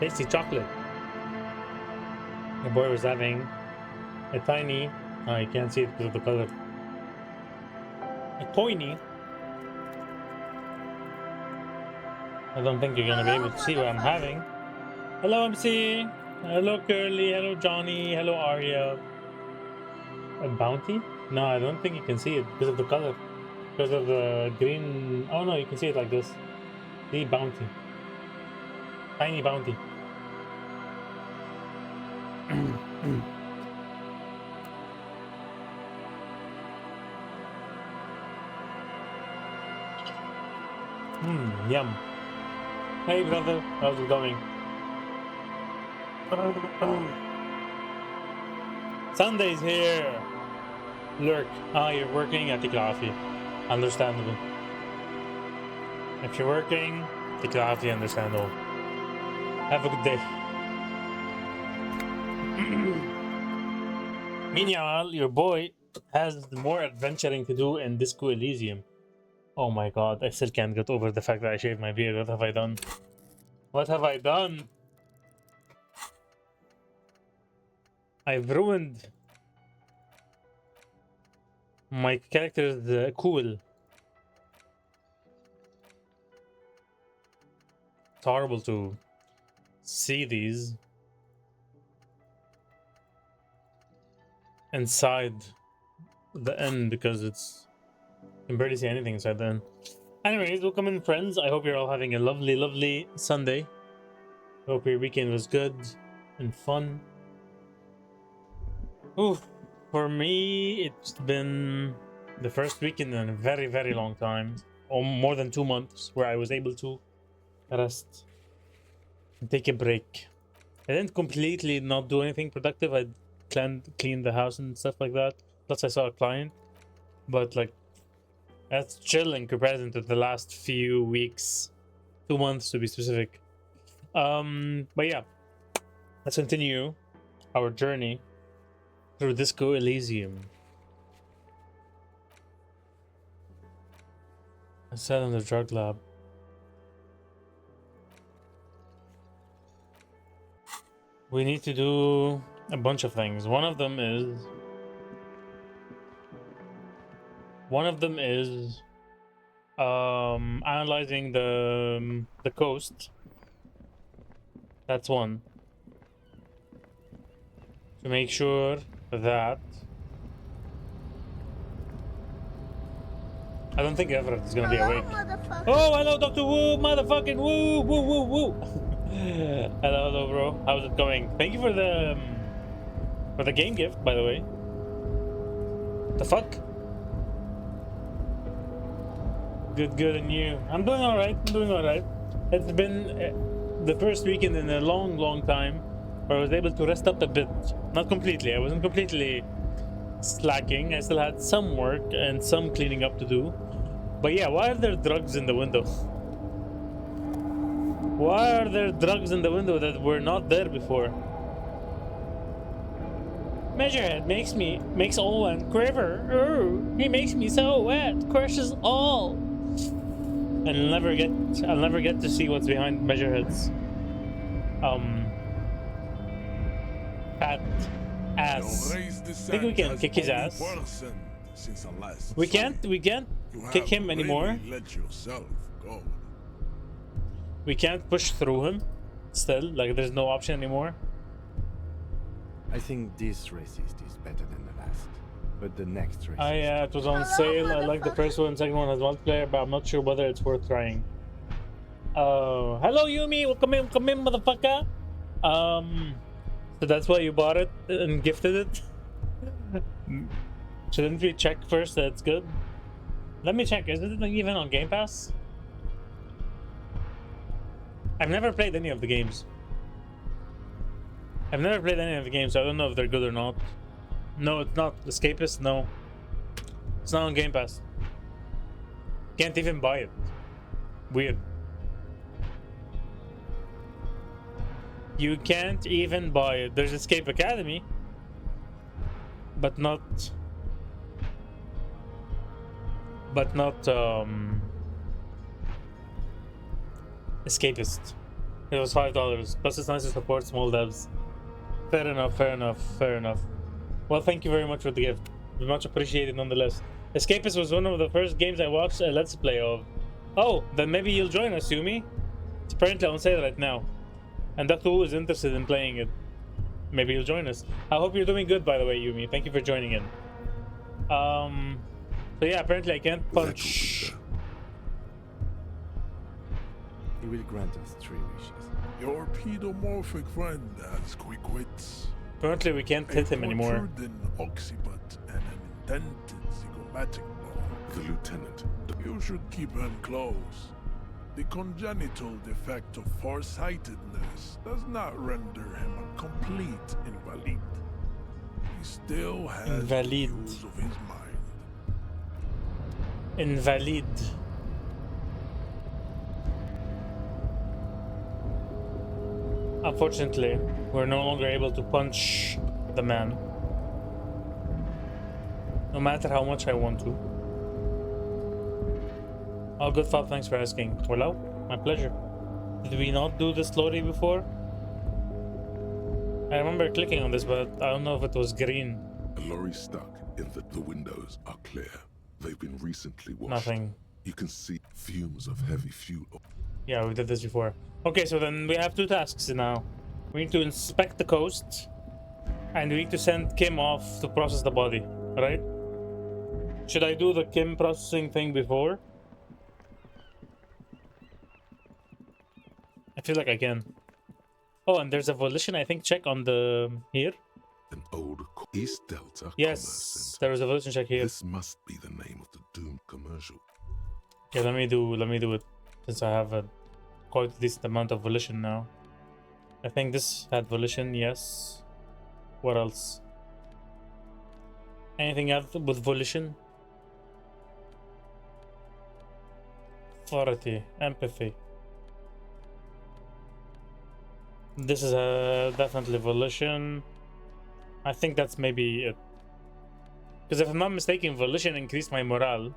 Tasty chocolate. The boy was having a tiny. Oh, you can't see it because of the color. A coiny. I don't think you're gonna be able to see what I'm having. Hello, MC. Hello, Curly. Hello, Johnny. Hello, Arya. A bounty? No, I don't think you can see it because of the color. Because of the green. Oh no, you can see it like this. The bounty. Tiny bounty. Yum. Hey brother, how's it going? Sunday's here. Lurk. Ah, you're working at the coffee. Understandable. If you're working, the coffee, understandable. Have a good day. Meanwhile, your boy has more adventuring to do in Disco Elysium. Oh my god, I still can't get over the fact that I shaved my beard. What have I done? What have I done? I've ruined my character's cool. It's horrible to see these inside the end because it's you can barely see anything inside the end. Anyways, welcome in friends. I hope you're all having a lovely Sunday. Hope your weekend was good and fun. Ooh, for me it's been the first weekend in a very long time, or more than 2 months, where I was able to rest and take a break. I didn't completely not do anything productive. I cleaned the house and stuff like that. Plus I saw a client, but like that's chill in comparison to the last few weeks, 2 months to be specific. But yeah, let's continue our journey through Disco Elysium. I sat in the drug lab. We need to do a bunch of things. One of them is analyzing the coast. That's one. To make sure that I don't think Everett is gonna be awake. Oh, hello, Dr. Wu, motherfucking Woo, woo, woo, woo. hello, bro. How's it going? Thank you for the game gift, by the way. The fuck? Good, and you? I'm doing all right. It's been the first weekend in a long time where I was able to rest up a bit. Not completely. I wasn't completely slacking. I still had some work and some cleaning up to do. But yeah, why are there drugs in the window? Why are there drugs in the window that were not there before? Measurehead makes all one quiver. Oh, he makes me so wet, crushes all. And I'll never get to see what's behind Measurehead's fat ass. Think we can kick his ass? We can't kick him anymore. We can't push through him. Still, like there's no option anymore. I think this racist is better than the last, but the next racist... It was on sale. I like the first one. Second one has multiplayer, but I'm not sure whether it's worth trying. Hello Yumi, welcome in, motherfucker. So that's why you bought it and gifted it. Shouldn't we check first that it's good? Let me check. Is it even on Game Pass? I've never played any of the games. So I don't know if they're good or not. No, it's not. Escapist? No. It's not on Game Pass. Can't even buy it. Weird. You can't even buy it. There's Escape Academy. But not... Escapist. It was $5. Plus it's nice to support small devs. Fair enough, fair enough, fair enough. Well, thank you very much for the gift. Much appreciated nonetheless. Escapist was one of the first games I watched a Let's Play of. Oh, then maybe you'll join us, Yumi. It's apparently on sale right now. And Dr. Wu is interested in playing it. Maybe you'll join us. I hope you're doing good, by the way, Yumi. Thank you for joining in. So yeah, apparently I can't punch. He will grant us 3 wishes. Your pedomorphic friend has quick wits. Apparently we can't hit him anymore. A occiput and an indented zygomatic bone. The lieutenant. You should keep him close. The congenital defect of farsightedness does not render him a complete invalid. He still has the use of his mind. Invalid. Unfortunately, we're no longer able to punch the man. No matter how much I want to. Oh, good thought, thanks for asking. Hello? My pleasure. Did we not do this lorry before? I remember clicking on this, but I don't know if it was green. A lorry stuck in the windows are clear. They've been recently washed. Nothing. You can see fumes of heavy fuel. Yeah, we did this before. Okay, so then we have 2 tasks now. We need to inspect the coast, and we need to send Kim off to process the body, right? Should I do the Kim processing thing before? I feel like I can. Oh, and there's a volition, I think, check on the... here? An old East Delta Yes, there is a volition check here. This must be the name of the doomed commercial. Yeah, let me do it, since I have a quite a decent amount of volition now. I think this had volition, yes. What else? Anything else with volition? Authority, empathy. This is definitely volition. I think that's maybe it. Because if I'm not mistaken, volition increased my morale.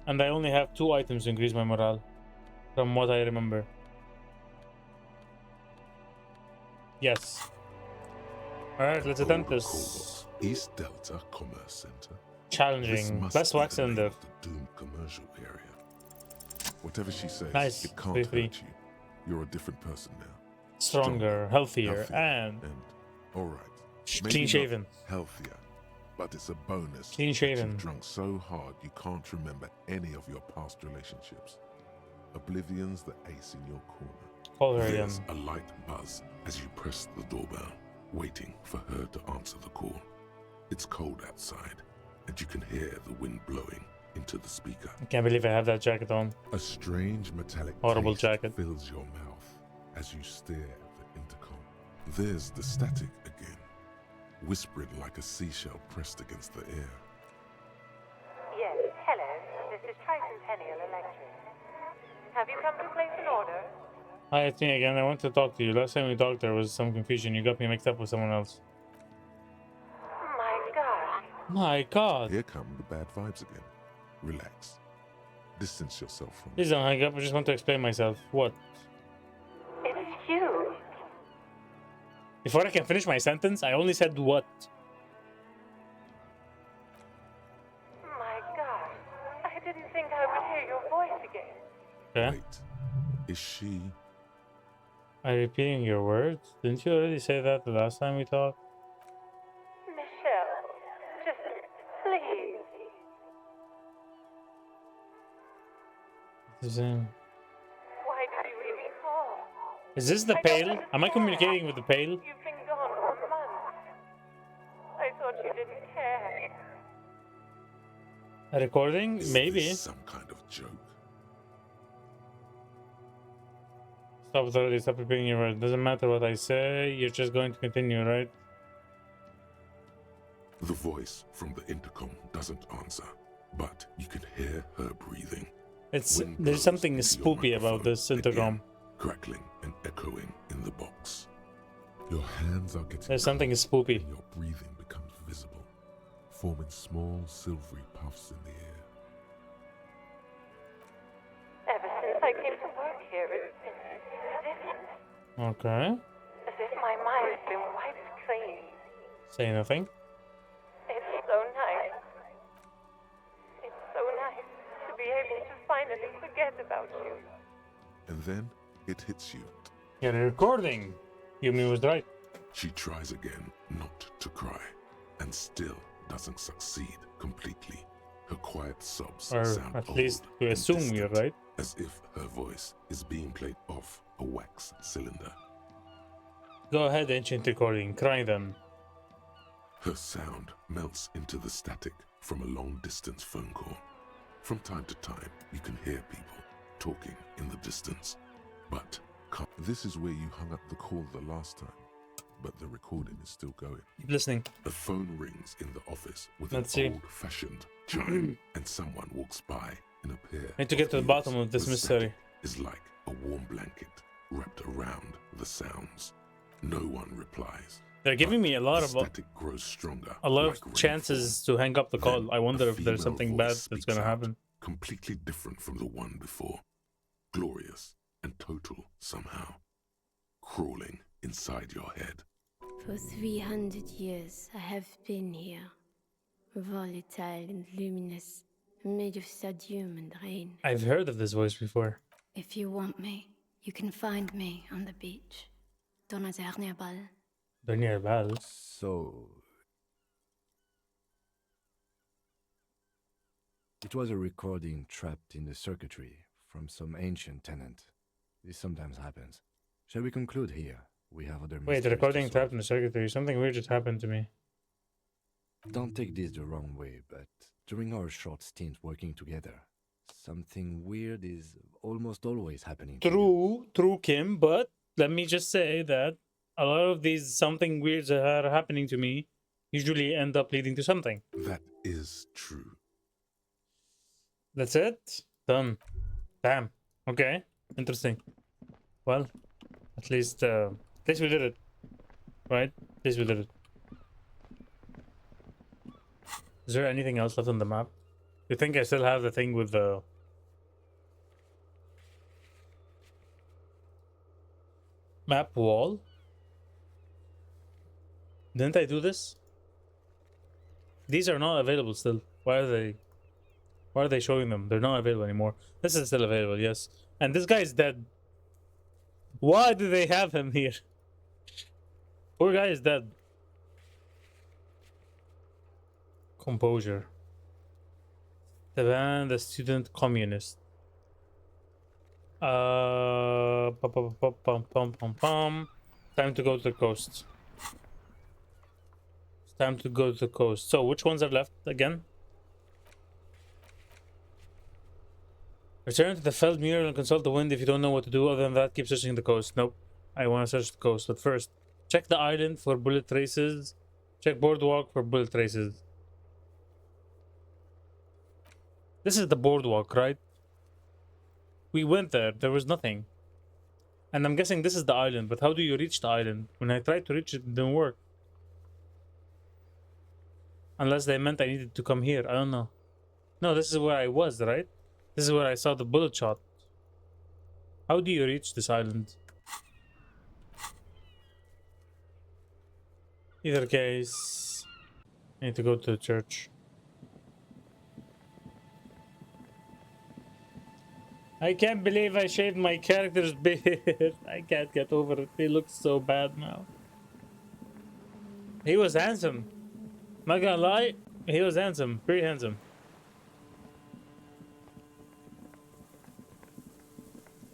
And I only have 2 items to increase my morale. From what I remember. Yes. Alright, let's attempt this. East Delta Commerce Center. Challenging. Less wax cylinder. The doomed commercial area. Whatever she says, Nice. it can't hurt you. You're a different person now. Stronger, healthier, and all right. clean shaven. Healthier, but it's a bonus. Clean shaven. You've drunk so hard you can't remember any of your past relationships. Oblivion's the ace in your corner. Call her again. There's a light buzz as you press the doorbell, waiting for her to answer the call. It's cold outside, and you can hear the wind blowing into the speaker. I can't believe I have that jacket on. A strange metallic Horrible taste jacket. fills your mouth as you stare at the intercom. There's the static again, whispering like a seashell pressed against the air. Yes, hello. This is Tricentennial Electric. Have you come to place an order? Hi, it's me again. I want to talk to you. Last time we talked, there was some confusion. You got me mixed up with someone else. My God. My God. Here come the bad vibes again. Relax. Distance yourself from Please don't hang up. I just want to explain myself. What? It's you. Before I can finish my sentence, I only said what. My God. I didn't think I would hear your voice again. Okay. Wait, is she... Are you repeating your words? Didn't you already say that the last time we talked? Michelle, just please. Why Why did you even call? is this the I don't pale? Am I understand. communicating with the pale? You've been gone for months. I thought you didn't care. A recording? Is Maybe. this some kind of joke? Stop already. Stop repeating your words. Doesn't matter what I say. You're just going to continue, right? The voice from the intercom doesn't answer, but you can hear her breathing. It's Wind there's blows something into your spoopy about microphone this intercom. again, crackling and echoing in the box. Your hands are getting There's something cold spoopy. and your breathing becomes visible, forming small silvery puffs in the air. Ever since I came to work here, Okay. As if my mind's been wiped clean. Say nothing. It's so nice. It's so nice to be able to finally forget about you. And then it hits you. You're recording. Yumi was right. She tries again not to cry, and still doesn't succeed completely. Her quiet sobs Or sound at old least to and assume distant, you're right. as if her voice is being played off a wax cylinder. Go ahead, ancient recording. Cry then. Her sound melts into the static from a long-distance phone call. From time to time, you can hear people talking in the distance, but this is where you hung up the call the last time, but the recording is still going. Keep listening. A phone rings in the office with Let's an see. old-fashioned chime, and someone walks by in a pair. I need to get to the bottom of this The mystery. static is like a warm blanket wrapped around the sounds. No one replies. They're giving me a lot The of static grows stronger. of like chances to hang up the rainfall. call. Then I wonder a if there's female something voice bad that's speaks gonna out, happen. completely different from the one before. Glorious and total somehow. Crawling inside your head. For 300 years I have been here, volatile and luminous, made of sodium and rain. I've heard of this voice before. If you want me, you can find me on the beach. Dans la dernière balle. Dernier Val. So... It was a recording trapped in the circuitry from some ancient tenant. This sometimes happens. Shall we conclude here? We have other Wait, the mysteries to recording solve. trapped in the circuitry. Something weird just happened to me. Don't take this the wrong way, but during our short stint working together, something weird is almost always happening. to you. True, Kim, but let me just say that a lot of these something weirds that are happening to me usually end up leading to something. That is true. That's it? Done. Damn. Okay. Interesting. Well, at least we did it. Right? At least we did it. Is there anything else left on the map? You think I still have the thing with the... map wall? Didn't I do this? These are not available still. Why are they showing them? They're not available anymore. This is still available, yes. And this guy is dead. Why do they have him here? Poor guy is dead. Composure. The band, the student communist. Pum. Time to go to the coast. It's time to go to the coast. So, which ones are left again? Return to the Feld mural and consult the wind if you don't know what to do. Other than that, keep searching the coast. Nope. I want to search the coast. But first, check the island for bullet traces. Check boardwalk for bullet traces. This is the boardwalk, right? We went there. There was nothing. And I'm guessing this is the island. But how do you reach the island? When I tried to reach it, it didn't work. Unless they meant I needed to come here. I don't know. No, this is where I was, right? This is where I saw the bullet shot. How do you reach this island? Either case, I need to go to the church. I can't believe I shaved my character's beard. I can't get over it. He looks so bad now. He was handsome. Not gonna lie, he was handsome. Pretty handsome.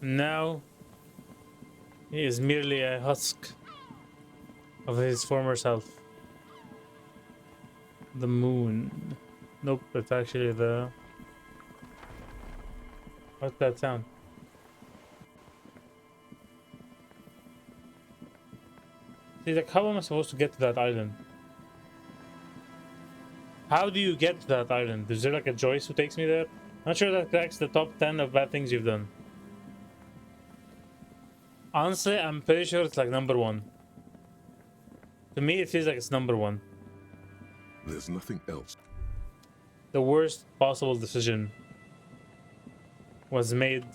Now, he is merely a husk of his former self. The moon. Nope, it's actually the... What's that sound? See, like, how am I supposed to get to that island? How do you get to that island? Is there like a Joyce who takes me there? Not sure that cracks the top 10 of bad things you've done. Honestly, I'm pretty sure it's like number 1. To me, it feels like it's number 1. There's nothing else. The worst possible decision was made.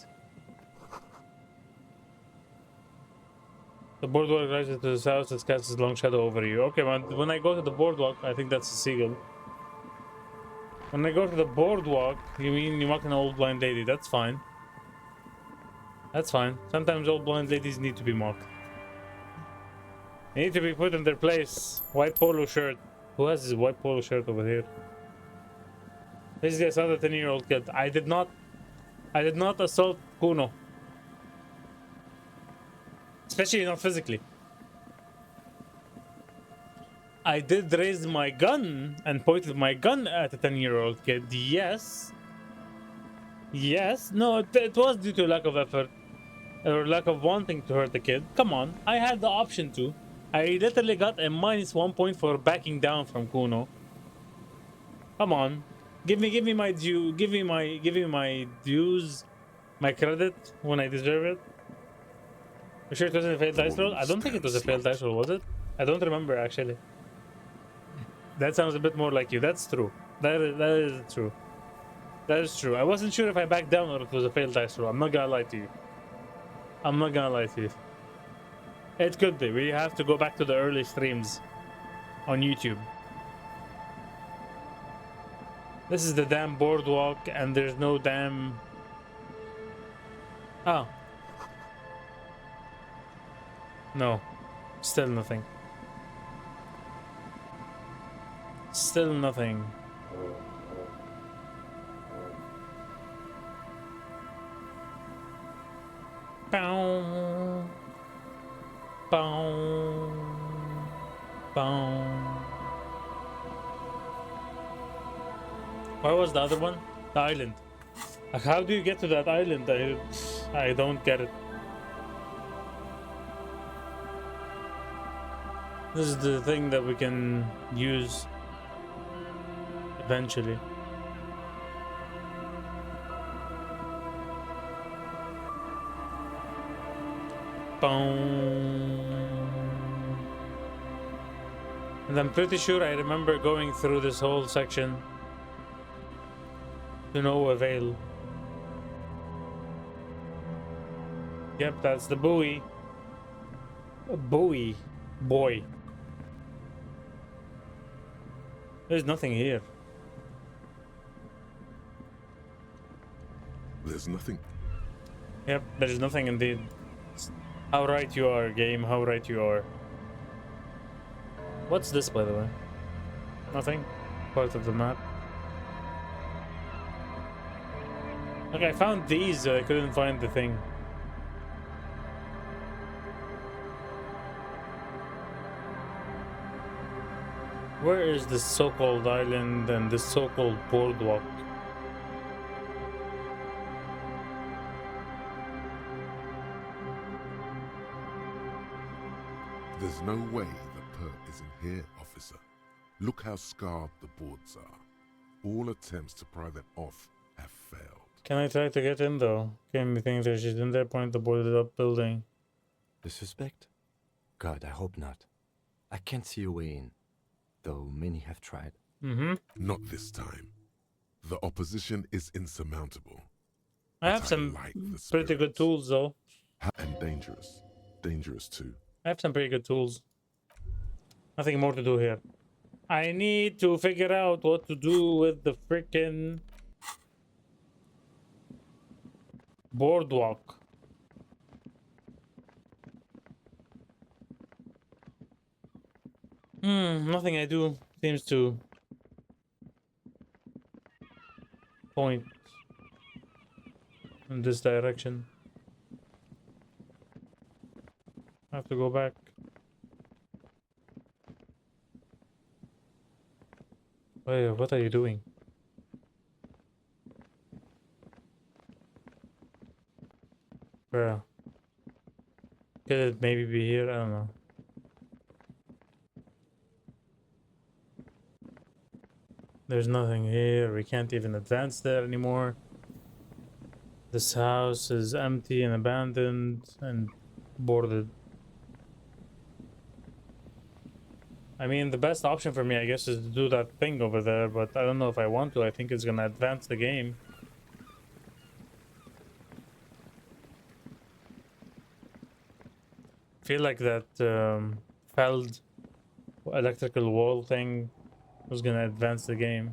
The boardwalk rises to the south and casts a long shadow over you. Okay, when I go to the boardwalk, I think that's a seagull. When I go to the boardwalk, you mean you mock an old blind lady. That's fine. That's fine. Sometimes old blind ladies need to be mocked. They need to be put in their place. White polo shirt. Who has this white polo shirt over here? Basically, I saw the 10-year-old kid. I did not assault Kuno. Especially not physically. I did raise my gun and pointed my gun at a 10-year-old kid. Yes. Yes. No, it was due to lack of effort. Or lack of wanting to hurt the kid. Come on. I had the option to. I literally got a -1 point for backing down from Kuno. Come on. Give me my due. Give me my dues. My credit when I deserve it. You sure it wasn't a failed dice roll? I don't think it was a failed dice roll, was it? I don't remember actually. That sounds a bit more like you. That's true. That is true. That is true. I wasn't sure if I backed down or it was a failed dice roll. I'm not gonna lie to you. I'm not gonna lie to you. It could be. We have to go back to the early streams on YouTube. This is the damn boardwalk and there's no damn... Oh. No. Still nothing. Still nothing. Bow. Bow. Bow. Where was the other one? The island. Like, how do you get to that island? I don't get it. This is the thing that we can use eventually. Boom. And I'm pretty sure I remember going through this whole section to no avail. Yep, that's the buoy. A buoy. Boy. There's nothing here. There's nothing. Yep, there's nothing indeed. How right you are, game. How right you are. What's this, by the way? Nothing? Part of the map. Okay, I found these, I couldn't find the thing. Where is this so-called island and this so-called boardwalk? There's no way the perp isn't here, officer. Look how scarred the boards are. All attempts to pry them off have failed. Can I try to get in though? Can we think that she's in there, point the boarded up building? The suspect? God, I hope not. I can't see a way in, though many have tried. Mm-hmm. Not this time. The opposition is insurmountable. I have some pretty good tools though. And dangerous. Dangerous too. I have some pretty good tools. Nothing more to do here. I need to figure out what to do with the freaking boardwalk. Nothing I do seems to point in this direction. I have to go back. Wait, what are you doing? Bruh. Could it maybe be here? I don't know. There's nothing here. We can't even advance there anymore. This house is empty and abandoned and boarded. I mean, the best option for me, I guess, is to do that thing over there, but I don't know if I want to. I think it's gonna advance the game. feel like that felled electrical wall thing was gonna advance the game.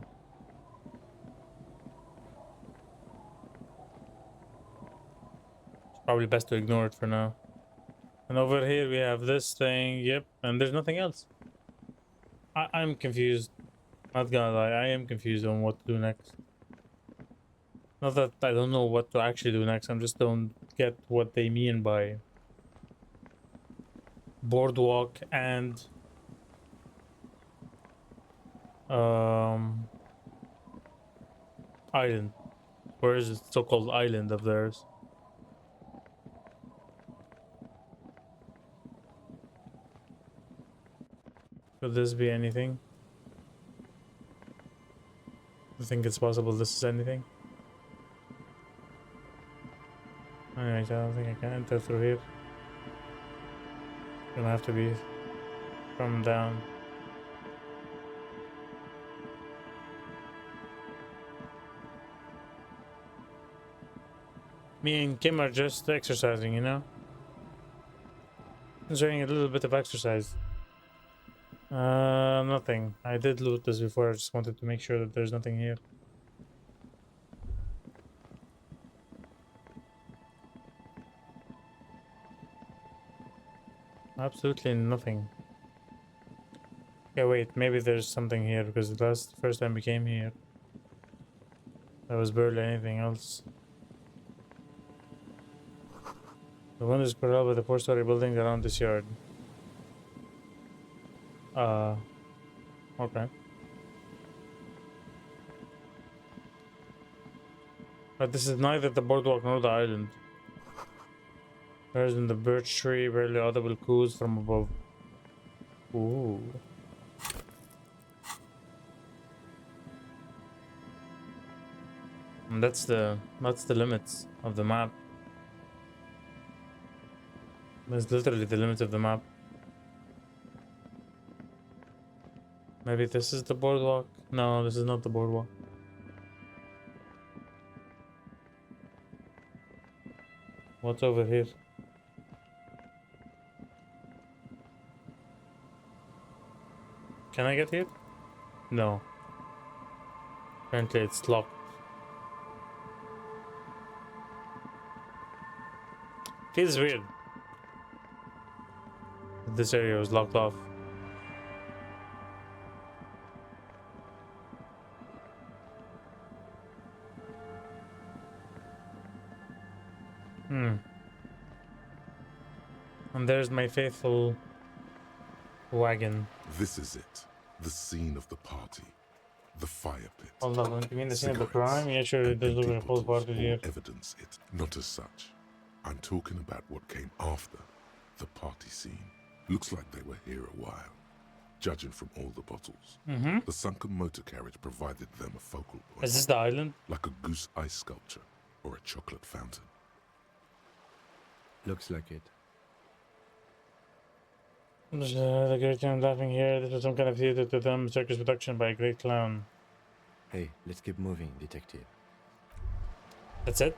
It's probably best to ignore it for now. And over here we have this thing, yep, and there's nothing else. I'm confused. Not gonna lie, I am confused on what to do next. Not that I don't know what to actually do next, I just don't get what they mean by boardwalk and island. Where is this so-called island of theirs? Could this be anything? I think it's possible this is anything. Anyways, I don't think I can enter through here. Gonna have to be from down. Me and Kim are just exercising, you know? Enjoying a little bit of exercise. Nothing. I did loot this before, I just wanted to make sure that there's nothing here. Absolutely nothing. Yeah, wait, maybe there's something here because the first time we came here, there was barely anything else. The wind is corralled by the 4-story building around this yard. Okay. But this is neither the boardwalk nor the island. There's in the birch tree, barely audible coos from above. Ooh. And that's the limits of the map. That's literally the limits of the map. Maybe this is the boardwalk? No, this is not the boardwalk. What's over here? Can I get here? No. Apparently it's locked. Feels weird. This area was locked off. And there's my faithful wagon. This is it. The scene of the party. The fire pit. Hold on, you mean the scene of the Cigarettes crime? Yeah, sure, and there's empty a whole bottles party all here. evidence it. Not as such. I'm talking about what came after the party scene. Looks like they were here a while. Judging from all the bottles. The sunken motor carriage provided them a focal point. Is this the island? Like a goose ice sculpture or a chocolate fountain. Looks like it. The great clown laughing here. This was some kind of theater to them. Circus production by a great clown. Hey, let's keep moving, detective. That's it?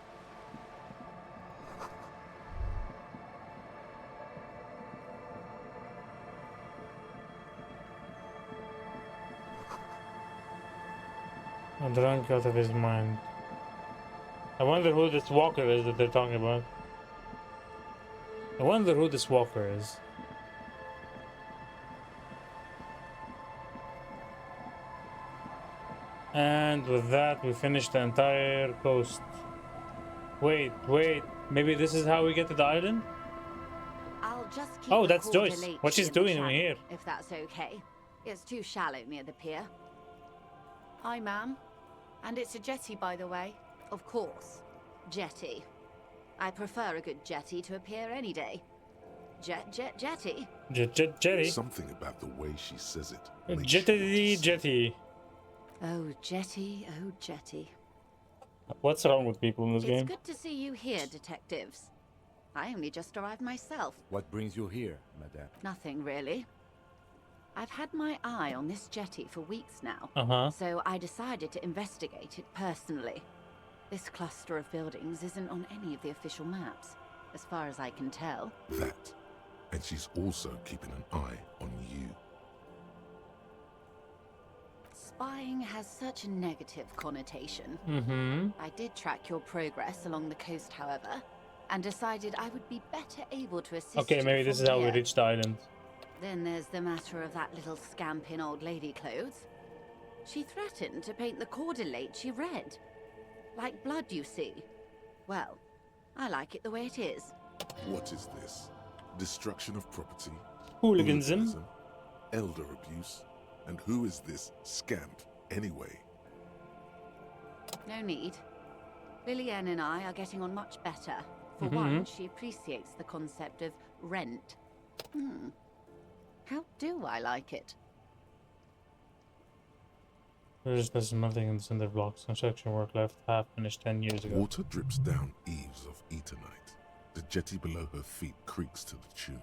Drunk out of his mind. I wonder who this walker is that they're talking about. I wonder who this walker is. And with that, we finished the entire coast. Wait, maybe this is how we get to the island? I'll just keep Oh, the that's quarter Joyce. late What she's in the doing channel, here? if that's okay. It's too shallow near the pier. Hi, ma'am. And it's a jetty, by the way. Of course. Jetty. I prefer a good jetty to a pier any day. Jetty. Jetty. Something about the way she says it. makes you Jetty, want to jetty. Oh, jetty, oh, jetty. What's wrong with people in this It's game? good to see you here, detectives. I only just arrived myself. What brings you here, madame? Nothing, really. I've had my eye on this jetty for weeks now. Uh-huh. So I decided to investigate it personally. This cluster of buildings isn't on any of the official maps, as far as I can tell. That And she's also keeping an eye on you. Spying has such a negative connotation. Mm-hmm. I did track your progress along the coast, however, and decided I would be better able to assist Okay, you maybe this from is how we here. reach the island. Then there's the matter of that little scamp in old lady clothes. She threatened to paint the cordelate she read. Like blood, you see. Well, I like it the way it is. What is this? Destruction of property? Hooliganism. Elder abuse? And who is this scamp, anyway? No need. Lillian and I are getting on much better. For one, she appreciates the concept of rent. How do I like it? There's nothing in the cinder blocks. Construction work left half finished 10 years ago. Water drips down eaves of Eternite. The jetty below her feet creaks to the tune.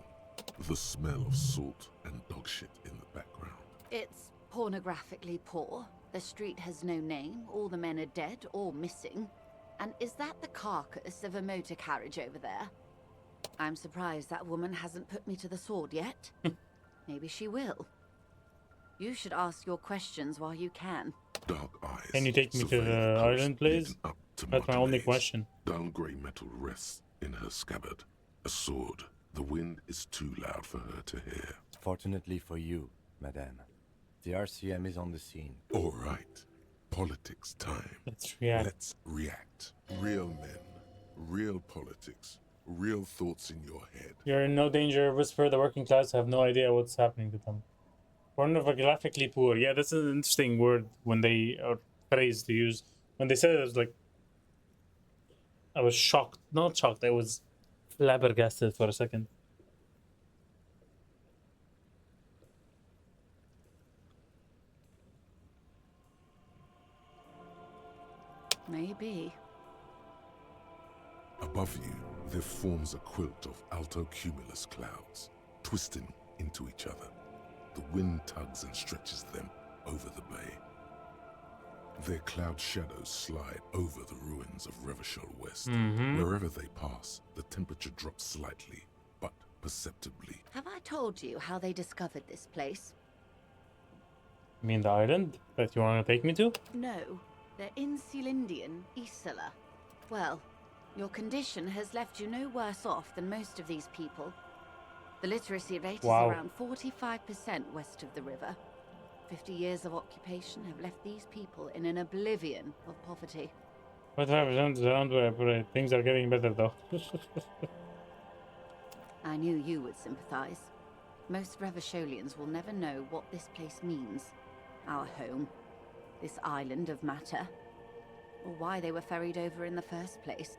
The smell of salt and dog shit in the background. It's pornographically poor. The street has no name. All the men are dead or missing. And is that the carcass of a motor carriage over there? I'm surprised that woman hasn't put me to the sword yet. Maybe she will. You should ask your questions while you can. Dark eyes. Can you take me to survey the coast island, please? leading up to That's my only Martinez. question. Dull grey metal rests in her scabbard. A sword. The wind is too loud for her to hear. Fortunately for you, madame, the RCM is on the scene. All right. Politics time. Let's react. Let's react. Real men. Real politics. Real thoughts in your head. You're in no danger. Whisper, the working class have no idea what's happening to them. Pornographically poor. Yeah, that's an interesting word when they, or phrase to use. When they said it, I was like, I was shocked. Not shocked, I was flabbergasted for a second. Maybe. Above you, there forms a quilt of alto cumulus clouds, twisting into each other. The wind tugs and stretches them over the bay. Their cloud shadows slide over the ruins of Revachol West. Wherever they pass, the temperature drops slightly, but perceptibly. Have I told you how they discovered this place? You mean the island that you want to take me to? No, they're in Celindian, Isola. Well, your condition has left you no worse off than most of these people. The literacy rate is around 45% west of the river. 50 years of occupation have left these people in an oblivion of poverty. What happens around where I put it? Things are getting better though. I knew you would sympathize. Most Revacholians will never know what this place means. Our home. This island of matter. Or why they were ferried over in the first place.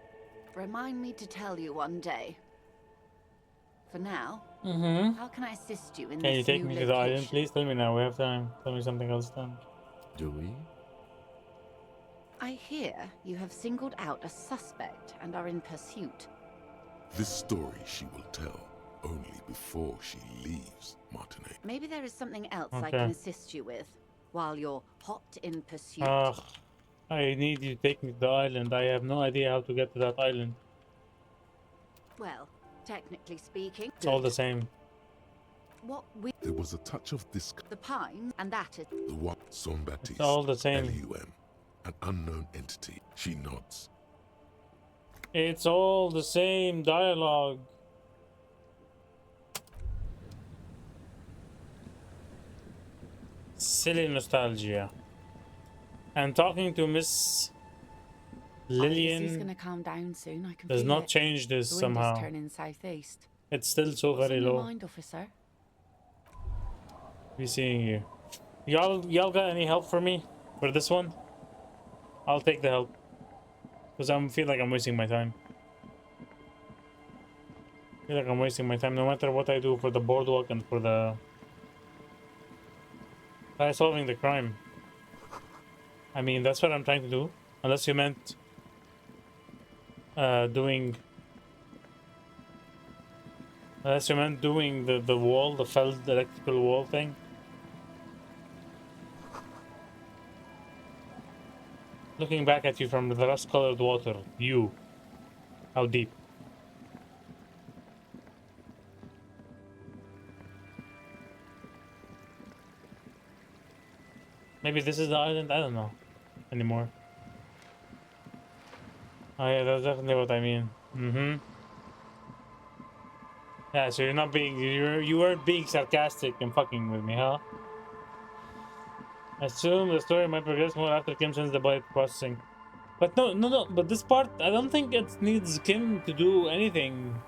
Remind me to tell you one day. For now, how can I assist you in Can you this take new me to the island, location? please? Tell me now. We have time. Tell me something else then. Do we? I hear you have singled out a suspect and are in pursuit. This story she will tell only before she leaves Martinez. Maybe there is something else I Okay. can assist you with while you're hot in pursuit. Ugh. I need you to take me to the island. I have no idea how to get to that island. Well, technically speaking, It's all the same. what we There was a touch of this. the pines, and that is The one, Son Baptiste. It's all the same. LUM. An unknown entity. She nods. It's all the same dialogue. Silly nostalgia. And talking to Miss He's Lillian gonna calm down soon. I can does feel not it. change this The wind somehow. is turning southeast. It's still so What's very on your low. mind, officer? Be seeing you. Y'all got any help for me for this one? I'll take the help. Because I feel like I'm wasting my time. I feel like I'm wasting my time no matter what I do for the boardwalk and for the... by solving the crime. I mean, that's what I'm trying to do. Unless you meant... doing... Unless you meant doing the wall, the felt electrical wall thing. Looking back at you from the rust-colored water, you. How deep? Maybe this is the island. I don't know anymore. Oh yeah, that's definitely what I mean. Mm-hmm. Yeah, so you're not being you weren't being sarcastic and fucking with me, huh? Assume the story might progress more after Kim sends the body to processing. But no. But this part, I don't think it needs Kim to do anything.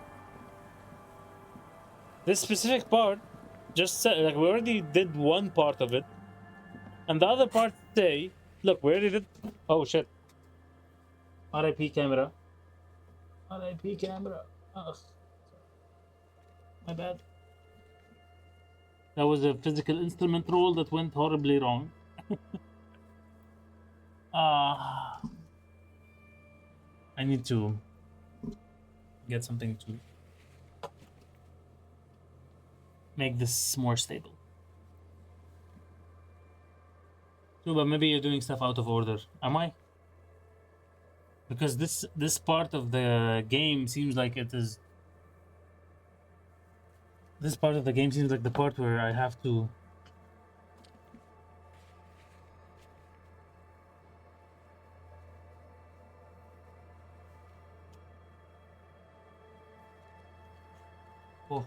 This specific part just said, like, we already did one part of it, and the other part say, look, we already did. Oh shit! RIP camera. RIP camera. Ugh, my bad. That was a physical instrument roll that went horribly wrong. Ah, I need to get something to make this more stable. No, but maybe you're doing stuff out of order. Am I? Because this part of the game seems like it is. This part of the game seems like the part where I have to. Oh.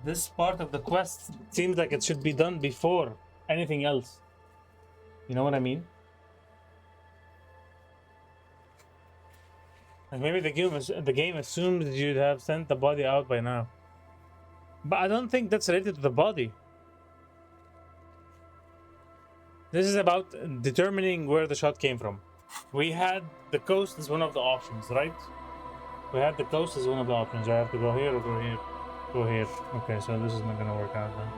This part of the quest seems like it should be done before anything else. You know what I mean? Like maybe the game assumes you'd have sent the body out by now. But I don't think that's related to the body. This is about determining where the shot came from. We had the coast as one of the options, right? We had the coast as one of the options. I have to go here or go here. Go here. Okay, so this is not gonna work out then.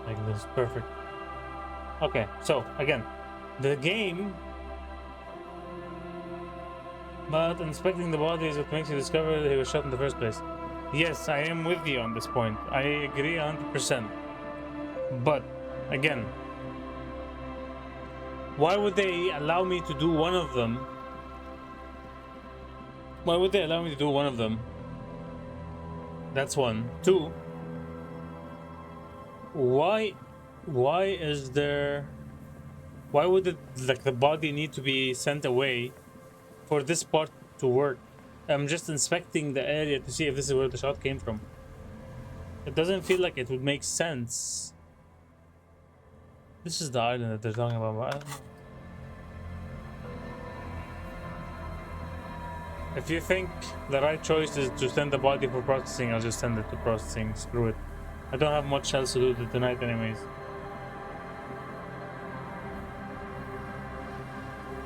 Like this, perfect. Okay, so again, the game. But inspecting the body is what makes you discover that he was shot in the first place. Yes, I am with you on this point. I agree 100%. But again, why would they allow me to do one of them? Why would they allow me to do one of them? That's one. Two. Why is there? Why would it, like, the body need to be sent away for this part to work? I'm just inspecting the area to see if this is where the shot came from. It doesn't feel like it would make sense. This is the island that they're talking about, but I don't know. If you think the right choice is to send the body for processing, I'll just send it to processing. Screw it. I don't have much else to do tonight anyways.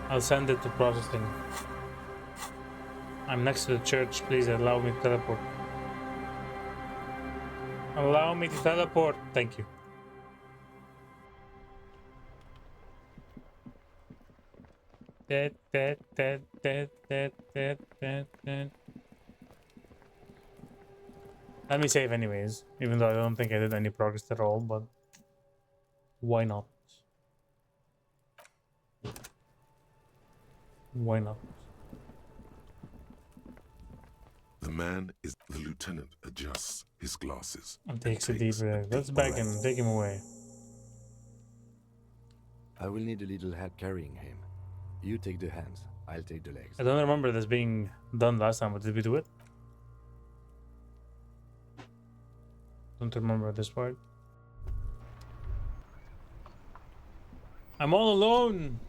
I'll send it to processing. I'm next to the church. Please allow me to teleport. Allow me to teleport. Thank you. Let me save anyways, even though I don't think I did any progress at all, but why not? Why not? The man is the lieutenant adjusts his glasses And takes a deep breath. Let's back him, take him away. I will need a little help carrying him. You take the hands, I'll take the legs. I don't remember this being done last time, but did we do it? Don't remember this part. I'm all alone.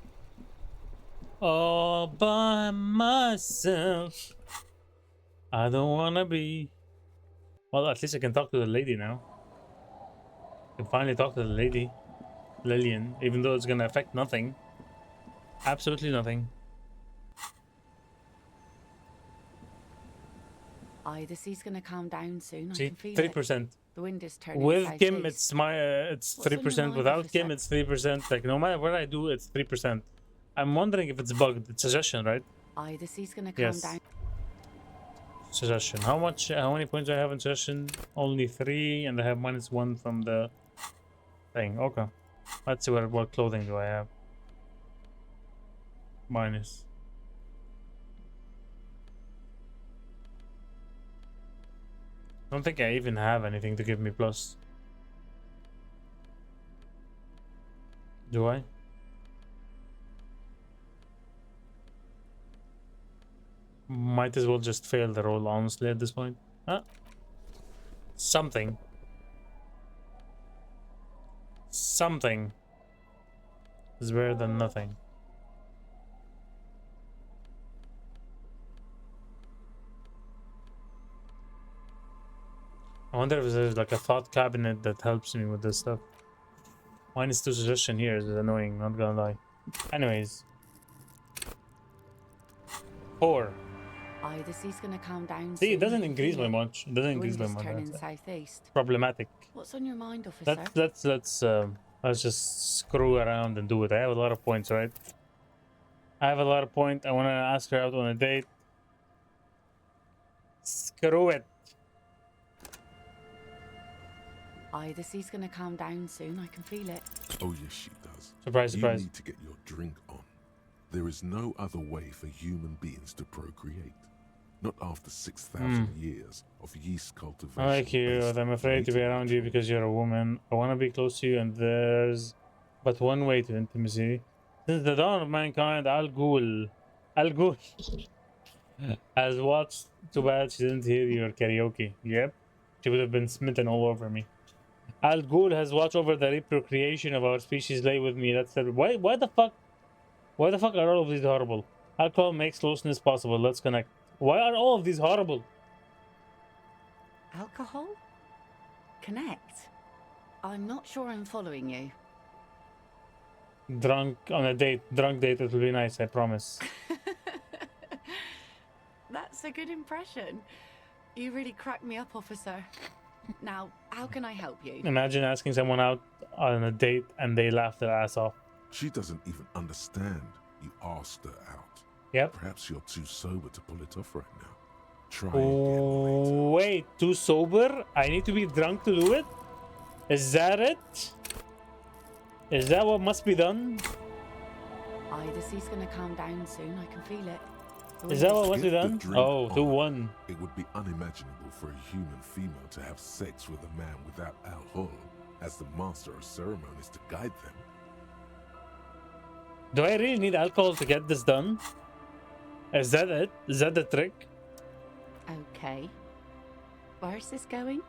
All by myself. I don't wanna be. Well, at least I can talk to the lady now. I can finally talk to the lady, Lillian, even though it's gonna affect nothing. Absolutely nothing. Aye, the sea's gonna calm down soon. See, I can feel 3%. it. The wind is turning With south Kim, east. it's my it's What's on your 3%. mind, Without Officer? Kim, it's 3%. Like no matter what I do, it's 3%. I'm wondering if it's bugged. It's suggestion, right? Aye, the sea's gonna calm Yes. down. Suggestion. How many points do I have in suggestion? Only 3, and I have -1 from the thing. Okay. Let's see what clothing do I have. Minus. don't think I even have anything to give me plus. Do I? Might as well just fail the roll, honestly, at this point. Huh? Something. Something is better than nothing. I wonder if there's like a thought cabinet that helps me with this stuff. Minus 2 suggestion here is annoying, not gonna lie. Anyways. 4. Either sea's gonna calm down. See, it soon, doesn't you can increase feel by it. much. It doesn't The increase wind by is much. turning That's southeast. problematic. What's on your mind, officer? Let's just screw around and do it. I have a lot of points, right? I have a lot of points. I want to ask her out on a date. Screw it. Either sea's gonna calm down soon. I can feel it. Oh, yes, she does. Surprise, surprise. You need to get your drink on. There is no other way for human beings to procreate. Not after 6,000 years of yeast cultivation. I like you, but I'm afraid to be around you because you're a woman. I want to be close to you, and there's but one way to intimacy. Since the dawn of mankind, Al Ghul has watched. Too bad she didn't hear your karaoke. Yep, she would have been smitten all over me. Al Ghul has watched over the reprocreation of our species. Lay with me. That's the why the fuck? Why the fuck are all of these horrible? Alcohol makes closeness possible. Let's connect. Why are all of these horrible? Alcohol? Connect. I'm not sure I'm following you. Drunk on a date. Drunk date. It will be nice. I promise. That's a good impression. You really cracked me up, officer. Now, how can I help you? Imagine asking someone out on a date and they laugh their ass off. She doesn't even understand you asked her out. Yep. Perhaps you're too sober to pull it off right now. Try again later. Wait, too sober? I need to be drunk to do it? Is that it? Is that what must be done? Either sea's gonna calm down soon. I can feel it. Is that what must be Get the done? drink Oh, on. 2-1. It would be unimaginable for a human female to have sex with a man without alcohol as the master of ceremonies to guide them. Do I really need alcohol to get this done? Is that it? Is that the trick? Okay. Where's this going?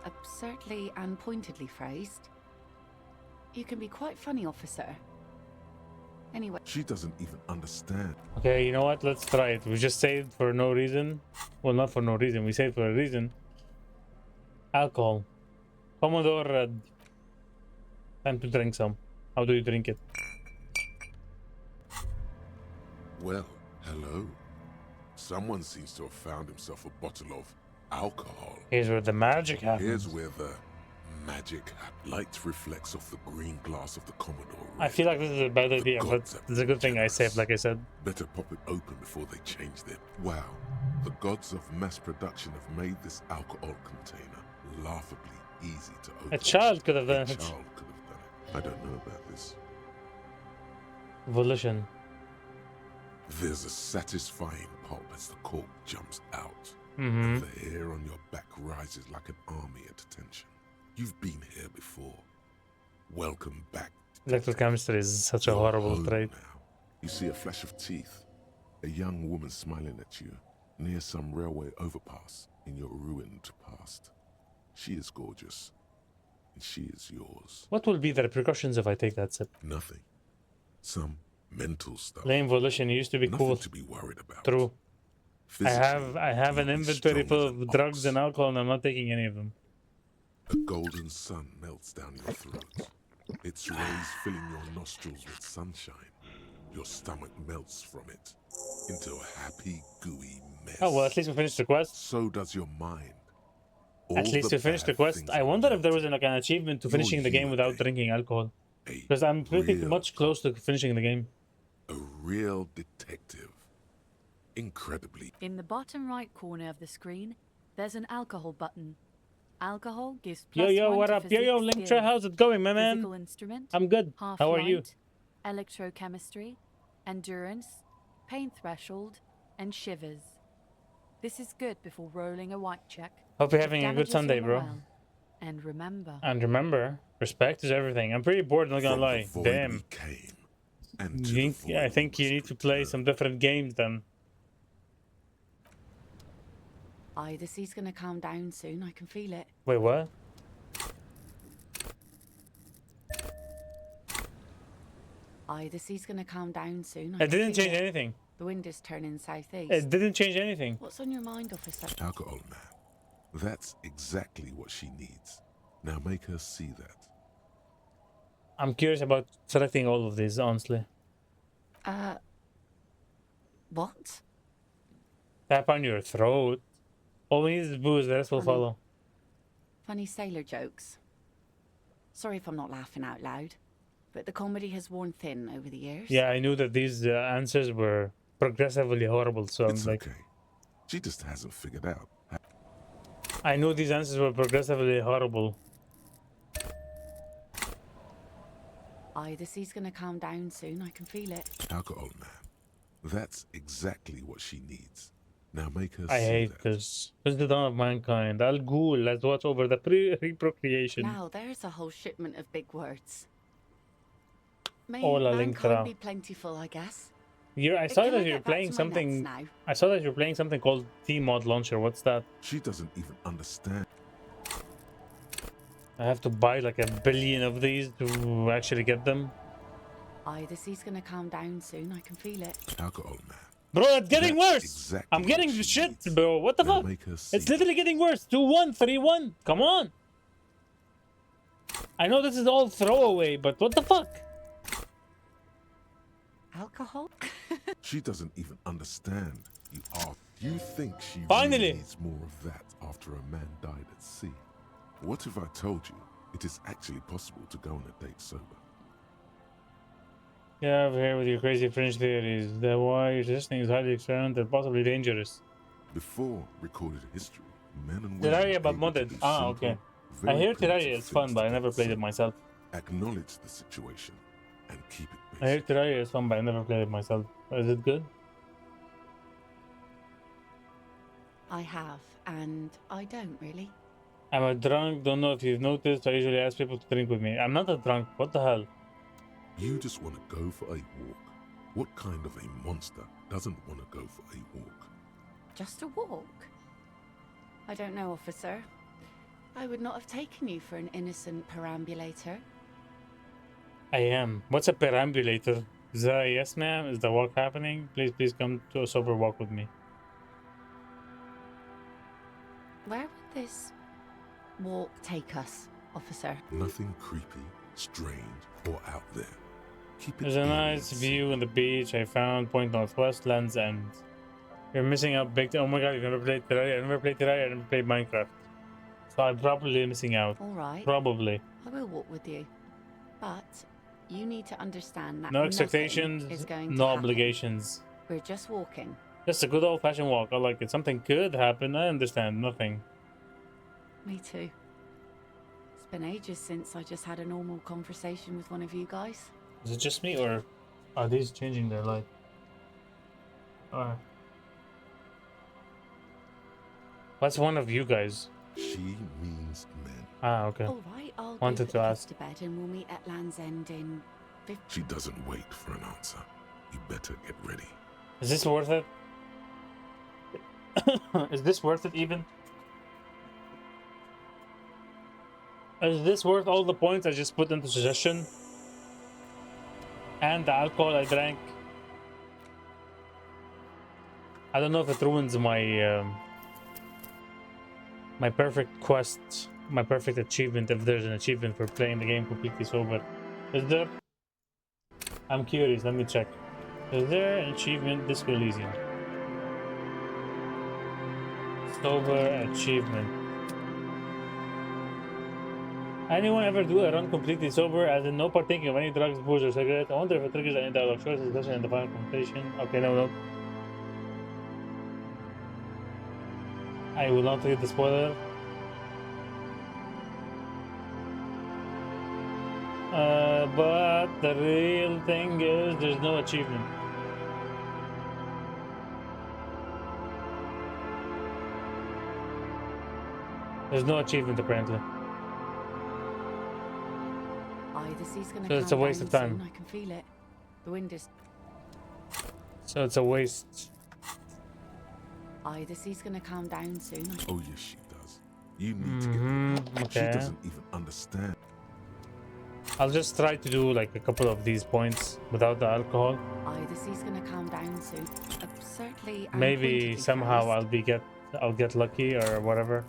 Absurdly and pointedly phrased. You can be quite funny, officer. Anyway. She doesn't even understand. Okay, you know what? Let's try it. We just say it for no reason. Well, not for no reason. We say it for a reason. Alcohol. Commodore Red. Time to drink some. How do you drink it? Well, hello. Someone seems to have found himself a bottle of alcohol. Here's where the magic happens. Here's where the magic light reflects off the green glass of the Commodore. I feel like this is a bad idea, but it's a good thing I saved, like I said. Better pop it open before they change them. Wow, the gods of mass production have made this alcohol container laughably easy to open. A child could have done A it. child could have done it. I don't know about this. Volition. There's a satisfying pop as the cork jumps out. Mm-hmm. And the hair on your back rises like an army at attention. You've been here before. Welcome back. Electrochemistry is such a You're horrible home trait. now. You see a flash of teeth. A young woman smiling at you near some railway overpass in your ruined past. She is gorgeous. And she is yours. What will be the repercussions if I take that sip? Nothing. Some mental stuff. Lame volition used to be Nothing cool. to be worried about. True. I Physically, have an you'll be inventory strong full as an of drugs ox. and alcohol, and I'm not taking any of them. A golden sun melts down your throat. Its rays filling your nostrils with sunshine. Your stomach melts from it into a happy, gooey mess. Oh well, at least we finished the quest. So does your mind. At least we finished the quest. I wonder if there was like an achievement to You're finishing the game you without again. drinking alcohol. A Because I'm pretty real much close to finishing the game. A real detective. Incredibly. In the bottom right corner of the screen, there's an alcohol button. Alcohol gives Yo, plus yo, 1 what to up? Yo, yo, physics Linktra, skills. how's it going, my Physical man? instrument. I'm good. Half How are you? light, Electrochemistry, endurance, pain threshold, and shivers. This is good before rolling a white check. Hope you're If having a good damages Sunday, your bro. morale. And remember, And remember, respect is everything. I'm pretty bored, not gonna From the lie. void Damn. we came, and to the void I we think you must need to play return. some different games then. the sea's gonna calm down soon. I can feel it. Wait, what? The sea's gonna calm down soon. It didn't change anything. The wind is turning southeast. It didn't change anything. What's on your mind, officer? Alcohol, man. That's exactly what she needs. Now make her see that. I'm curious about selecting all of these, honestly. What? Tap on your throat. All we need is booze, the rest will Funny. follow. Funny sailor jokes. Sorry if I'm not laughing out loud, but the comedy has worn thin over the years. Yeah, I knew that these answers were progressively horrible, so It's I'm like, okay. She just hasn't figured out. I knew these answers were progressively horrible. The sea's gonna calm down soon. I can feel it. Alcohol, man. That's exactly what she needs. Now make her I see hate that. this. This is the dawn of mankind. Al Ghul, let's watch over the reprocreation. Now there's a whole shipment of big words. May Hola, mankind Linktra. be plentiful, I guess. I But saw can that I you're get back playing to my notes something. now? I saw that you're playing something called T-Mod Launcher. What's that? She doesn't even understand. I have to buy like 1 billion of these to actually get them. The sea's gonna calm down soon. I can feel it. Alcohol, man. Bro, it's getting That's worse. exactly I'm getting what the she shit, needs. bro. What the Now fuck? make her see It's literally getting worse. 2-1, 3-1. Come on. I know this is all throwaway, but what the fuck? Alcohol? She doesn't even understand. You think she Finally. really needs more of that after a man died at sea? What if I told you it is actually possible to go on a date sober? Yeah, over here with your crazy fringe theories. That why you're suggesting is highly experimental and possibly dangerous. Before recorded history, men and women Terraria, but able to modded. do Ah, simple, okay. I very hear Terraria primitive is fun, things but I to never get played it said. myself. Acknowledge the situation and keep it I hear basic. Terraria is fun, but I never played it myself. Is it good? I have, and I don't really. I'm a drunk. Don't know if you've noticed. I usually ask people to drink with me. I'm not a drunk. What the hell? You just want to go for a walk. What kind of a monster doesn't want to go for a walk? Just a walk? I don't know, officer. I would not have taken you for an innocent perambulator. I am. What's a perambulator? Is that a yes, ma'am? Is the walk happening? Please come to a sober walk with me. Where would this walk take us, officer? Nothing creepy, strange, or out there. Keep it There's a eerie nice and view in the beach. I found Point Northwest, Land's End. You're missing out big. Oh my god, you've never played Terraria. I never played Terraria. I never played Minecraft. So I'm probably missing out. All right, Probably. I will walk with you. But you need to understand that No nothing expectations, is going to no happen. obligations. We're just walking. Just a good old-fashioned walk. I like it. Something could happen. I understand. Nothing. Me too. It's been ages since I just had a normal conversation with one of you guys. Is it just me, or are these changing their life? Alright. What's one of you guys? She means men. Ah, okay. All right, I'll Wanted go to put the ask. kids to bed and we'll meet at Land's End in 50. She doesn't wait for an answer. You better get ready. Is this worth it? Is this worth it even? Is this worth all the points I just put into suggestion? And the alcohol I drank? I don't know if it ruins my my perfect quest, my perfect achievement, if there's an achievement for playing the game completely sober. Is there? I'm curious, let me check. Is there an achievement? Disco Elysium. Sober achievement. Anyone ever do a run completely sober, as in no partaking of any drugs, booze, or cigarettes? I wonder if it triggers any dialogue choices, especially in the final confrontation. Okay, no. I will not read the spoiler. But the real thing is there's no achievement. There's no achievement apparently. Aye, the sea's gonna So it's a calm waste down of time. soon, I can feel it. The wind is... So it's a waste. Aye, the sea's gonna calm down soon. Oh, yes, she does. You need to get her. She Okay. doesn't even understand. I'll just try to do like a couple of these points without the alcohol. Aye, the sea's gonna calm down soon. Absurdly and Maybe pointedly somehow phrased. I'll get lucky or whatever.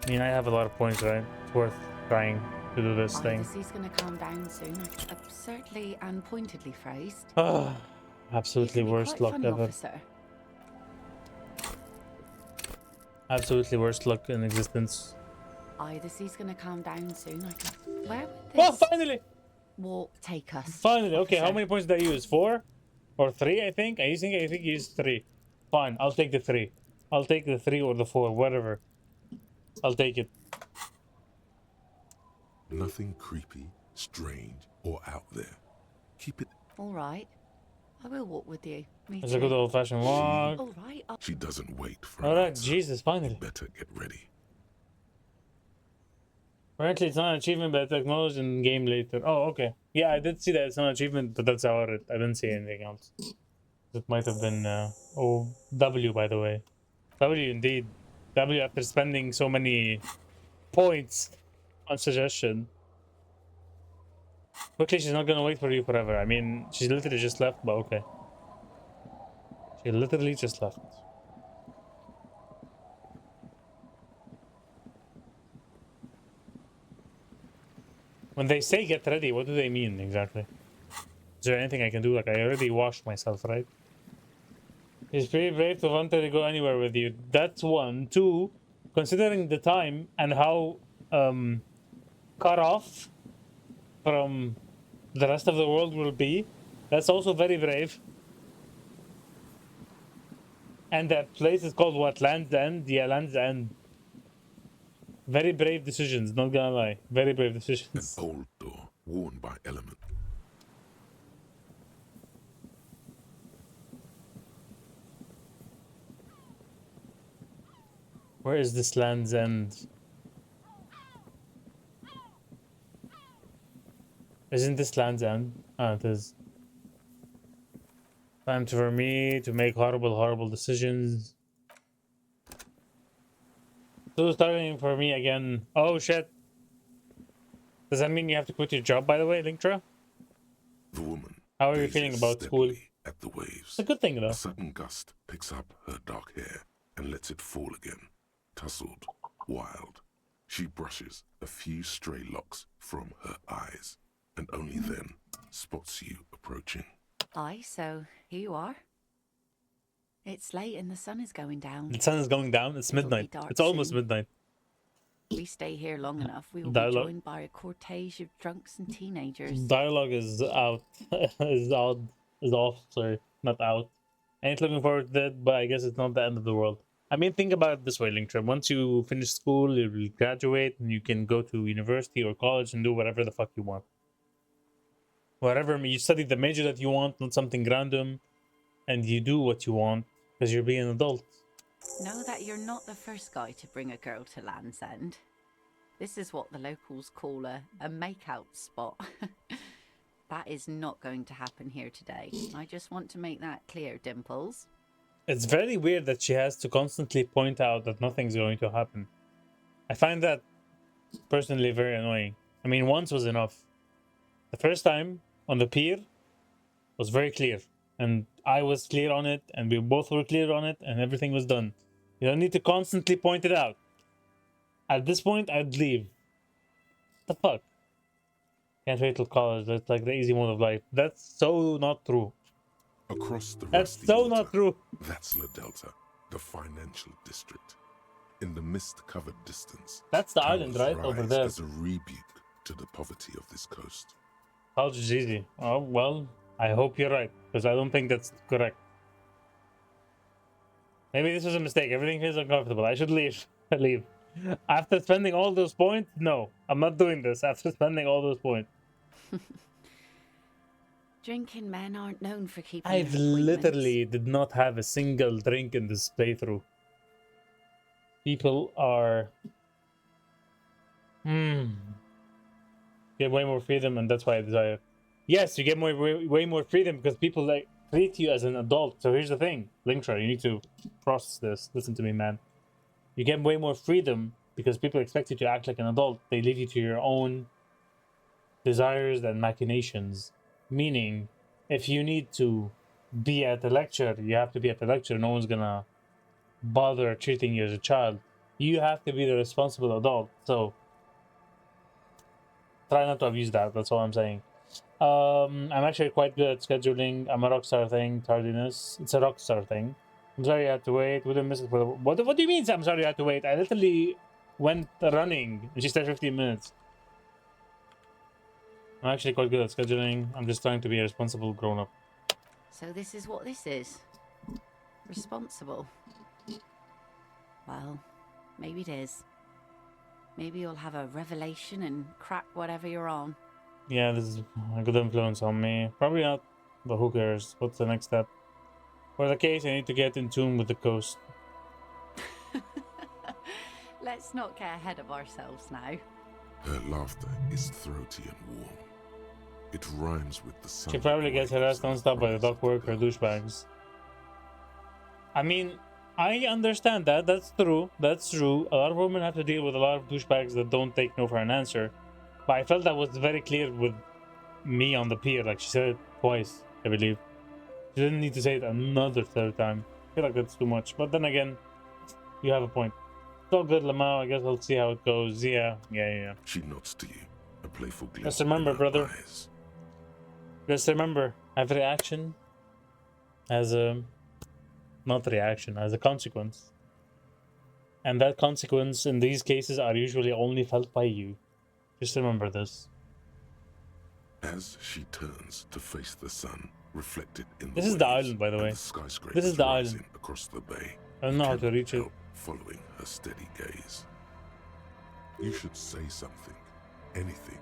I mean, I have a lot of points, right? It's worth trying to do this Aye, thing. the sea's gonna calm down soon. Absurdly and pointedly phrased. Absolutely You can be worst quite luck funny, ever. officer. Absolutely worst luck in existence. Aye, the sea's gonna calm down soon. Where would Oh, this finally! walk take us? Finally, okay, how officer? many points did I use? 4? Or 3, I think? I think I used 3. Fine, I'll take the 3. I'll take the 3 or the 4, whatever. I'll take it. Nothing creepy, strange, or out there. Keep it. All right. I will walk with you. Me It's too. a good old-fashioned walk. All right. She doesn't wait for an Alright, answer. Jesus, finally. Better get ready. Apparently it's not an achievement, but it's acknowledged in game later. Oh, okay. Yeah, I did see that it's not an achievement, but that's how I didn't see anything else. It might have been, oh, W, by the way. W, indeed. W, after spending so many points on suggestion. Quickly, she's not gonna wait for you forever. I mean, she literally just left, but okay. She literally just left. When they say get ready, what do they mean exactly? Is there anything I can do? Like, I already washed myself, right? It's pretty brave to volunteer to go anywhere with you. That's one. Two, considering the time and how cut off from the rest of the world will be, that's also very brave. And that place is called what? Land's End? Yeah, Land's End. Very brave decisions, not gonna lie. Very brave An decisions. old door, worn by element. Where is this Land's End? Isn't this Land's End? Ah, it is. Time for me to make horrible decisions. So starting for me again. Oh shit. Does that mean you have to quit your job, by the way, Linktra? The woman. How are you feeling gazes about school? steadily at the waves. It's a good thing, though. A sudden gust picks up her dark hair and lets it fall again. Tousled, wild. She brushes a few stray locks from her eyes, and only then spots you approaching. Aye, so here you are. It's late and the sun is going down. The sun is going down. It's It'll be midnight. dark It's almost soon. midnight. If we stay here long enough, we will Dialogue. be joined by a cortege of drunks and teenagers. Dialogue is out. is out. Is off. Sorry, not out. I ain't looking forward to that, but I guess it's not the end of the world. I mean, think about it this way, Linktrap. Once you finish school, you will graduate, and you can go to university or college and do whatever the fuck you want. Whatever you study the major that you want, not something random, and you do what you want because you're being an adult. Know that you're not the first guy to bring a girl to Land's End. This is what the locals call a make-out spot. That is not going to happen here today. I just want to make that clear, Dimples. It's very weird that she has to constantly point out that nothing's going to happen. I find that personally very annoying. I mean, once was enough. The first time on the pier was very clear, and I was clear on it, and we both were clear on it, and everything was done. You don't need to constantly point it out. At this point, I'd leave. What the fuck? Can't wait till college. That's like the easy mode of life. That's so not true. Across the That's rusty so water, not true. That's La Delta, the financial district. In the mist-covered distance, That's the towers island, right? Over rise there. as a rebuke to the poverty of this coast. College is easy. Oh, well, I hope you're right, because I don't think that's correct. Maybe this was a mistake. Everything feels uncomfortable. I should leave. Leave. After spending all those points? No, I'm not doing this after spending all those points. Drinking men aren't known for keeping I've their appointments. literally did not have a single drink in this playthrough. people are get way more freedom, and that's why I desire. Yes, you get way more freedom because people like treat you as an adult. So here's the thing, Linktra, you need to process this. Listen to me, man. You get way more freedom because people expect you to act like an adult. They leave you to your own desires and machinations. Meaning, if you need to be at the lecture, you have to be at the lecture. No one's gonna bother treating you as a child. You have to be the responsible adult. So try not to abuse that. That's all I'm saying. I'm actually quite good at scheduling. I'm a rockstar thing. Tardiness. It's a rockstar thing. I'm sorry you had to wait. We didn't miss it for the... What do you mean I'm sorry you had to wait? I literally went running and she said 15 minutes. I'm actually quite good at scheduling. I'm just trying to be a responsible grown-up. So this is what this is. Responsible. Well, maybe it is. Maybe you'll have a revelation and crack whatever you're on. Yeah, this is a good influence on me. Probably not, but who cares? What's the next step? For the case, I need to get in tune with the coast. Let's not get ahead of ourselves now. Her laughter is throaty and warm. It rhymes with the sound. She probably gets harassed non-stop by the dock worker douchebags. I mean, I understand that. That's true. That's true. A lot of women have to deal with a lot of douchebags that don't take no for an answer. But I felt that was very clear with me on the pier. Like, she said it twice, I believe. She didn't need to say it another third time. I feel like that's too much. But then again, you have a point. It's all good, Lamau. I guess I'll see how it goes. Yeah. She nods to you, a playful glint. Just remember, in her brother. eyes. Just remember, every action has a... not reaction, as a consequence. And that consequence in these cases are usually only felt by you. Just remember this. As she turns to face the sun, reflected in the This is the waves island, by the and way. the skyscrapers This is the rising island. across the bay. I don't know how you to reach it. cannot help following her steady gaze. You should say something, anything.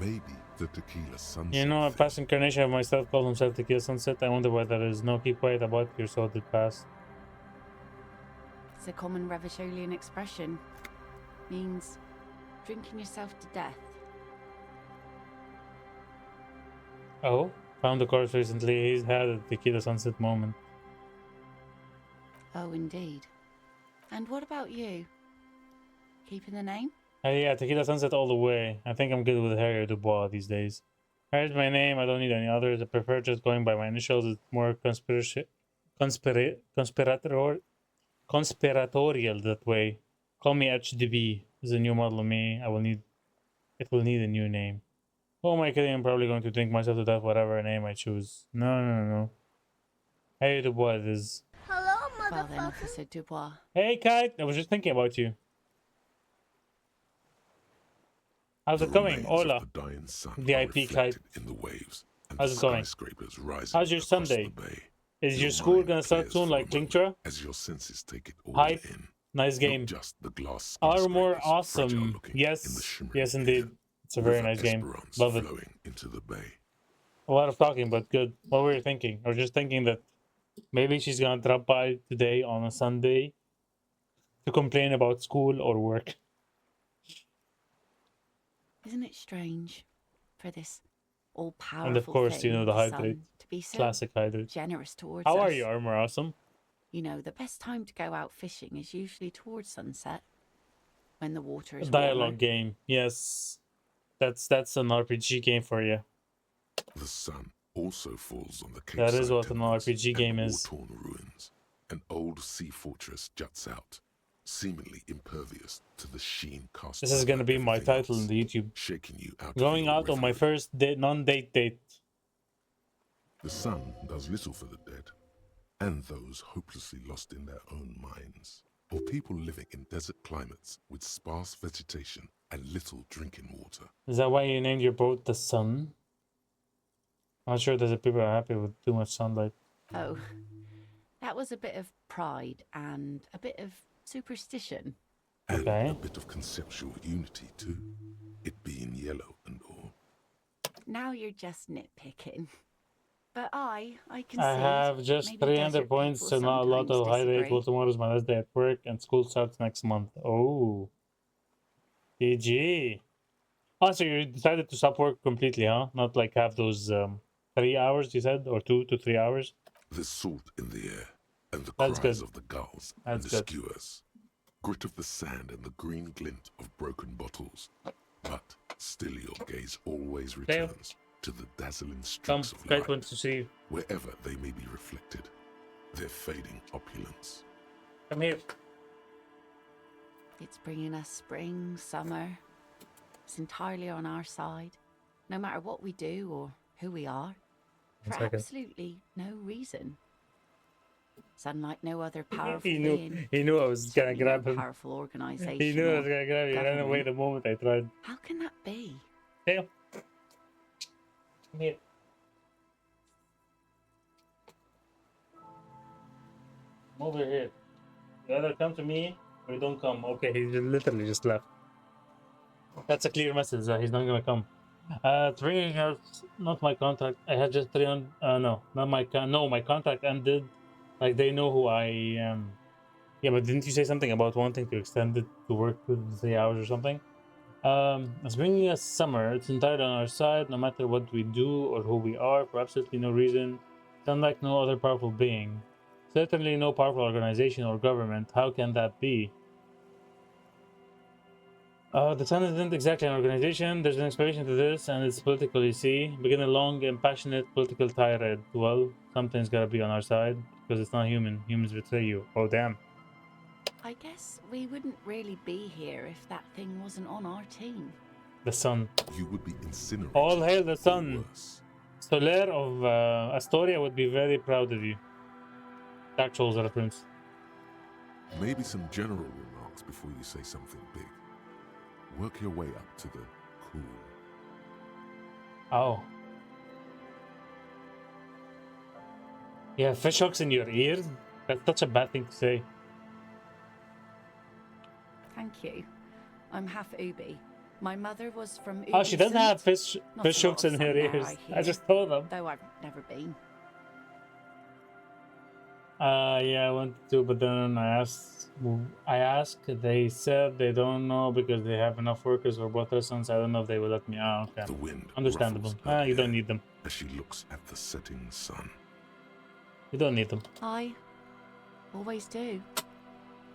Maybe the tequila sunset. You know, a thing. past incarnation of myself called himself Tequila Sunset. I wonder why that is. No, keep quiet about your sordid past. It's a common Revacholian expression. Means drinking yourself to death. Oh? Found the corpse recently. He's had a Tequila Sunset moment. Oh, indeed. And what about you? Keeping the name? Yeah, Tequila Sunset all the way. I think I'm good with Harry Dubois these days. Here's my name. I don't need any others. I prefer just going by my initials. It's more conspiratorial that way. Call me HDB. It's a new model of me. It will need a new name. Oh my kidding, I'm probably going to drink myself to death whatever name I choose. No. Hey Dubois it is. Hello, Well then, motherfucker. Officer Dubois. Hey Kite, I was just thinking about you. How's it The going? remains Hola. of the dying sun are VIP Kite. reflected in the waves, and How's the it going? skyscrapers rising How's your across Sunday? the bay. Is your school mind gonna start clears soon for a like moment Linktra? as your senses take it all Hype. in. Nice Not game. just the glass Armor skyscrapers, awesome. fragile-looking in the Yes. shimmering Yes air. indeed. It's a very River nice game. Esperance Love it. flowing into the bay. A lot of talking, but good. What were you thinking? Or just thinking that maybe she's gonna drop by today on a Sunday to complain about school or work. Isn't it strange for this all-powerful And of course, thing, you know, the the hydrate. sun, to be so Classic hydrate. generous towards How us? are you, Armor Awesome? You know, the best time to go out fishing is usually towards sunset, when the water A is dialogue warmer. game. Yes. That's an RPG game for you. The sun also falls on the That is Capeside what an temples RPG game and is. war-torn ruins. An old sea fortress juts out, seemingly impervious to the sheen cast. This is gonna be my title in the YouTube. shaking you out. Going of your out on my reverie. first non-date date. The sun does little for the dead, and those hopelessly lost in their own minds, or people living in desert climates with sparse vegetation and little drinking water. Is that why you named your boat the Sun? I'm not sure that the people are happy with too much sunlight. Oh, that was a bit of pride and a bit of superstition. And Okay. a bit of conceptual unity too, it being yellow and all. Now you're just nitpicking. But I can I see. have just Maybe 300 desert points, people so not a lot sometimes of high rate. disagree. Well, tomorrow's my last day at work, and school starts next month. Oh, GG. Oh, so you decided to stop work completely, huh? Not like have those 3 hours, you said, or 2 to 3 hours? There's salt in the air, and the That's cries good. of the gulls and That's the good. skewers. Grit of the sand and the green glint of broken bottles. But still your gaze always Dale. returns to the dazzling Come, streaks of great light, one to see you. wherever they may be reflected. Their fading opulence. Come here. It's bringing us spring, summer. It's entirely on our side, no matter what we do or who we are, for 1 second. absolutely no reason. It's unlike no other powerful He being. knew I was gonna Certainly grab no him. powerful organization. He knew I or was gonna grab him. He ran away government. the moment I tried. How can that be? Dale. Come here. Come over here. You either come to me or you don't come. Okay, he literally just left. That's a clear message that he's not gonna come. Bringing out not my contract. I had just 300. No, not my no. My contract ended. Like they know who I am. Yeah, but didn't you say something about wanting to extend it to work to 3 hours or something? It's bringing us summer. It's entirely on our side, no matter what we do or who we are, for absolutely no reason. It's unlike no other powerful being. Certainly no powerful organization or government. How can that be? The Sun isn't exactly an organization. There's an explanation to this, and it's political, you see. Begin a long and passionate political tirade. Well, something's gotta be on our side, because it's not human. Humans betray you. Oh, damn. I guess we wouldn't really be here if that thing wasn't on our team. The Sun. You would be incinerated. All hail the or Sun. worse. Soler of Astoria would be very proud of you. Dark Souls reference. Maybe some general remarks before you say something big. Work your way up to the cool. Oh. You have fish hooks in your ears? That's such a bad thing to say. Thank you. I'm half Ubi. My mother was from Ubi. Oh, she doesn't have fish Not a lot hooks of in her sun there, ears. I I hear. just told them. Though I've never been. Yeah, I wanted to, but then I asked, they said they don't know because they have enough workers for both their sons. I don't know if they will let me. Ah, okay. The wind Understandable. ruffles her You don't hair need them. as she looks at the setting sun. You don't need them. I always do.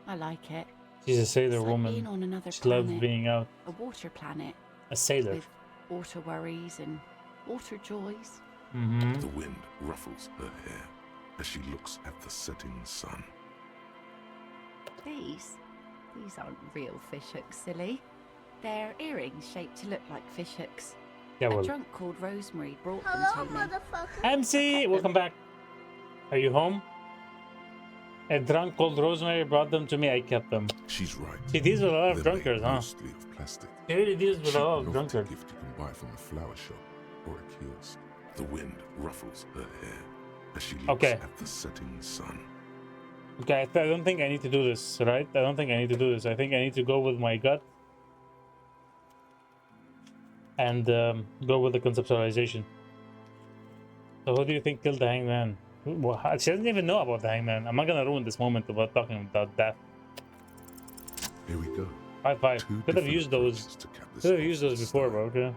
I like it. She's a sailor It's like woman. being on another She loves planet. being out. A water planet A sailor. with water worries and water joys. Mm-hmm. The wind ruffles her hair as she looks at the setting sun. These aren't real fish hooks, silly. They're earrings shaped to look like fish hooks. Yeah, A well. drunk called Rosemary brought them to me. MC, welcome back. Are you home? A drunk called Rosemary brought them to me. I kept them. She's right. She deals with a lot of They're made drunkards, huh? mostly of plastic. She really deals with a lot of Cheap drunkards. gift you can buy from a flower shop or a kiosk. The wind ruffles her hair as she looks Okay. at the setting sun. Okay, I don't think I need to do this, right? I don't think I need to do this. I think I need to go with my gut and go with the conceptualization. So who do you think killed the hangman? Well, she doesn't even know about the hangman. I'm not gonna ruin this moment about talking about that. Here we go. 5-5. Two Could have different used those. approaches to cap this Could have off used those with before, style. bro. Okay.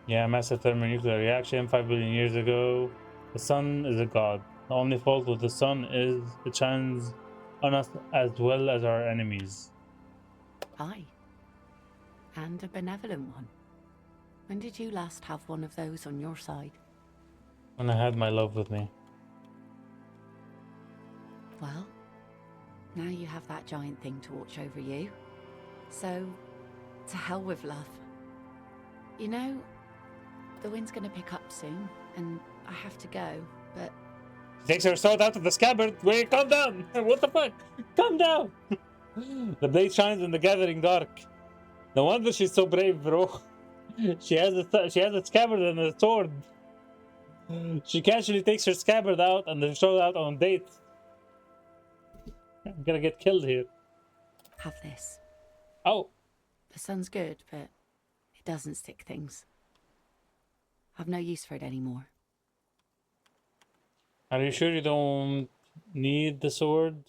Yeah, massive thermonuclear reaction 5 billion years ago. The sun is a god. The only fault with the sun is it shines on us as well as our enemies. Aye. And a benevolent one. When did you last have one of those on your side? When I had my love with me. Well, now you have that giant thing to watch over you. So, to hell with love. You know, the wind's gonna pick up soon, and I have to go, but She takes her sword out of the scabbard. Wait, calm down. What the fuck? Calm down. The blade shines in the gathering dark. No wonder she's so brave, bro. She has a scabbard and a sword. She casually takes her scabbard out and the sword out on a date. I'm gonna get killed here. have this. Oh, The sun's good, but it doesn't stick things. I've no use for it anymore. Are you sure you don't need the sword?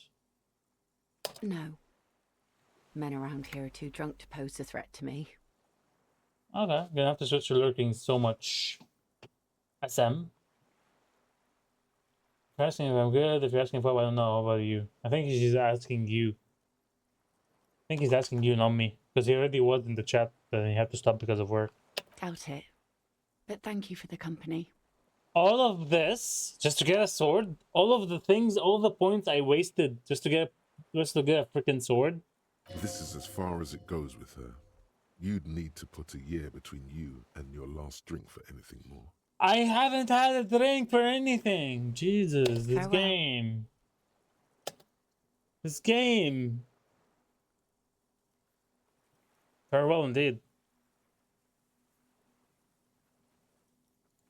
No. Men around here are too drunk to pose a threat to me. Okay, you're gonna have to switch your lurking so much. SM? If you're asking if I'm good, if you're asking if I don't know, how about you? I think he's asking you. I think he's asking you, not me. Because he already was in the chat, but he had to stop because of work. Doubt it. But thank you for the company. All of this just to get a sword? All of the things, all the points I wasted just to get a freaking sword? This is as far as it goes with her. You'd need to put a year between you and your last drink for anything more. I haven't had a drink for anything. Jesus, this Farewell. game. This game. Farewell indeed.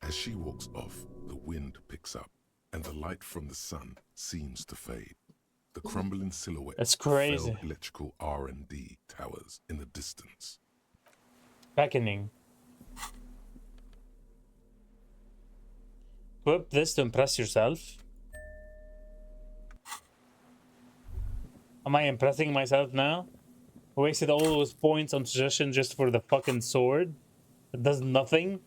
As she walks off, the wind picks up, and the light from the sun seems to fade. The crumbling silhouette That's of crazy. failed electrical R&D towers in the distance. Beckoning. Equip this to impress yourself. Am I impressing myself now? I wasted all those points on suggestion just for the fucking sword. It does nothing.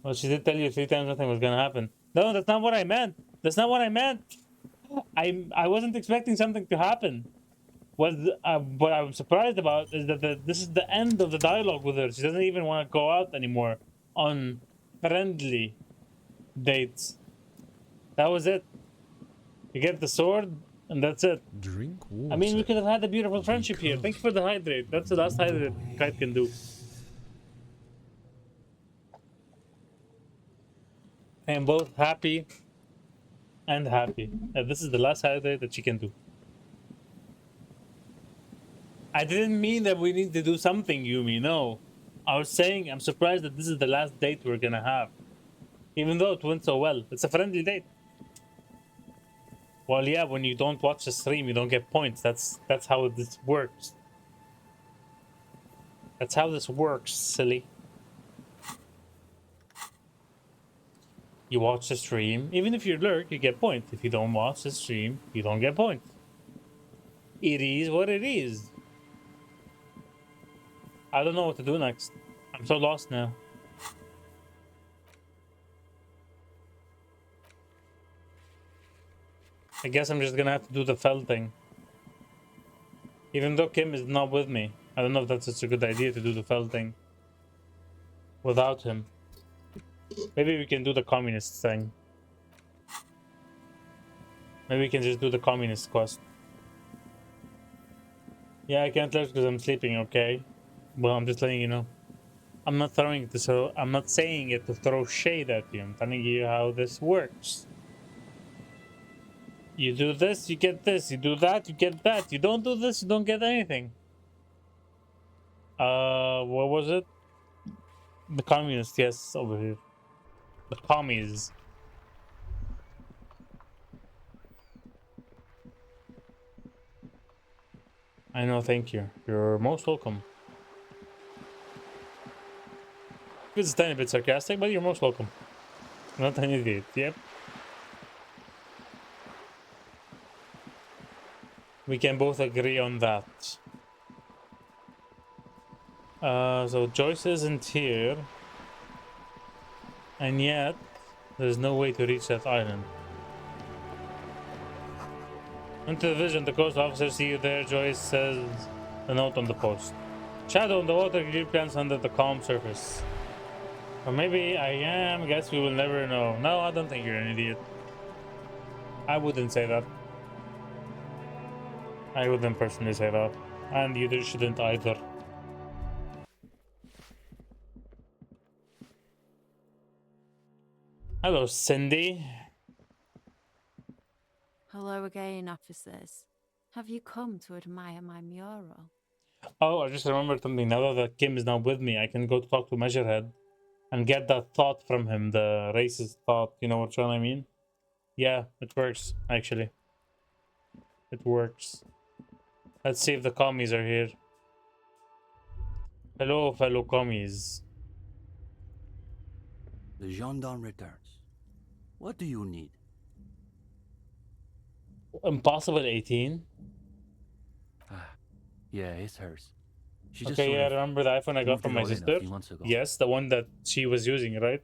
Well, she did tell you 3 times nothing was gonna happen. No, that's not what I meant. That's not what I meant. I wasn't expecting something to happen. What I'm surprised about is that this is the end of the dialogue with her. She doesn't even want to go out anymore on friendly dates. That was it. You get the sword, and that's it. Drink water. I mean, we could have had a beautiful friendship here. Thank you for the hydrate. That's the last hydrate Kite can do. I am both happy and happy. This is the last hydrate that she can do. I didn't mean that we need to do something, Yumi. No. I was saying I'm surprised that this is the last date we're gonna have. Even though it went so well. It's a friendly date. Well, yeah, when you don't watch the stream, you don't get points. That's how this works. That's how this works, silly. You watch the stream. Even if you lurk, you get points. If you don't watch the stream, you don't get points. It is what it is. I don't know what to do next. I'm so lost now. I guess I'm just gonna have to do the fell thing. Even though Kim is not with me. I don't know if that's such a good idea to do the fell thing without him. Maybe we can do the communist thing. Maybe we can just do the communist quest. Yeah, I can't left because I'm sleeping, okay? Well, I'm just letting you know. I'm not throwing it to I'm not saying it to throw shade at you. I'm telling you how this works. You do this, you get this. You do that, you get that. You don't do this, you don't get anything. What was it? The communist, yes, over here. The commies. I know, thank you. You're most welcome. It's a tiny bit sarcastic, but you're most welcome. Not an idiot, yep. We can both agree on that. So Joyce isn't here. And yet, there's no way to reach that island. Into the vision, the coast officer see you there, Joyce says a note on the post. Shadow on the water, clear plants under the calm surface. Or maybe I am, guess we will never know. No, I don't think you're an idiot. I wouldn't say that. I wouldn't personally say that. And you shouldn't either. Hello, Cindy. Hello again, officers. Have you come to admire my mural? Oh, I just remembered something. Now that Kim is not with me, I can go to talk to Measurehead and get that thought from him, the racist thought. You know what I mean? Yeah, it works, actually. It works. Let's see if the commies are here. Hello, fellow commies. The gendarme returns. What do you need? Impossible 18. Ah, yeah, it's hers. She just Okay, sort yeah, I of remember the iPhone I got moved from it my all in a sister. few months ago. Yes, the one that she was using, right?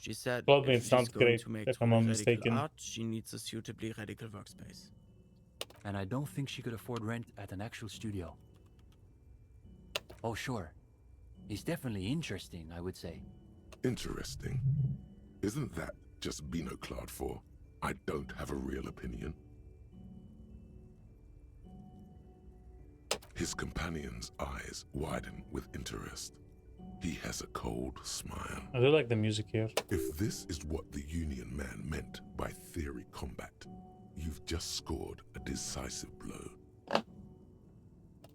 She said Told me if it's she's not going great, to make if I'm truly not radical mistaken. art, she needs a suitably radical workspace. And I don't think she could afford rent at an actual studio. Oh, sure. It's definitely interesting, I would say. Interesting. Isn't that just Binoclad for I don't have a real opinion? His companion's eyes widen with interest. He has a cold smile. I do like the music here. If this is what the Union man meant by theory combat, you've just scored a decisive blow.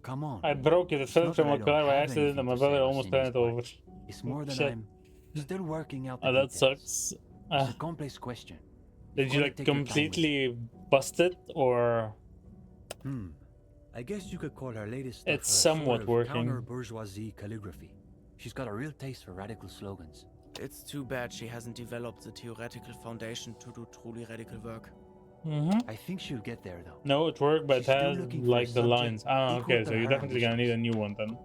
Come on. I broke it. It It's fell not from that I a don't car by have accident anything and my to brother say or almost see in ran this it over. part. It's more than Shit. I'm still working out the Oh, that details. sucks. It's a complex question. Did You've you gotta like take your time with it. completely bust it, or I guess you could call her latest stuff it's a somewhat sort of working? counter-bourgeoisie calligraphy. She's got a real taste for radical slogans. It's too bad she hasn't developed the theoretical foundation to do truly radical work. I think she'll get there, though. No, it worked, but it She's still has looking for a like the subject lines. Ah, equal okay, to so you're her definitely gonna need a ambitions. new one then.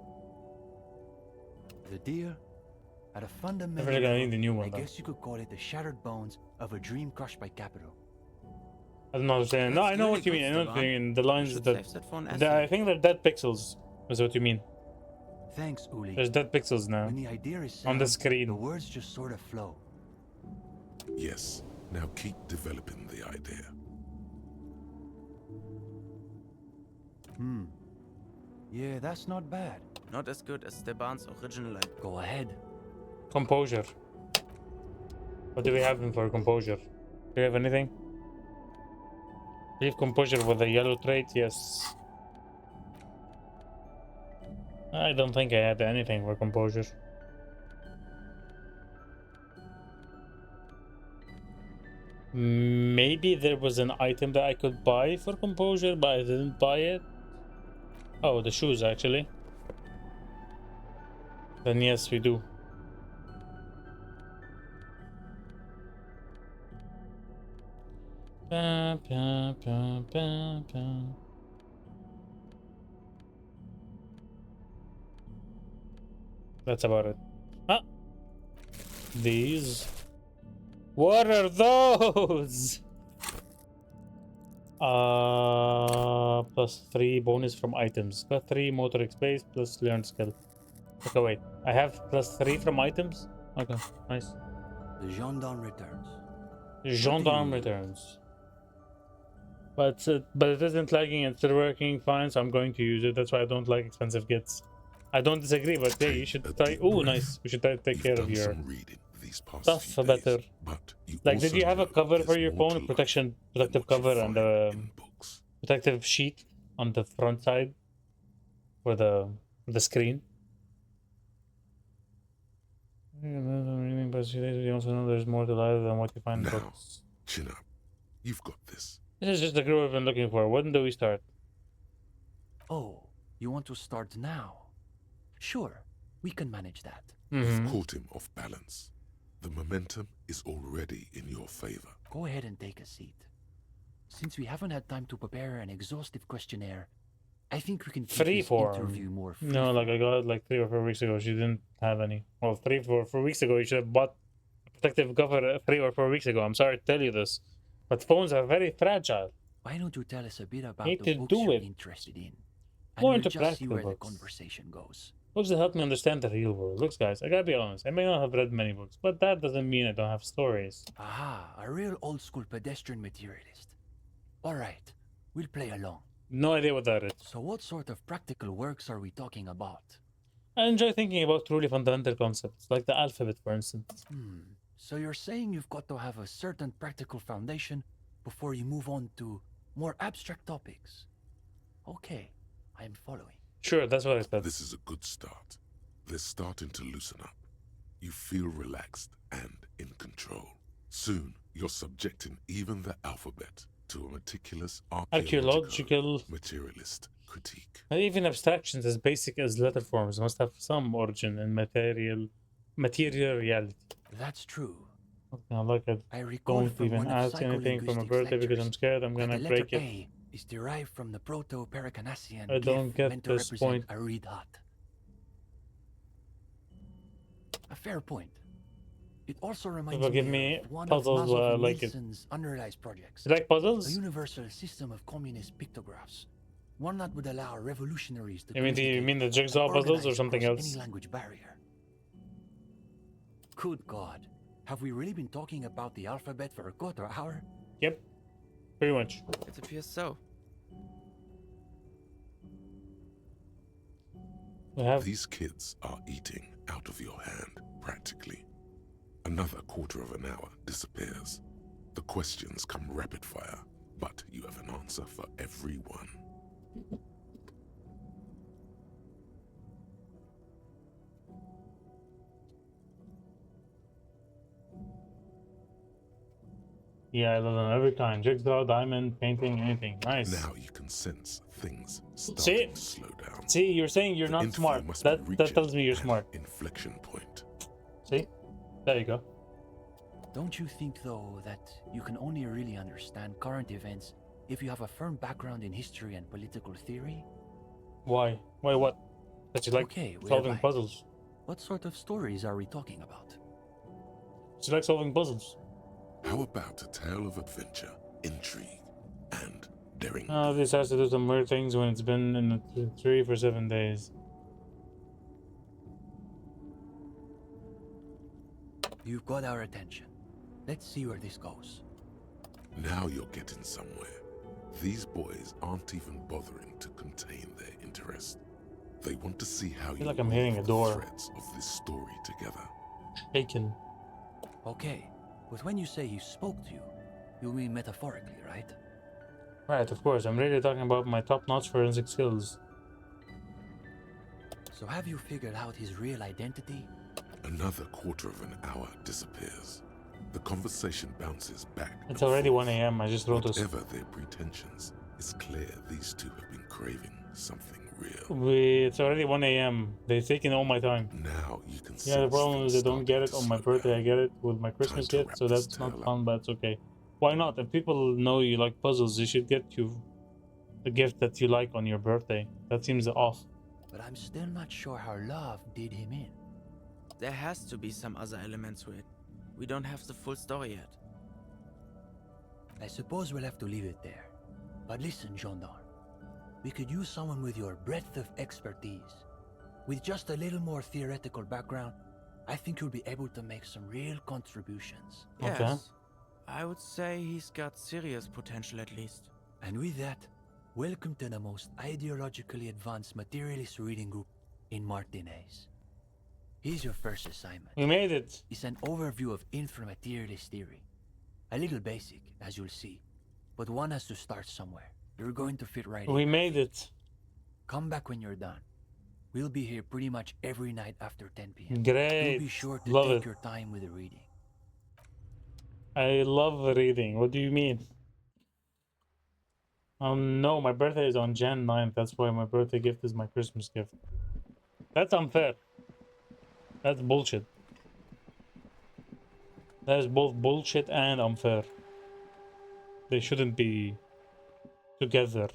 The deer, at a fundamental Definitely gonna level, need a new I one then. guess you could call it the shattered bones of a dream crushed by capital. I don't understand. No, That's I know really what you good, mean. I know what you Stefan. mean. The You lines should that save that for an I essay. think they're dead pixels. Is what you mean? Thanks, Uli. There's dead pixels now When the idea is on the sound, screen. the words just sort of flow. Yes, now keep developing the idea. Yeah, that's not bad. Not as good as Steban's original idea. Go ahead. Composure. What do we have for composure? Do we have anything? We have composure with a yellow trait, yes. I don't think I had anything for composure. Maybe there was an item that I could buy for composure, but I didn't buy it. Oh, the shoes, actually. Then yes, we do. Ba, ba, ba, ba, ba. That's about it. Ah! These. What are those? +3 bonus from items. +3 motoric space plus learned skill. Okay, wait. I have +3 from items? Okay, nice. The gendarme returns. Gendarme returns. But it isn't lagging, it's still working fine, so I'm going to use it. That's why I don't like expensive kits. I don't disagree, but hey, you should try. Oh, nice. We should try to take care of your stuff for better. Like, did you have a cover for your phone? A protective cover and a protective sheet on the front side for the screen? But you also know there's more to life than what you find in Now, books. chin up. You've got this. This is just the group I've been looking for. When do we start? Oh, you want to start now? Sure, we can manage that. You've caught him off balance. The momentum is already in your favor. Go ahead and take a seat. Since we haven't had time to prepare an exhaustive questionnaire, I think we can keep this interview more free. No, like I got it like 3 or 4 weeks ago. She didn't have any. Well, 3 or 4 weeks ago, you should have bought a protective cover 3 or 4 weeks ago. I'm sorry to tell you this, but phones are very fragile. Why don't you tell us a bit about Need the to books do you're it. interested in? And More we'll into just see practical where the books. conversation goes. Books that help me understand the real world. Looks, guys, I gotta be honest. I may not have read many books, but that doesn't mean I don't have stories. Aha, a real old-school pedestrian materialist. All right, we'll play along. No idea what that is. So what sort of practical works are we talking about? I enjoy thinking about truly fundamental concepts, like the alphabet, for instance. So you're saying you've got to have a certain practical foundation before you move on to more abstract topics. Okay, I'm following. Sure, that's what I said. This is a good start. They're starting to loosen up. You feel relaxed and in control. Soon, you're subjecting even the alphabet to a meticulous archaeological materialist critique. And even abstractions as basic as letter forms must have some origin in material material reality. That's true. Now look at. I recall Don't from even one of ask anything for my psycholinguistics birthday because I'm lectures scared I'm that gonna the letter break it. A is derived from the Proto-Pericanassian I don't glyph get meant to this represent point. a reed hut. A fair point. It also reminds Forgive me me, of one puzzles, of Mazov like it. Nielsen's unrealized projects. You like A puzzles? universal system of communist pictographs. One that would allow revolutionaries to You mean communicate the and jigsaw puzzles or organize something across else? any language barrier. Good God. Have we really been talking about the alphabet for a quarter hour? Yep, pretty much. It appears so. We have. These kids are eating out of your hand, practically. Another quarter of an hour disappears. The questions come rapid fire, but you have an answer for every one. Yeah, I love them every kind. Jigsaw, diamond, painting, anything. Nice. Now you can sense things starting to slow down. See, you're saying you're The not interview smart. must That be tells reaching me you're an smart. inflection point. See? There you go. Don't you think, though, that you can only really understand current events if you have a firm background in history and political theory? Why? Why what? That you like Okay, solving whereby? puzzles. What sort of stories are we talking about? Do you like solving puzzles? How about a tale of adventure, intrigue, and daring? This has to do some weird things when it's been in the tree for 7 days. You've got our attention. Let's see where this goes. Now you're getting somewhere. These boys aren't even bothering to contain their interest. They want to see how you like I'm hitting a door. the threads of this story together. Bacon. Okay, but when you say he spoke to you, you mean metaphorically, right? Right, of course. I'm really talking about my top-notch forensic skills. So have you figured out his real identity? Another quarter of an hour disappears. The conversation bounces back. It's and already forth. 1 a.m. I just noticed. Whatever their pretensions, it's clear these two have been craving something real. It's already 1 a.m. They've taken all my time. Now you can Yeah, the sense problem is things I don't get it starting on my to slow birthday. down. I get it with my Christmas to gift, wrap so this that's not tale up. fun, but it's okay. Why not? If people know you like puzzles, they should get you a gift that you like on your birthday. That seems off. But I'm still not sure how love did him in. There has to be some other element to it. We don't have the full story yet. I suppose we'll have to leave it there. But listen, Gendarme. We could use someone with your breadth of expertise. With just a little more theoretical background, I think you'll be able to make some real contributions. Yes. Okay. I would say he's got serious potential at least. And with that, welcome to the most ideologically advanced materialist reading group in Martinez. Here's your first assignment. We made it. It's an overview of inframaterialist theory. A little basic, as you'll see, but one has to start somewhere. You're going to fit right in. We made it. Come back when you're done. We'll be here pretty much every night after 10 p.m. Great. You'll be sure to Love take it. your time with the reading. I love reading. What do you mean? No, my birthday is on Jan 9th. That's why my birthday gift is my Christmas gift. That's unfair. That's bullshit. That is both bullshit and unfair. They shouldn't be together.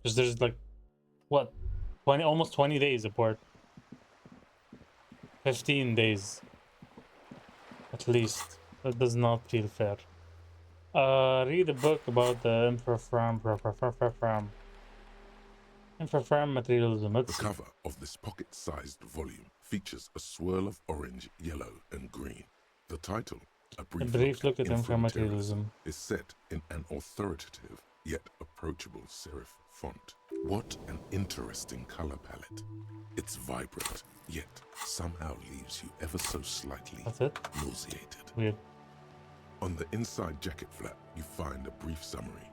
Because there's like, what? 20, almost 20 days apart. 15 days. At least. That does not feel fair. Read a book about the infrafram materialism. The Let's see. cover of this pocket-sized volume features a swirl of orange, yellow, and green. The title, A brief look at Inframaterialism, inframaterialism. is set in an authoritative yet approachable serif font. What an interesting color palette. It's vibrant, yet somehow leaves you ever so slightly That's it? nauseated. Weird. On the inside jacket flap, you find a brief summary.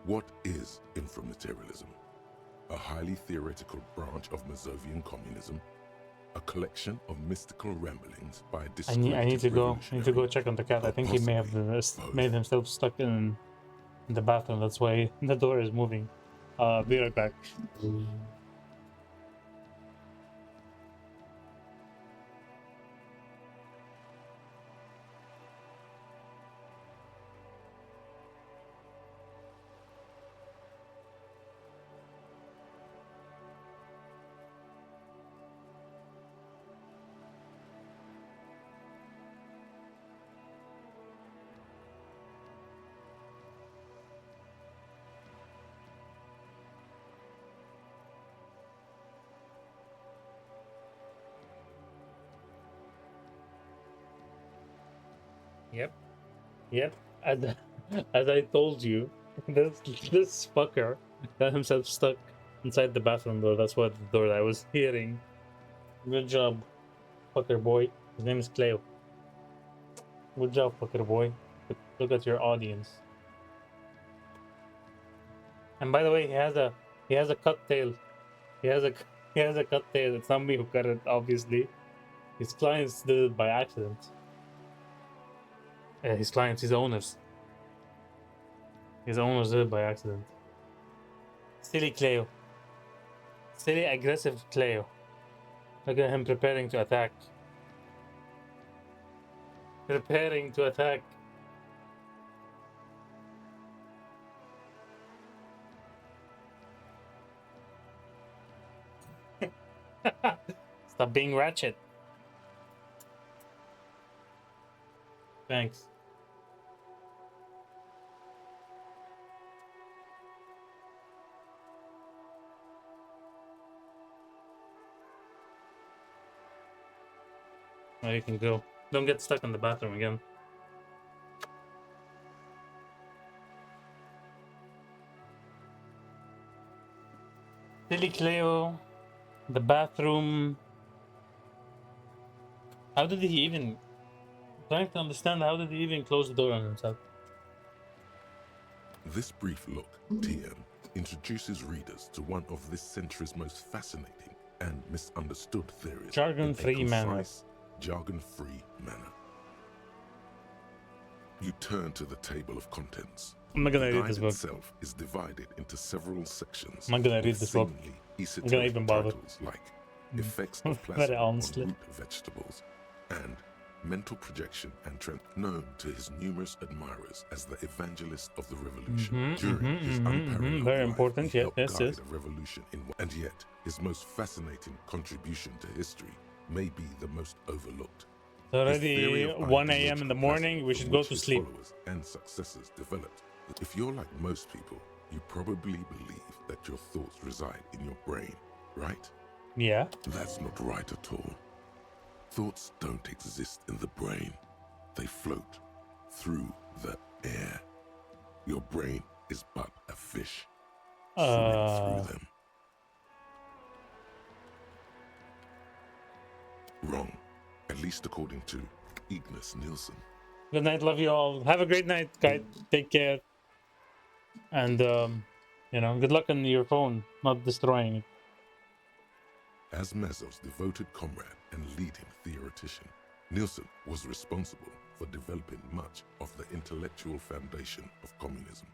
What is inframaterialism? A highly theoretical branch of Mazovian communism, a collection of mystical ramblings by a I need to go. I need to go revolutionary, check on the cat. I or think he may have possibly both. made himself stuck in the bathroom. That's why the door is moving. Be right back. 。 . 。 . 。 . 。 . 。 . 。 . 。 . 。 . 。 . 。 . 。 。 . 。 . 。 . 。 . 。 . 。 . 。 . 。 。 . 。 . 。 . 。 。 . 。 。 . 。 . . 。 . 。 . Yep. Yep. As, as I told you, this fucker got himself stuck inside the bathroom door. That's what the door I was hearing. Good job, fucker boy. His name is Cleo. Good job, fucker boy. Look at your audience. And by the way, he has a cut tail. He has a he has a cut tail. It's not me who cut it, obviously. His clients did it by accident. His clients, his owners. His owners did it by accident. Silly Cleo. Silly aggressive Cleo. Look at him preparing to attack. Preparing to attack. Stop being ratchet. Thanks. Now you can go. Don't get stuck in the bathroom again. Silly Cleo. The bathroom. How did he even... I'm trying to understand, how did he even close the door on himself? This brief look, TM, introduces readers to one of this century's most fascinating and misunderstood theories. Jargon-free manner. Jargon-free manner. You turn to the table of contents. I'm not gonna the read guide this book. itself is divided into several sections. I'm not gonna read this book. I'm gonna even bother. Titles like effects of Very plasma on honestly. root vegetables and mental projection and trend, known to his numerous admirers as the evangelist of the revolution. During his unparalleled very life, important. he Yeah, helped yes, guide yes. a revolution and yet his most fascinating contribution to history may be the most overlooked. It's already His theory of 1 a.m. in the ideological morning. plasma We from should go which to his sleep. followers and successors developed. If you're like most people, you probably believe that your thoughts reside in your brain, right? Yeah. That's not right at all. Thoughts don't exist in the brain. They float through the air. Your brain is but a fish swimming through them. Wrong, at least according to Ignis Nielsen. Good night. Love you all. Have a great night, guys. Take care. And, you know, good luck on your phone, not destroying it. As Mazow's devoted comrade and leading theoretician, Nielsen was responsible for developing much of the intellectual foundation of communism.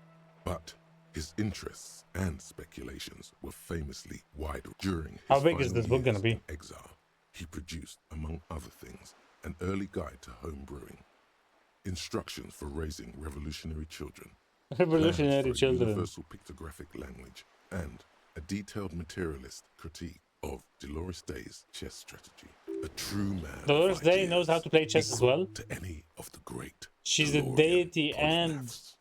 But his interests and speculations were famously wide. During his How big is final this book gonna years be? in exile, he produced, among other things, an early guide to home brewing, instructions for raising revolutionary children, Revolutionary plans for a children. universal pictographic language, and a detailed materialist critique of Dolores Day's chess strategy. A true man. Dolores of Day ideas, knows how to play chess as well. to any of the great. She's a DeLorean deity and polymaths.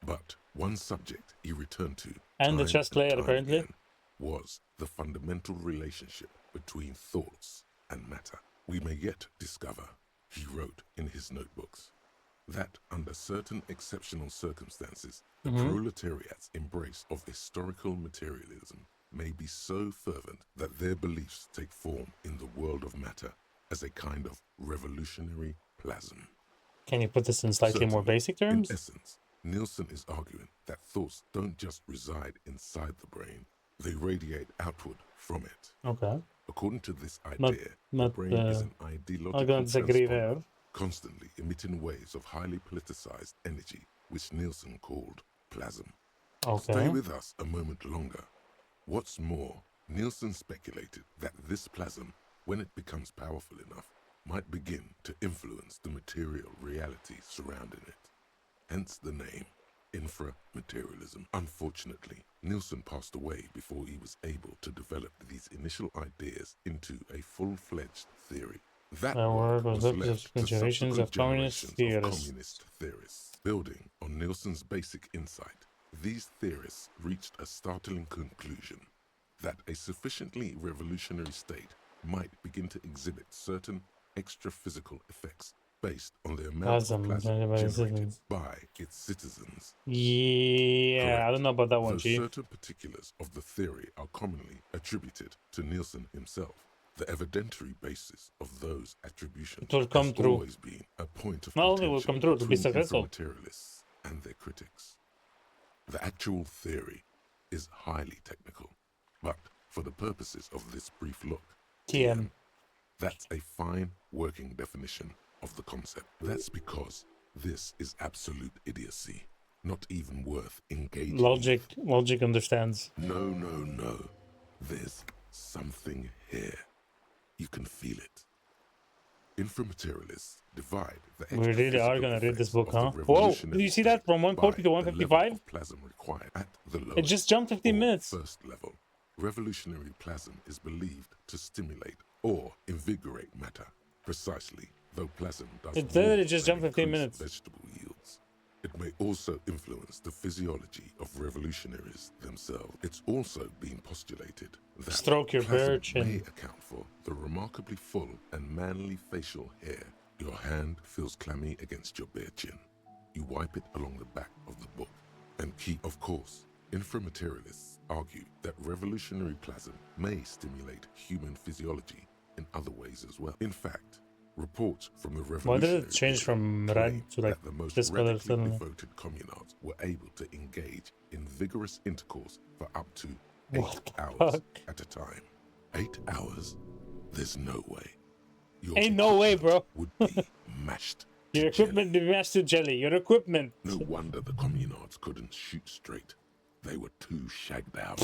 But one subject he returned to And the time chess player, time apparently. again was the fundamental relationship between thoughts and matter. We may yet discover, he wrote in his notebooks, that under certain exceptional circumstances, the proletariat's embrace of historical materialism may be so fervent that their beliefs take form in the world of matter as a kind of revolutionary plasm. Can you put this in slightly more Certainly, basic terms? In essence, Nielsen is arguing that thoughts don't just reside inside the brain, they radiate outward from it. Okay. According to this Not- idea, not, the brain is an ideological I'm gonna disagree transponder, there. constantly emitting waves of highly politicized energy, which Nielsen called plasm. Stay Okay. with us a moment longer. What's more, Nielsen speculated that this plasm, when it becomes powerful enough, might begin to influence the material reality surrounding it. Hence the name, infra-materialism. Unfortunately, Nielsen passed away before he was able to develop these initial ideas into a full-fledged theory. That The work work was was left left to to generations subsequent of communist generations of theorists. communist theorists. Building on Nielsen's basic insight, these theorists reached a startling conclusion that a sufficiently revolutionary state might begin to exhibit certain extra-physical effects based on the amount Plasm of plasma generated by the generated citizens. by its citizens. Yeah, Correct. I don't know about that one, Though Chief. certain particulars of the theory are commonly attributed to Nielsen himself, the evidentiary basis of those attributions It will come has true. always been a point of Not only contention will come true, it will be between successful. inframaterialists and their critics. The actual theory is highly technical, but for the purposes of this brief look, TM. that's a fine working definition of the concept. That's because this is absolute idiocy, not even worth engaging Logic with. understands. No. There's something here. You can feel it. Inframaterialists divide the We really are gonna read this book, huh? Whoa! Did you see that from 140 to 155? Plasm required at the lowest, It just jumped 15 or minutes. first level. Revolutionary plasm is believed to stimulate or invigorate matter, precisely, though plasm does It literally more just than jumped 15 increase minutes. vegetable yields. It may also influence the physiology of revolutionaries themselves. It's also been postulated that Stroke your plasm birch and- may account for the remarkably full and manly facial hair. Your hand feels clammy against your bare chin. You wipe it along the back of the book and keep, of course. Inframaterialists argue that revolutionary plasm may stimulate human physiology in other ways as well. In fact, reports from the Why revolutionary did it change from period red claim to like that the most this color radically suddenly? devoted communards were able to engage in vigorous intercourse for up to What 8 the hours fuck? at a time. 8 hours? There's no way. Your Ain't no way, bro. would be mashed. Your to jelly. equipment be mashed to jelly. Your equipment. No wonder the communards couldn't shoot straight. They were too shagged out.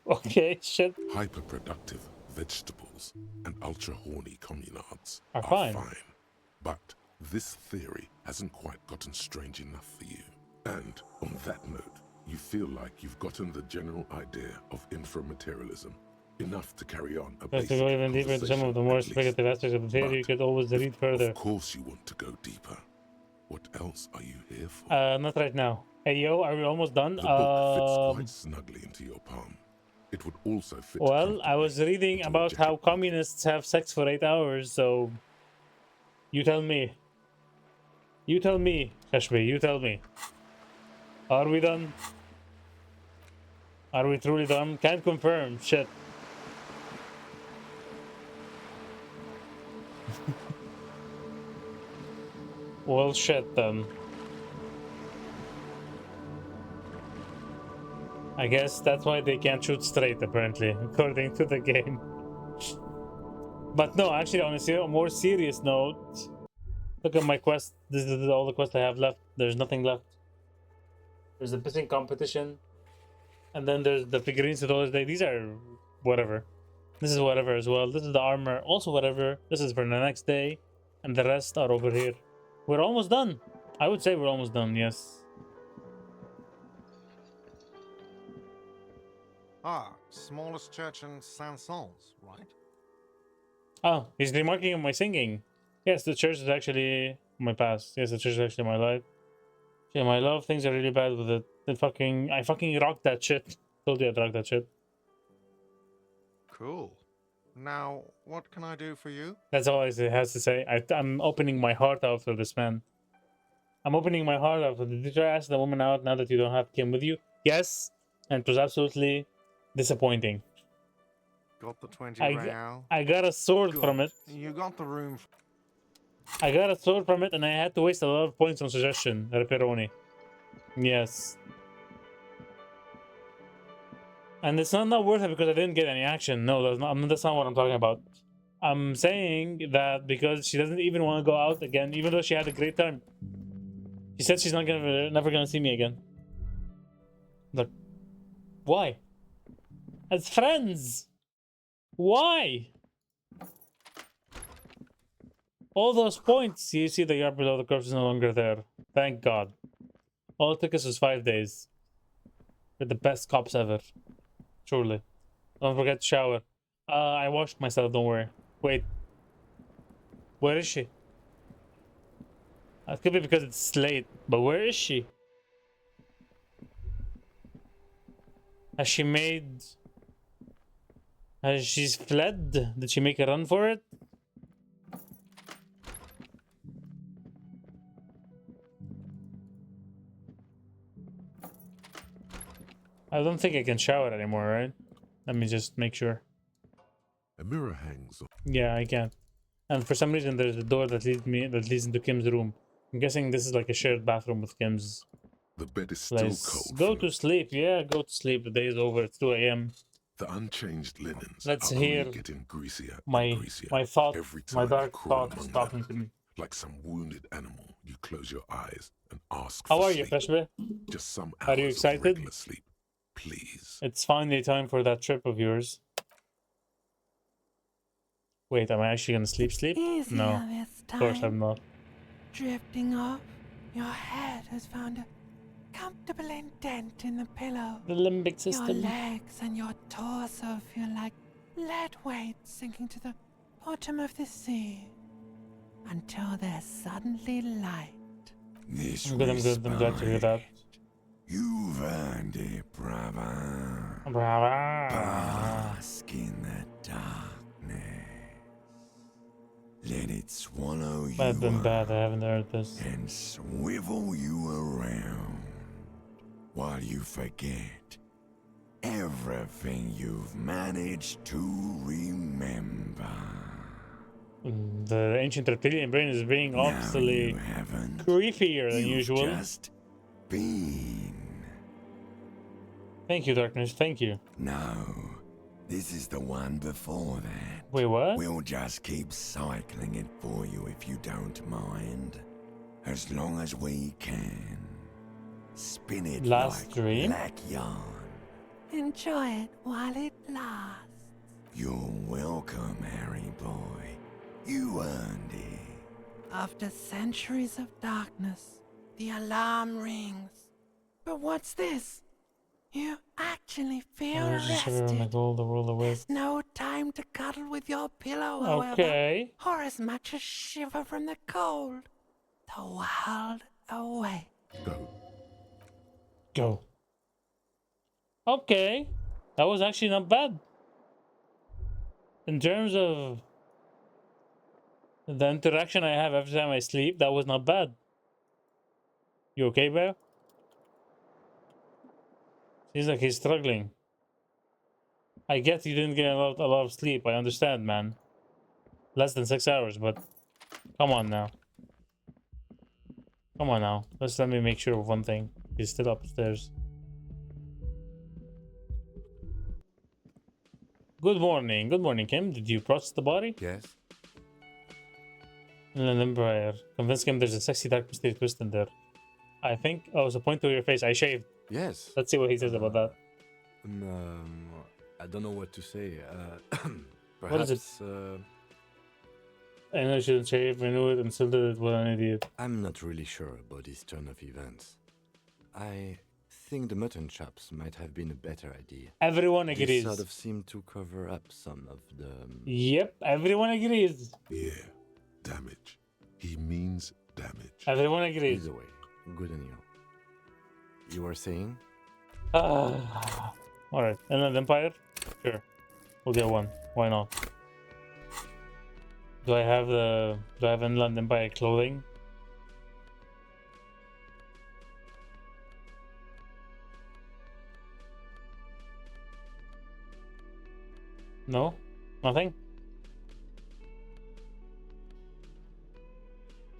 Okay, shit. Hyperproductive vegetables and ultra-horny communards Are fine. But this theory hasn't quite gotten strange enough for you. And on that note, you feel like you've gotten the general idea of inframaterialism, enough to carry on a But basic to go even deeper into some of the more conversation, at least. speculative aspects of the theory, you But could always read further. Of course you want to go deeper. What else are you here for? Not right now. Hey, yo, are we almost done? The book fits quite snugly into your palm. It would also fit Well, I was comfortably reading into a about jacket how pocket. communists have sex for 8 hours, so you tell me. You tell me, Kashmi, you tell me. Are we done? Are we truly done? Can't confirm. Shit. Well, shit then. I guess that's why they can't shoot straight, apparently, according to the game. But no, actually, on a more serious note, look at my quest. This is all the quests I have left. There's nothing left. There's the pissing competition. And then there's the figurines of those days. These are whatever. This is whatever as well. This is the armor. Also whatever. This is for the next day. And the rest are over here. We're almost done. I would say we're almost done, yes. Ah, smallest church in Saint-Saëns, right? Oh, he's remarking on my singing. Yes, the church is actually my past. Yes, the church is actually my life. Yeah, my love, things are really bad with it. I fucking rocked that shit. Told you I'd rock that shit. Cool. Now, what can I do for you? That's all it has to say. I'm opening my heart out for this man. I'm opening my heart out. Did you try to ask the woman out now that you don't have Kim with you? Yes, and it was absolutely disappointing. Got the 20 real? I got a sword Good. from it. You got the room. I got a sword from it, and I had to waste a lot of points on suggestion. Reperoni. Yes. And it's not worth it because I didn't get any action. No, that's not what I'm talking about. I'm saying that because she doesn't even want to go out again, even though she had a great time. She said she's never gonna see me again. Like, why? As friends. Why? All those points. You see the yard below the corpse is no longer there. Thank God. All it took us was 5 days. We're the best cops ever. Truly. Don't forget to shower. I washed myself, don't worry. Wait. Where is she? It could be because it's late, but where is she? Has she made... Has she fled? Did she make a run for it? I don't think I can shower anymore, right? Let me just make sure. A mirror hangs on. Yeah, I can. And for some reason, there's a door that leads into Kim's room. I'm guessing this is like a shared bathroom with Kim's The bed is still place. cold. Go from to sleep. Yeah, go to sleep. The day is over. It's 2 a.m. the unchanged linens Let's are hear only getting greasier my and greasier thought, every my time you dark crawl thoughts among talking them. to me. Like some wounded animal, you close your eyes and ask How for are you, sleep. Freshby? Just some Are you hours of excited? regular sleep, please. It's finally time for that trip of yours. Wait, am I actually gonna sleep? Easier No, this of course I'm time. not. Drifting off, your head has found a comfortable indent in the pillow. The limbic Your system. legs and your torso feel like lead weights sinking to the bottom of the sea until they're suddenly light. This I'm good. I'm glad to hear that. You've earned it, brother. Brava. Bask in the darkness. Let it swallow you I've been bad. up I haven't heard this. and swivel you around while you forget everything you've managed to remember. The ancient reptilian brain is being obviously No, you haven't. creepier than You've usual. just been. Thank you, Darkness. Thank you. No, this is the one before that. Wait, what? We'll just keep cycling it for you if you don't mind. As long as we can. Spin it Last like dream? black yarn. Enjoy it while it lasts. You're welcome, Harry boy. You earned it. After centuries of darkness, the alarm rings. But what's this? You actually feel rested. The world away. There's no time to cuddle with your pillow, however, Okay. or as much as shiver from the cold. The world away. Go. Okay. That was actually not bad. In terms of the interaction I have every time I sleep, that was not bad. You okay, Bear? Seems like he's struggling. I get you didn't get a lot of sleep. I understand, man. Less than 6 hours, but come on now. Come on now. Let me make sure of one thing. He's still upstairs. Good morning. Good morning, Kim. Did you process the body? Yes. Inland Empire. Convince Kim there's a sexy dark mysterious twist in there. I think... Oh, it's a point to your face. I shaved. Yes. Let's see what he says about that. I don't know what to say. Perhaps, What is it? I know I shouldn't shave. I knew it and still did it. What an idiot. I'm not really sure about this turn of events. I think the mutton chops might have been a better idea. Everyone agrees. This sort of seemed to cover up some of the... Yep, everyone agrees. Yeah, damage. He means damage. Everyone agrees. Either way, good on you. You were saying? Alright, Inland Empire? Sure. We'll get one. Why not? Do I have Inland Empire clothing? No? Nothing?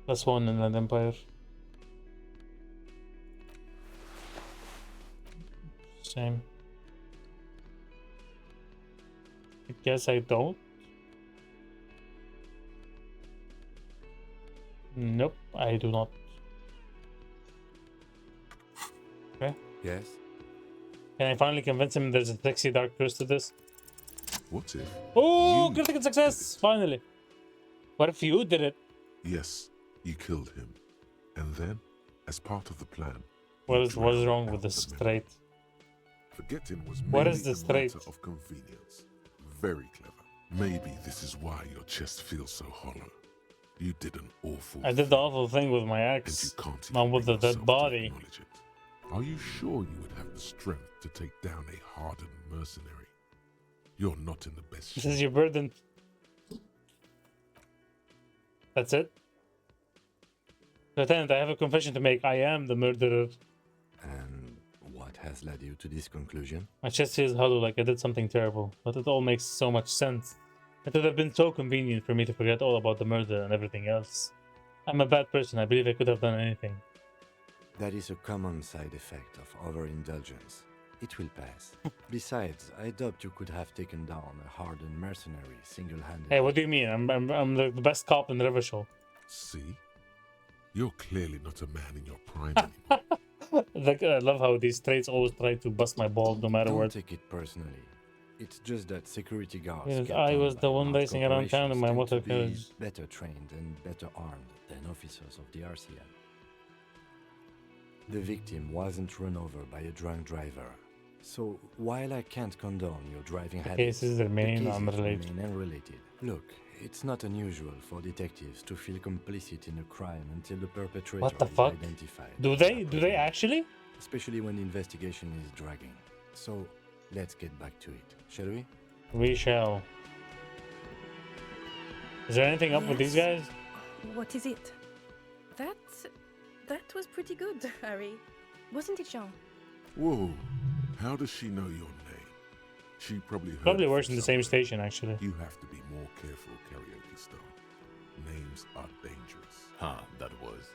That's one Inland Empire. Same. I guess I don't. Nope, I do not. Okay. Yes. Can I finally convince him there's a sexy dark twist to this? What if? Oh, you critical success! Finally. What if you did it? Yes, you killed him. And then, as part of the plan... What is wrong with this trait? Forgetting was What mainly is this a trait? matter of convenience. Very clever. Maybe this is why your chest feels so hollow. You did an awful I did the awful thing with my ex. and you can't Not even with the bring dead yourself to body. acknowledge it. Are you sure you would have the strength to take down a hardened mercenary? You're not in the best shape. This is your burden. That's it? Lieutenant, I have a confession to make. I am the murderer. And what has led you to this conclusion? My chest feels hollow, like I did something terrible, but it all makes so much sense. It would have been so convenient for me to forget all about the murder and everything else. I'm a bad person. I believe I could have done anything. That is a common side effect of overindulgence. It will pass. Besides, I doubt you could have taken down a hardened mercenary single-handedly. Hey, what do you mean? I'm the best cop in the River Show. See? You're clearly not a man in your prime anymore. I love how these traits always try to bust my balls no matter Don't what. take it personally. It's just that security guards. Yes, kept I on was by the one armed racing around town in my corporations motor tend to be carriage. better trained and better armed than officers of the RCM. The victim wasn't run over by a drunk driver. So, while I can't condone your driving habits, cases remain the cases unrelated. remain unrelated. Look, it's not unusual for detectives to feel complicit in a crime until the perpetrator What the is fuck? identified. Do they actually? Especially when the investigation is dragging. So, let's get back to it, shall we? We shall. Is there anything up with these guys? What is it? That was pretty good, Harry. Wasn't it, Jean? Whoa, how does she know your name? She probably heard Probably it works from in the same somewhere. station, actually. You have to be more careful, karaoke star. Names are dangerous. Huh, that was.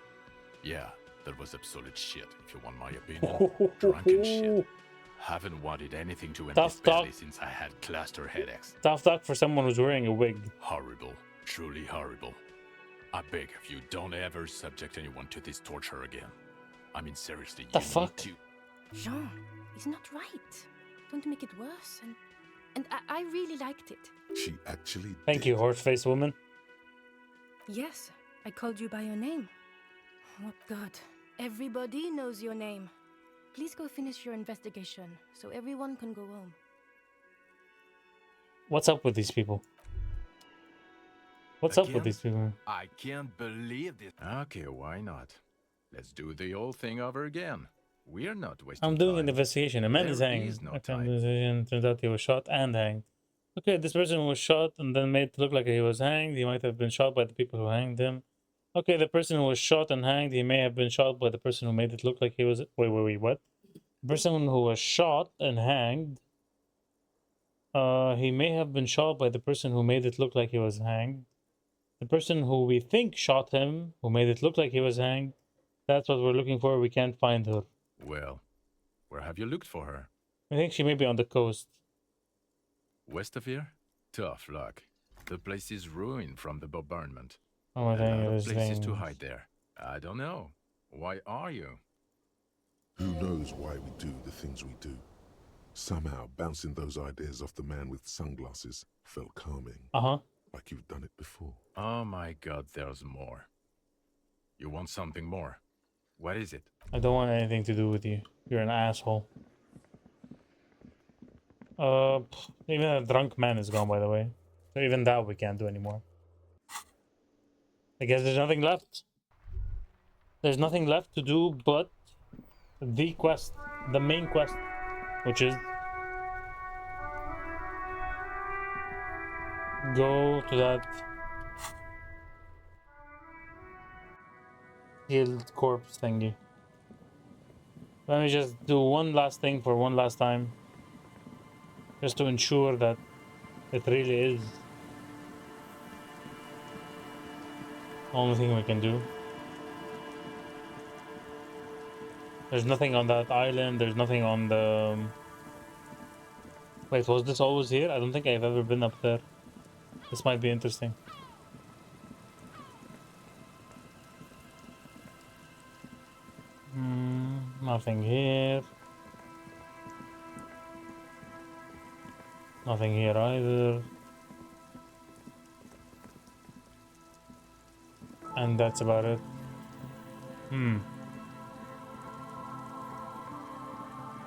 Yeah, that was absolute shit, if you want my opinion. Drunken shit. Haven't wanted anything to end Tough this badly talk. since I had cluster headaches. Tough talk for someone who's wearing a wig. Horrible. Truly horrible. I beg of you, don't ever subject anyone to this torture again. I mean, seriously, The you fuck? need to... Jean, it's not right. Don't make it worse. And I really liked it. She actually Thank you, horse-faced woman. Yes, I called you by your name. Oh God, everybody knows your name. Please go finish your investigation so everyone can go home. What's up with these people? What's up with Again? these people? I can't believe this. Okay, why not? Let's do the whole thing over again. We're not wasting I'm doing time. an investigation. A man is There hanged. is no Okay, time. investigation. Turns out he was shot and hanged. Okay, this person was shot and then made it look like he was hanged. He might have been shot by the people who hanged him. Okay, the person who was shot and hanged, he may have been shot by the person who made it look like he was... Wait, what? The person who was shot and hanged, he may have been shot by the person who made it look like he was hanged. The person who we think shot him, who made it look like he was hanged, that's what we're looking for. We can't find her. Well, where have you looked for her? I think she may be on the coast. West of here? Tough luck. The place is ruined from the bombardment. Oh, I A think lot it of was places to things. hide there. I don't know. Why are you? Who knows why we do the things we do? Somehow, bouncing those ideas off the man with sunglasses felt calming. Uh-huh. Like you've done it before. Oh my god, there's more. You want something more? What is it? I don't want anything to do with you. You're an asshole. Even a drunk man is gone, by the way. So even that we can't do anymore. I guess there's nothing left. There's nothing left to do but the quest, the main quest, which is go to that healed corpse thingy. Let me just do one last thing for one last time, just to ensure that it really is the only thing we can do. There's nothing on that island, there's nothing on the... Wait, was this always here? I don't think I've ever been up there. This might be interesting. Nothing here. Nothing here either. And that's about it.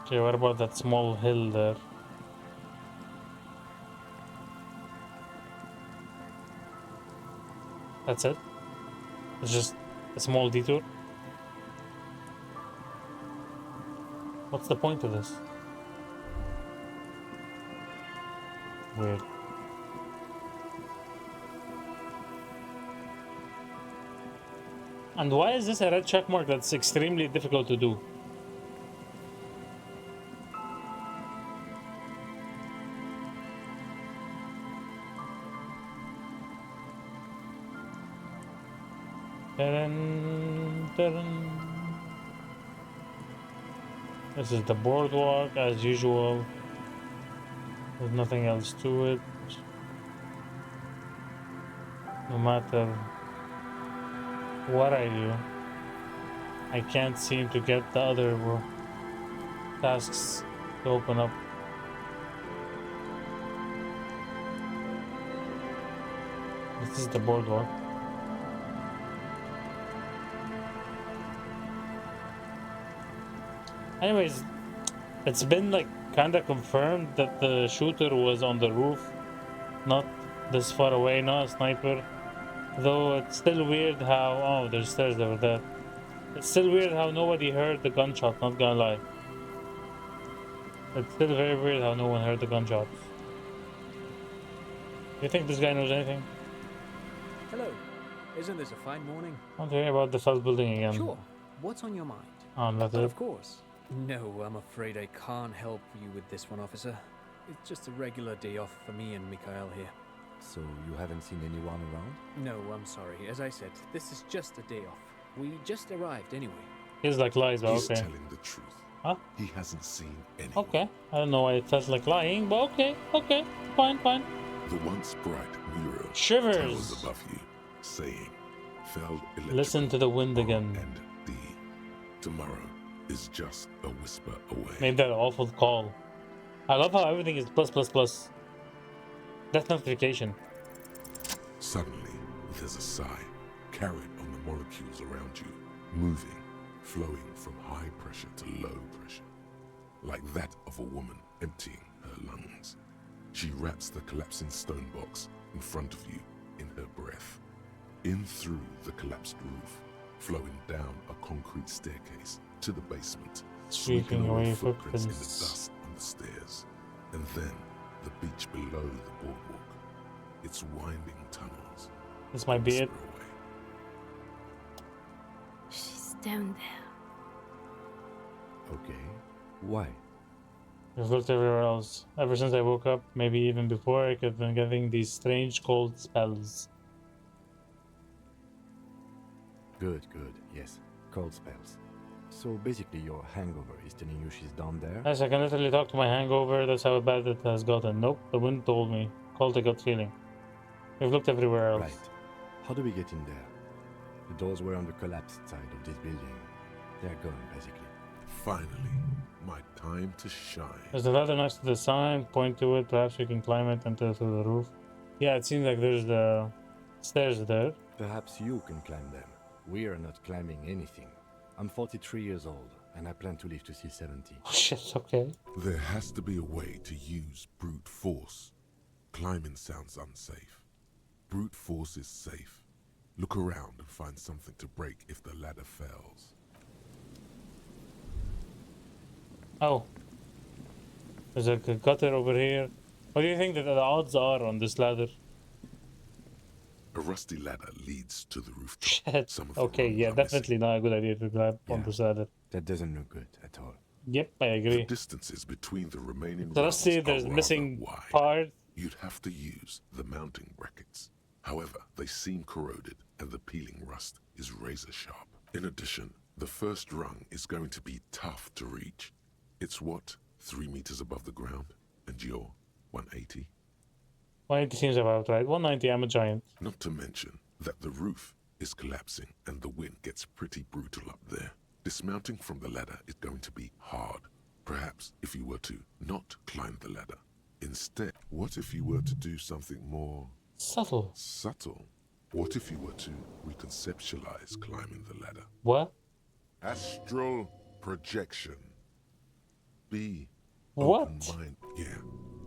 Okay, what about that small hill there? That's it? It's just a small detour? What's the point of this? Weird. And why is this a red check mark? That's extremely difficult to do. This is the boardwalk as usual. There's nothing else to it. No matter what I do, I can't seem to get the other tasks to open up. This is the boardwalk. Anyways, it's been like kinda confirmed that the shooter was on the roof, not this far away, not a sniper. Though it's still weird how... oh, there's stairs over there. It's still weird how nobody heard the gunshot, not gonna lie. It's still very weird how no one heard the gunshots. You think this guy knows anything? Hello. Isn't this a fine morning? I want to hear about the south building again. Sure. What's on your mind? Oh, that's But it. of course. No, I'm afraid I can't help you with this one, officer. It's just a regular day off for me and Mikhail here. So you haven't seen anyone around? No, I'm sorry. As I said, this is just a day off. We just arrived anyway. He's like lies, but He's okay. telling the truth. Huh? He hasn't seen anyone. Okay. I don't know why it felt like lying, but okay. Okay. Fine, fine. The once bright mural Shivers. towers above you, saying, "Felled electrical Listen to the wind again. and D. Tomorrow is just a whisper away." Made that awful call. I love how everything is plus plus plus. Death notification. Suddenly, there's a sigh carried on the molecules around you, moving, flowing from high pressure to low pressure, like that of a woman emptying her lungs. She wraps the collapsing stone box in front of you in her breath, in through the collapsed roof, flowing down a concrete staircase to the basement, sweeping away footprints in the dust on the stairs, and then the beach below the boardwalk, its winding tunnels. This might be it. She's down there. Okay. Why? I've looked everywhere else. Ever since I woke up, maybe even before, I have been getting these strange cold spells. Good, good. Yes. Cold spells. So basically your hangover is telling you she's down there? Yes, I can literally talk to my hangover. That's how bad it has gotten. Nope, the wind told me. Called a gut feeling. We've looked everywhere else. Right. How do we get in there? The doors were on the collapsed side of this building. They're gone, basically. Finally, my time to shine. There's a ladder next to the sign. Point to it. Perhaps we can climb it and enter through the roof. Yeah, it seems like there's the stairs there. Perhaps you can climb them. We are not climbing anything. I'm 43 years old, and I plan to live to see 70. Oh shit, okay. There has to be a way to use brute force. Climbing sounds unsafe. Brute force is safe. Look around and find something to break if the ladder fails. Oh. There's a gutter over here. What do you think that the odds are on this ladder? A rusty ladder leads to the rooftop. Shit. Some of the Okay, rungs yeah, are definitely not a good idea to grab on this ladder. That doesn't look good at all. Yep, I agree. The distances between the remaining So let's see if rungs there's are missing rather wide. part. You'd have to use the mounting brackets. However, they seem corroded and the peeling rust is razor sharp. In addition, the first rung is going to be tough to reach. It's what, 3 meters above the ground? And you're 180? 180 seems about right. 190, I'm a giant. Not to mention that the roof is collapsing and the wind gets pretty brutal up there. Dismounting from the ladder is going to be hard. Perhaps if you were to not climb the ladder. Instead, what if you were to do something more... subtle? Subtle? What if you were to reconceptualize climbing the ladder? What? Astral projection. Be what? Open-minded. Yeah,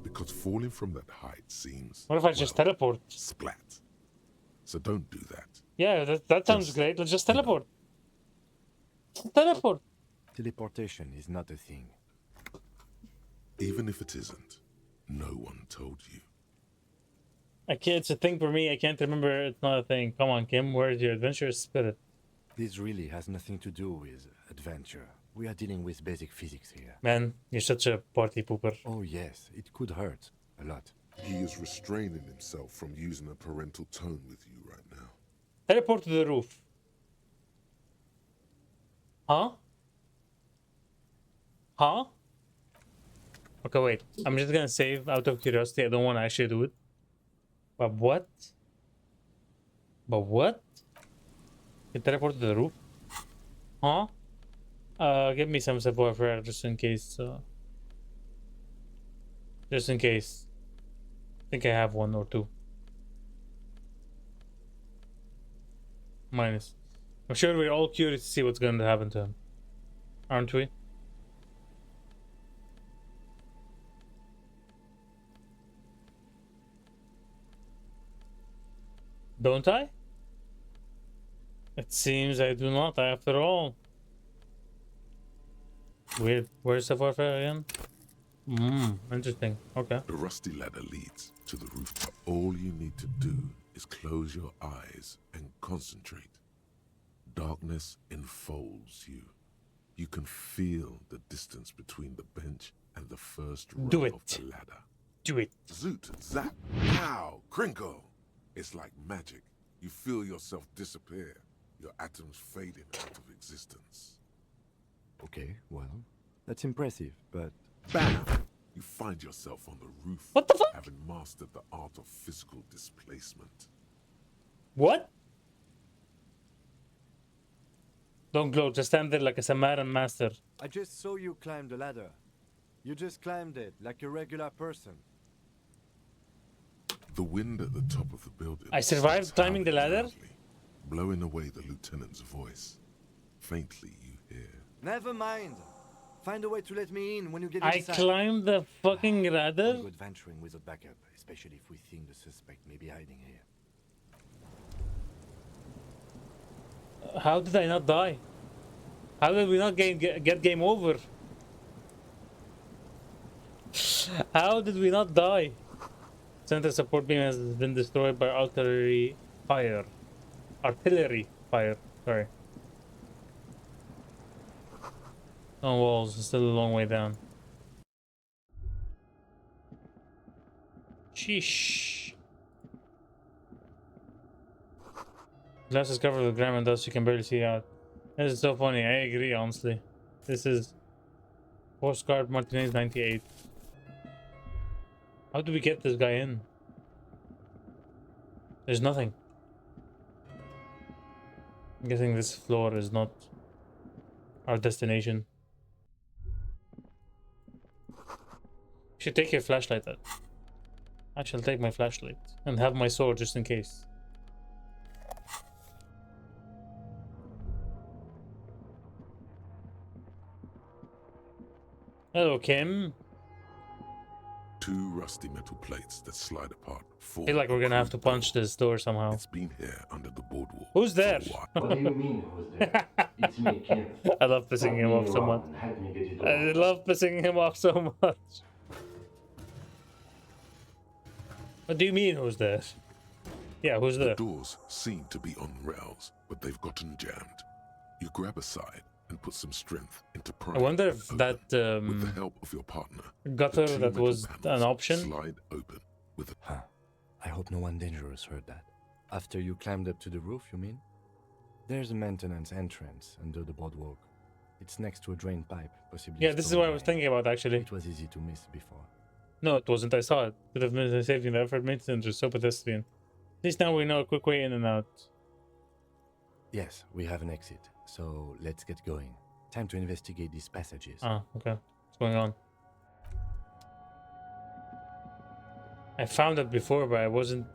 because falling from that height seems... What if I just teleport? Splat. So don't do that. Yeah, that sounds great. Let's just teleport. Teleport. Teleportation is not a thing. Even if it isn't, no one told you. I can't, it's a thing for me. I can't remember. It's not a thing. Come on, Kim. Where's your adventurous spirit? This really has nothing to do with adventure. We are dealing with basic physics here. Man, you're such a party pooper. Oh yes, it could hurt. A lot. He is restraining himself from using a parental tone with you right now. Teleport to the roof. Huh? Huh? Okay, wait. I'm just gonna save out of curiosity. I don't want to actually do it. But what? But what? Get teleported to the roof? Huh? Give me some savoir-faire just in case. Just in case. I think I have one or two. Minus. I'm sure we're all curious to see what's going to happen to him. Aren't we? Don't I? It seems I do not, after all. Weird. Where's savoir-faire again? Interesting. Okay. The rusty ladder leads to the rooftop. All you need to do is close your eyes and concentrate. Darkness enfolds you. You can feel the distance between the bench and the first row of the ladder. Do it. Zoot, zap, pow, crinkle. It's like magic. You feel yourself disappear. Your atoms fading out of existence. Okay, well, that's impressive, but... Bam! You find yourself on the roof. What the fuck? Having mastered the art of physical displacement. What? Don't gloat, just stand there like a Samaritan master. I just saw you climb the ladder. You just climbed it like a regular person. The wind at the top of the building. I survived climbing the ladder? Loudly, blowing away the lieutenant's voice. Faintly you hear. Never mind. Find a way to let me in when you get I inside. climbed the fucking ladder? I'm good venturing with a backup, especially if we think the suspect may be hiding here. How did I not die? How did we not get game over? How did we not die? Center support beam has been destroyed by artillery fire. Artillery fire, sorry. On walls, it's still a long way down. Sheesh. Glass is covered with grime and dust, you can barely see out. This is so funny, I agree, honestly. This is Postcard Martinez 98. How do we get this guy in? There's nothing. I'm guessing this floor is not our destination. You should take your flashlight then. I shall take my flashlight and have my sword just in case. Hello, Kim. Two rusty metal plates that slide apart. I feel like we're gonna have to punch this door somehow. It's been here under the boardwalk. Who's there? What do you mean, who's there? It's me, Kim. I love pissing him off so much. I love pissing him off so much. What do you mean, who's there? Yeah, who's there? The doors seem to be on rails, but they've gotten jammed. You grab a side and put some strength into prying. I wonder if that with the help of your partner, gutter that was an option. Slide open with a... Huh. I hope no one dangerous heard that. After you climbed up to the roof, you mean? There's a maintenance entrance under the boardwalk. It's next to a drain pipe, possibly. Yeah, this is what I was thinking about, actually. It was easy to miss before. No, it wasn't. I saw it. Could have been saving the effort. Maintenance is so pedestrian. At least now we know a quick way in and out. Yes, we have an exit. So let's get going. Time to investigate these passages. Ah, okay. What's going on? I found it before, but I wasn't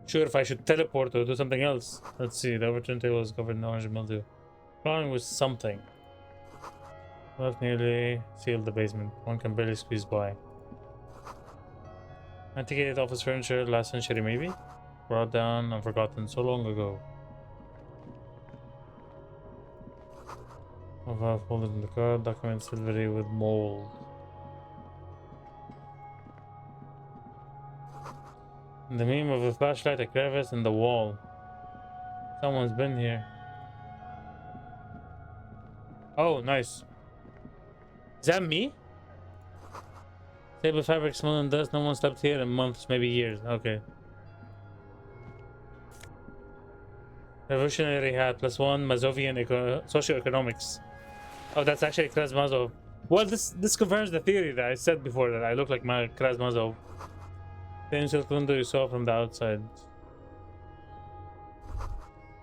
sure if I should teleport or do something else. Let's see. The overturned table is covered in orange mildew. Crawling with something. Left nearly sealed the basement. One can barely squeeze by. Antiquated office furniture, last century maybe? Brought down and forgotten so long ago. Of folded in the car, documents silvery with mold. The meme of a flashlight, a crevice in the wall. Someone's been here. Oh, nice. Is that me? Stable fabric, smell and dust. No one slept here in months, maybe years. Okay. Revolutionary hat +1 Mazovian socioeconomics. Oh, that's actually Krasmazov. Well, this confirms the theory that I said before that I look like my Krasmazov. The ancient window you saw from the outside.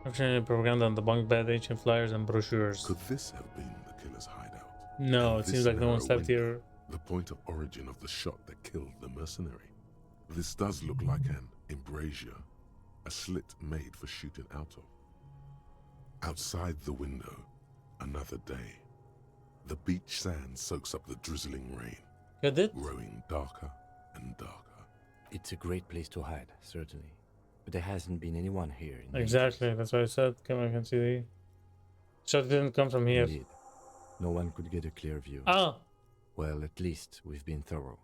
Revolutionary propaganda on the bunk bed, ancient flyers and brochures. Could this have been the killer's hideout? No, And it this seems like no one narrow slept window, here. The point of origin of the shot that killed the mercenary. This does look like an embrasure, a slit made for shooting out of. Outside the window, another day. The beach sand soaks up the drizzling rain, growing darker and darker. It's a great place to hide, certainly. But there hasn't been anyone here in Exactly, that's what I said. Come on, I can see the shot didn't come from here. Indeed. No one could get a clear view. Ah! Well, at least we've been thorough.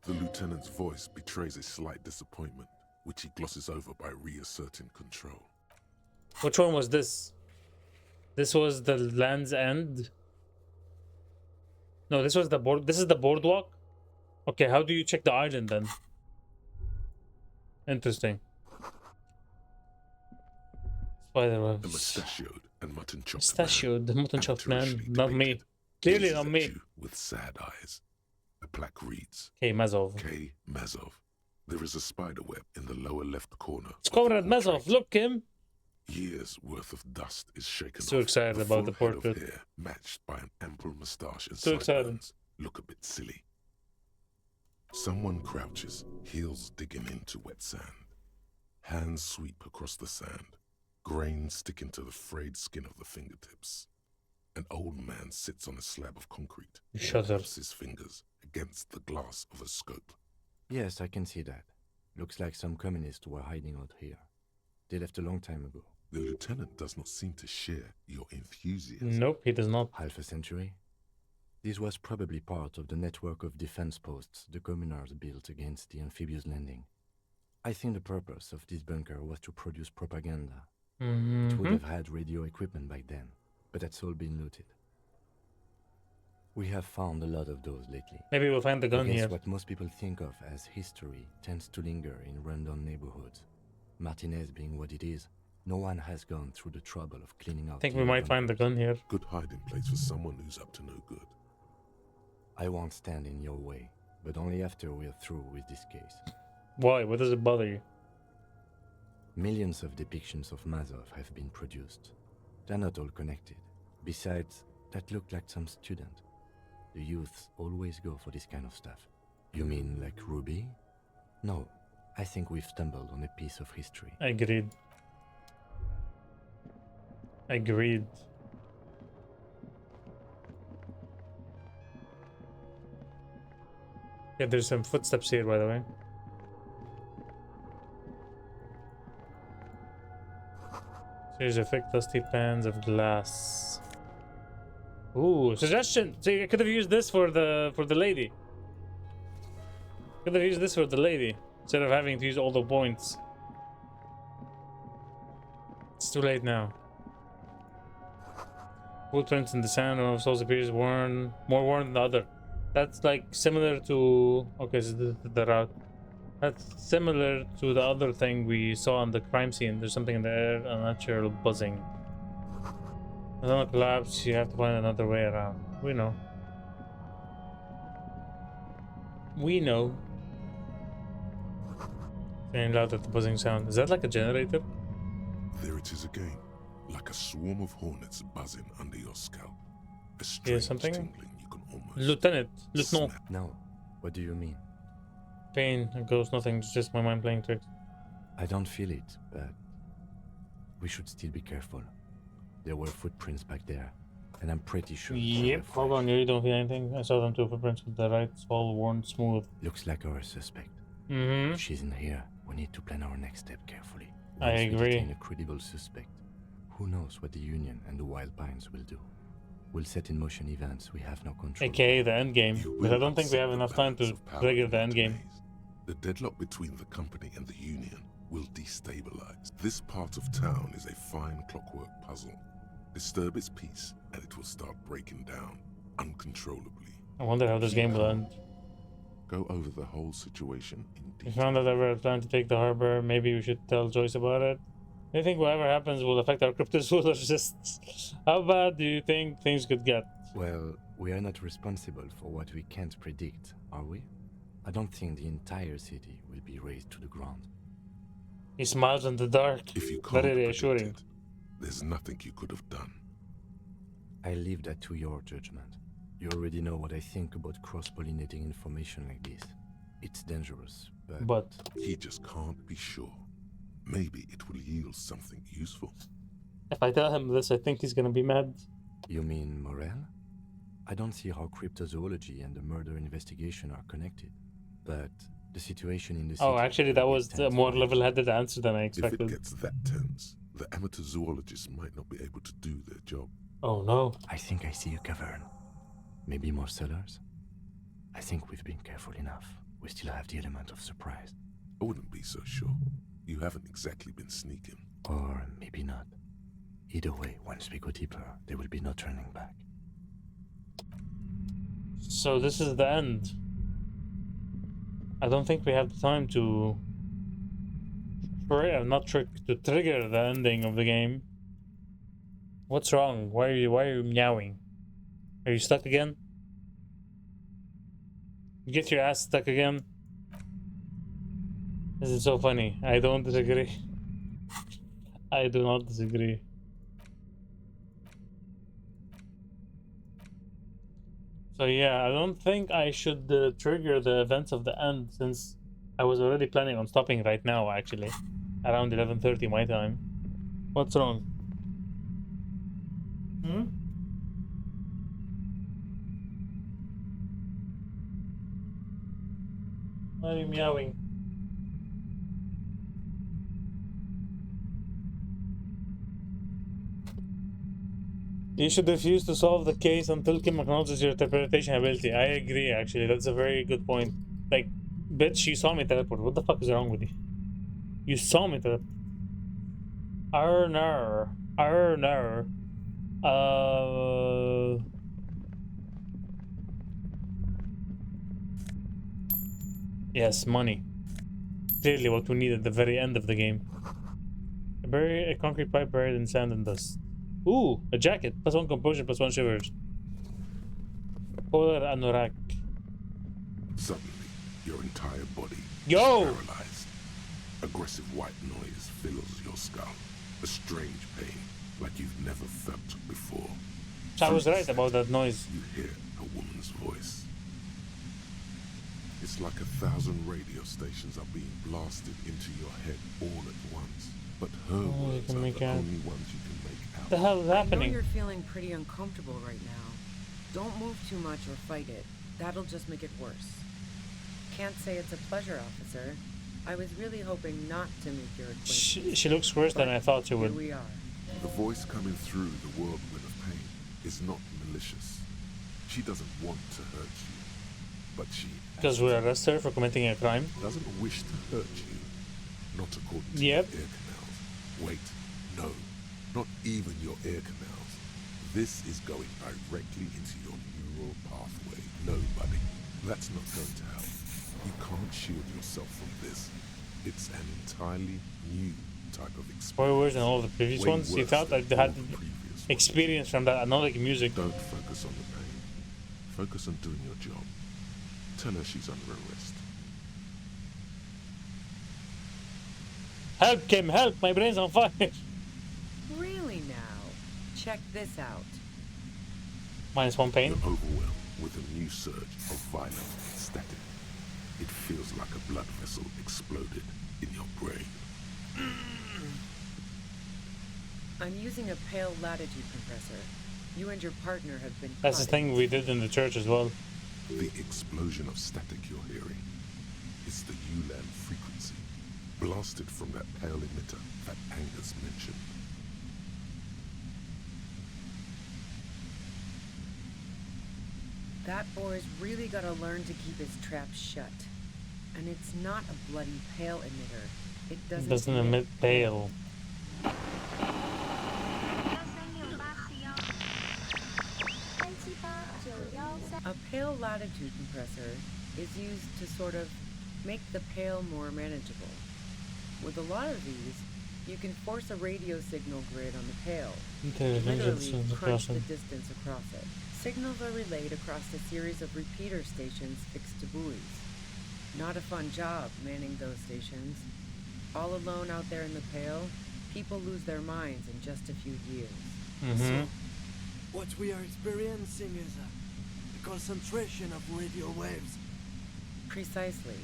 The lieutenant's voice betrays a slight disappointment, which he glosses over by reasserting control. Which one was this? This was the Land's End? No, this was the board. This is the boardwalk? Okay, how do you check the island then? Interesting. Spiderwebs. The mustachioed and mutton chopped Mustachioed, the mutton chopped man. Not me. Clearly not me. With sad eyes. The plaque reads K. Mazov. K. Mazov. There is a spider web in the lower left corner. It's Comrade Mazov. Look, Kim. Years worth of dust is shaken So excited about the full head of portrait. hair, matched by an ample moustache and So excited. sideburns, look a bit silly. Someone crouches, heels digging into wet sand. Hands sweep across the sand, grains sticking to the frayed skin of the fingertips. An old man sits on a slab of concrete, Shut up. his fingers against the glass of a scope. Yes, I can see that. Looks like some communists were hiding out here. They left a long time ago. The lieutenant does not seem to share your enthusiasm. Nope, he does not. Half a century? This was probably part of the network of defense posts the communards built against the amphibious landing. I think the purpose of this bunker was to produce propaganda. It would have had radio equipment back then, but that's all been looted. We have found a lot of those lately. Maybe we'll find the gun I guess here. what most people think of as history tends to linger in rundown neighborhoods. Martinez being what it is, no one has gone through the trouble of cleaning out. I think we might find the gun here. Good hiding place for someone who's up to no good. I won't stand in your way, but only after we're through with this case. Why? What does it bother you? Millions of depictions of Mazov have been produced. They're not all connected. Besides, that looked like some student. The youths always go for this kind of stuff. You mean like Ruby? No, I think we've stumbled on a piece of history. Agreed. Agreed. Yeah, there's some footsteps here, by the way. Here's a thick, dusty pans of glass. Ooh, suggestion! See, I could have used this for the lady. Could have used this for the lady instead of having to use all the points. It's too late now. Footprints in the sand. One of souls appears worn, more worn than the other. That's like similar to. Okay, so the route. That's similar to the other thing we saw on the crime scene. There's something in the air, unnatural buzzing. The tunnel collapse. You have to find another way around. We know. We know. Saying loud at the buzzing sound. Is that like a generator? There it is again, like a swarm of hornets buzzing under your scalp. A Here's strange something. tingling you can almost Lieutenant. Lieutenant. No. What do you mean? Pain. It goes nothing. It's just my mind playing tricks. I don't feel it, but we should still be careful. There were footprints back there, and I'm pretty sure. Yep. Hold on. You don't feel anything? I saw them two footprints with the right small worn smooth. Looks like our suspect. Mm-hmm. If she's in here, we need to plan our next step carefully. I Once we agree. detain a credible suspect, who knows what the Union and the Wild Pines will do? We'll set in motion events we have no control. AKA the end game. But I don't think we have enough time to trigger the end game. The deadlock between the company and the Union will destabilize. This part of town is a fine clockwork puzzle. Disturb its peace, and it will start breaking down uncontrollably. I wonder how this game will end. Go over the whole situation in We detail. found out that we're planning to take the harbor. Maybe we should tell Joyce about it. Do you think whatever happens will affect our cryptozoologists? How bad do you think things could get? Well, we are not responsible for what we can't predict, are we? I don't think the entire city will be razed to the ground. He smiles in the dark. If you Very can't reassuring. predict it, there's nothing you could have done. I leave that to your judgment. You already know what I think about cross-pollinating information like this. It's dangerous, but... He just can't be sure. Maybe it will yield something useful. If I tell him this, I think he's gonna be mad. You mean Morel? I don't see how cryptozoology and the murder investigation are connected. But the situation in the city... Oh, actually, that was a more level-headed answer than I expected. If it gets that tense, the amateur zoologists might not be able to do their job. Oh, no. I think I see a cavern. Maybe more cellars? I think we've been careful enough. We still have the element of surprise. I wouldn't be so sure. You haven't exactly been sneaking. Or maybe not. Either way, once we go deeper, there will be no turning back. So this is the end. I don't think we have the time to... to trigger the ending of the game. What's wrong? Why are you meowing? Are you stuck again? Get your ass stuck again. This is so funny. I don't disagree. I do not disagree. So yeah, I don't think I should trigger the events of the end, since I was already planning on stopping right now, actually. Around 11:30 my time. What's wrong? Hmm? Why are you meowing? You should refuse to solve the case until Kim acknowledges your interpretation ability. I agree, actually. That's a very good point. Like, bitch, you saw me teleport. What the fuck is wrong with you? You saw me teleport. Arner. Yes, money. Clearly what we need at the very end of the game. A concrete pipe buried in sand and dust. Ooh, a jacket. +1 composure, +1 shivers. Polar anorak. Suddenly, your entire body is paralyzed. Aggressive white noise fills your skull. A strange pain, like you've never felt before. I was right about that noise. You hear a woman's voice. It's like 1,000 radio stations are being blasted into your head all at once. But her words are the only ones you can make out. What the hell is happening? I know you're feeling pretty uncomfortable right now. Don't move too much or fight it. That'll just make it worse. Can't say it's a pleasure, officer. I was really hoping not to make your acquaintance. She looks worse than I thought she would. Here we are. The voice coming through the whirlwind of pain is not malicious. She doesn't want to hurt you, but she... Because we arrest her for committing a crime? Doesn't wish to hurt you. Not according to yep. your ear canals. Wait, no. Not even your ear canals. This is going directly into your neural pathway. No, buddy. That's not going to help. You can't shield yourself from this. It's an entirely new type of experience. Way worse than all the previous ones? You thought I had experience from that anodic music. Don't focus on the pain. Focus on doing your job. Tell her she's under arrest. Help, Kim, help! My brain's on fire! Really now? Check this out. -1 pain. You're overwhelmed with a new surge of violent static. It feels like a blood vessel exploded in your brain. I'm using a pale latitude compressor. You and your partner have been That's the thing we did in the church as well. The explosion of static you're hearing is the ULAN frequency, blasted from that pale emitter that Angus mentioned. That boy's really gotta learn to keep his trap shut. And it's not a bloody pale emitter. It doesn't emit pale. A pale latitude compressor is used to sort of make the pale more manageable. With a lot of these, You can force a radio signal grid on the Pale. Okay, Literally crunch the distance across it. Signals are relayed across a series of repeater stations fixed to buoys. Not a fun job manning those stations. All alone out there in the Pale, people lose their minds in just a few years. So, what we are experiencing is a concentration of radio waves. Precisely.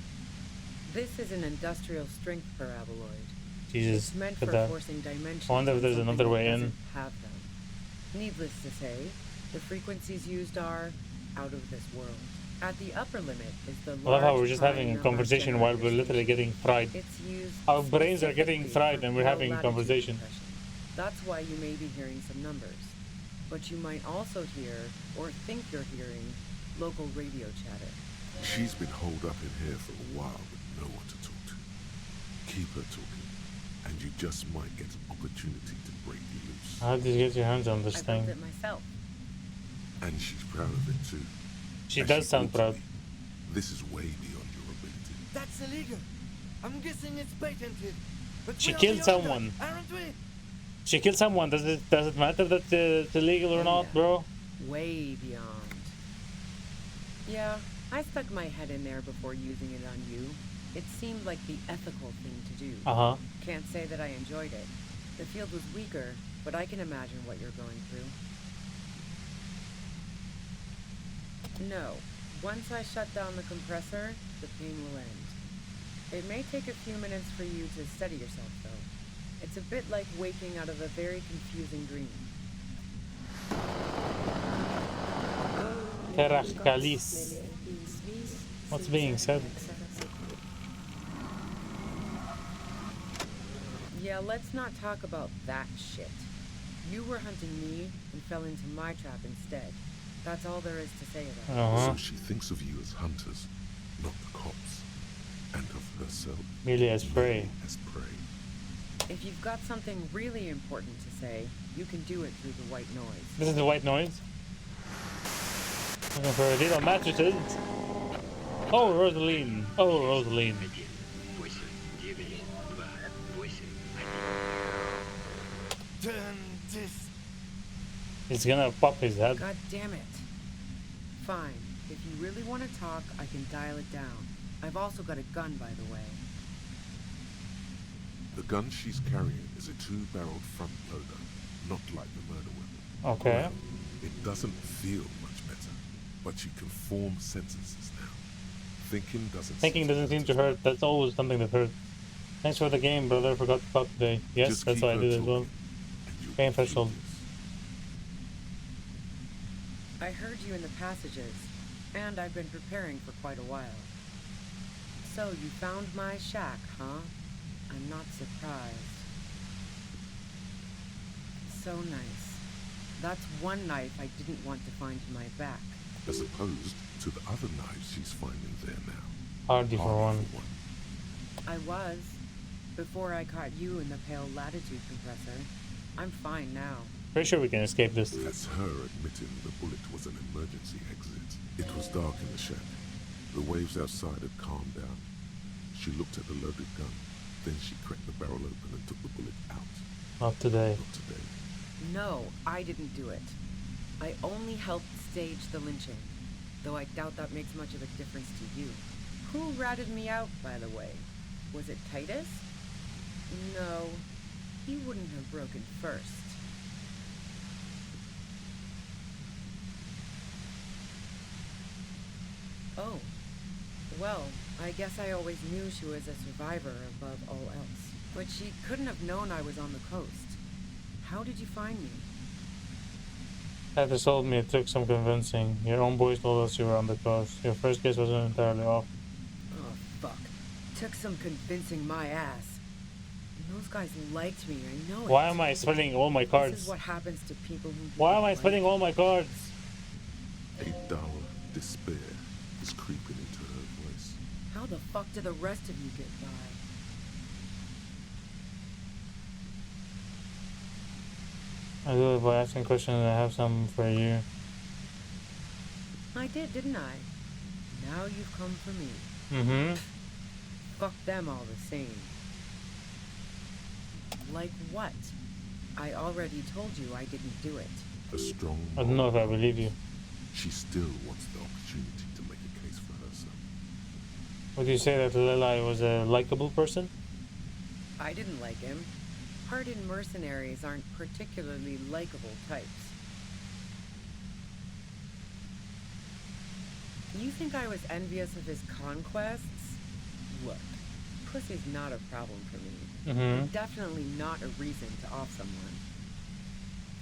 This is an industrial strength paraboloid. Jesus, It's meant look for at that. forcing dimensions. I wonder if on there's something another that way in. doesn't have them. Needless to say, the frequencies used are out of this world. At the upper limit is the I love how we're large just prime having a number conversation while generator we're literally station. getting fried. It's used Our brains are getting specifically fried for and we're low having a latitude conversation. compression. That's why you may be hearing some numbers. But you might also hear, or think you're hearing, local radio chatter. She's been holed up in here for a while with no one to talk to. Keep her talking, and you just might get an opportunity to break loose. How did you get your hands on this I thing? built it myself. And she's proud of it too. She As does sound ought to proud. be. This is way beyond your ability. That's illegal. I'm guessing it's patented. But She we're killed beyond someone. that, aren't we? She killed someone. Does it matter that it's illegal or not, bro? Way beyond. Yeah, I stuck my head in there before using it on you. It seemed like the ethical thing to do. Uh-huh. Can't say that I enjoyed it. The field was weaker, but I can imagine what you're going through. No. Once I shut down the compressor, the pain will end. It may take a few minutes for you to steady yourself, though. It's a bit like waking out of a very confusing dream. Terracalis. What's being said? Yeah, let's not talk about that shit. You were hunting me and fell into my trap instead. That's all there is to say about it. So she thinks of you as hunters, not the cops. And of herself Merely as prey. as prey. If you've got something really important to say, you can do it through the white noise. This is the white noise. Looking for a little mattresses. Oh, Rosaline. Oh, Rosaline. Turn this. He's gonna pop his head. God damn it. Fine. If you really want to talk, I can dial it down. I've also got a gun, by the way. The gun she's carrying is a 2-barreled front loader, not like the murder weapon. Okay. Well, it doesn't feel much better, but you can form sentences now. Thinking doesn't seem to hurt. That's always something that hurts. Thanks for the game, brother. Forgot to talk today. Yes, Just that's keep what I her did as well. Game threshold. I heard you in the passages, and I've been preparing for quite a while. So you found my shack, huh? I'm not surprised. So nice. That's one knife I didn't want to find in my back. As opposed to the other knives she's finding there now. Hardy for one. I was. Before I caught you in the Pale Latitude compressor. I'm fine now. Pretty sure we can escape this. That's her admitting the bullet was an emergency exit. It was dark in the shack. The waves outside had calmed down. She looked at the loaded gun. Then she cracked the barrel open and took the bullet out. Not today. Not today. No, I didn't do it. I only helped stage the lynching. Though I doubt that makes much of a difference to you. Who ratted me out, by the way? Was it Titus? No, he wouldn't have broken first. Oh, well, I guess I always knew she was a survivor above all else. But she couldn't have known I was on the coast. How did you find me? Titus told me it took some convincing. Your own boys told us you were on the coast. Your first guess wasn't entirely off. Oh, fuck. Took some convincing my ass. And those guys liked me, I know it. Why am I spelling all my cards? This is what happens to people who... Why am I spelling all my cards? A dull despair is creeping into her voice. How the fuck do the rest of you get by? I do it by asking questions and I have some for you. I did, didn't I? Now you've come for me. Mm-hmm. Fuck them all the same. Like what? I already told you I didn't do it. A strong I don't know if I believe you. She still wants the opportunity to make a case for herself. Would you say that Leli was a likable person? I didn't like him. Hardened mercenaries aren't particularly likable types. You think I was envious of his conquests? Look, pussy's not a problem for me. But definitely not a reason to off someone.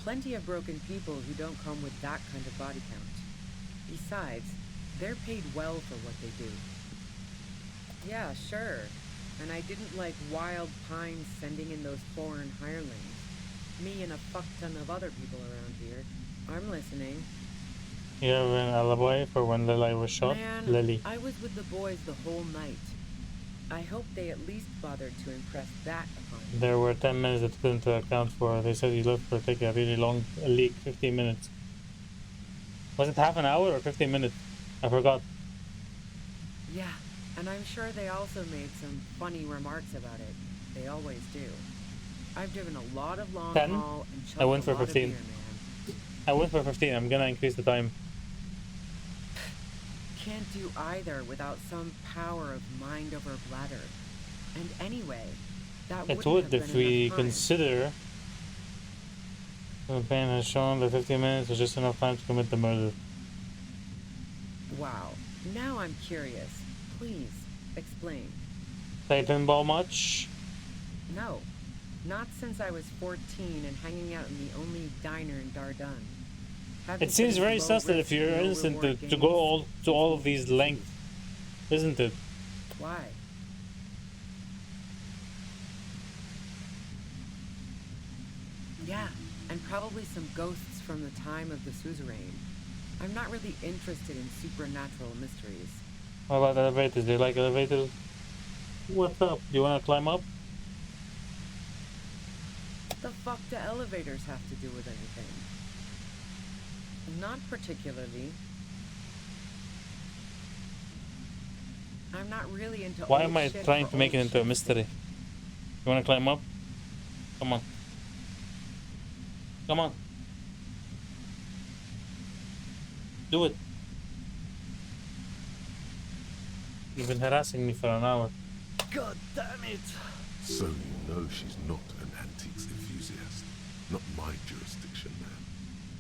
Plenty of broken people who don't come with that kind of body count. Besides, they're paid well for what they do. Yeah, sure. And I didn't like Wild Pines sending in those foreign hirelings. Me and a fuck ton of other people around here. I'm listening. You have an alibi for when Leli was shot? Man, Lily. I was with the boys the whole night. I hope they at least bothered to impress that upon me. There were 10 minutes that couldn't account for. They said you left for take a really long leak, 15 minutes. Was it half an hour or 15 minutes? I forgot. Yeah, and I'm sure they also made some funny remarks about it. They always do. I've driven a lot of long 10? haul and chugged I went a for lot of 15. beer, man. I went for 15. I'm gonna increase the time. Can't do either without some power of mind over bladder. And anyway, that It wouldn't would have if been we enough time. consider the pain has shown that 15 minutes was just enough time to commit the murder. Wow. Now I'm curious. Please, explain. Play pinball much? No. Not since I was 14 and hanging out in the only diner in Dardun. It seems very sus that if you're innocent to go all of these lengths, isn't it? Why? Yeah, and probably some ghosts from the time of the suzerain. I'm not really interested in supernatural mysteries. What about elevators? Do you like elevators? What's up? Do you wanna climb up? What the fuck do elevators have to do with anything? Not particularly. I'm not really into Why old am I shit trying for to make it old into a shit's mystery? sake. You wanna climb up? Come on. Come on. Do it. You've been harassing me for an hour. God damn it! So you know she's not an antiques enthusiast. Not my jurisdiction, man.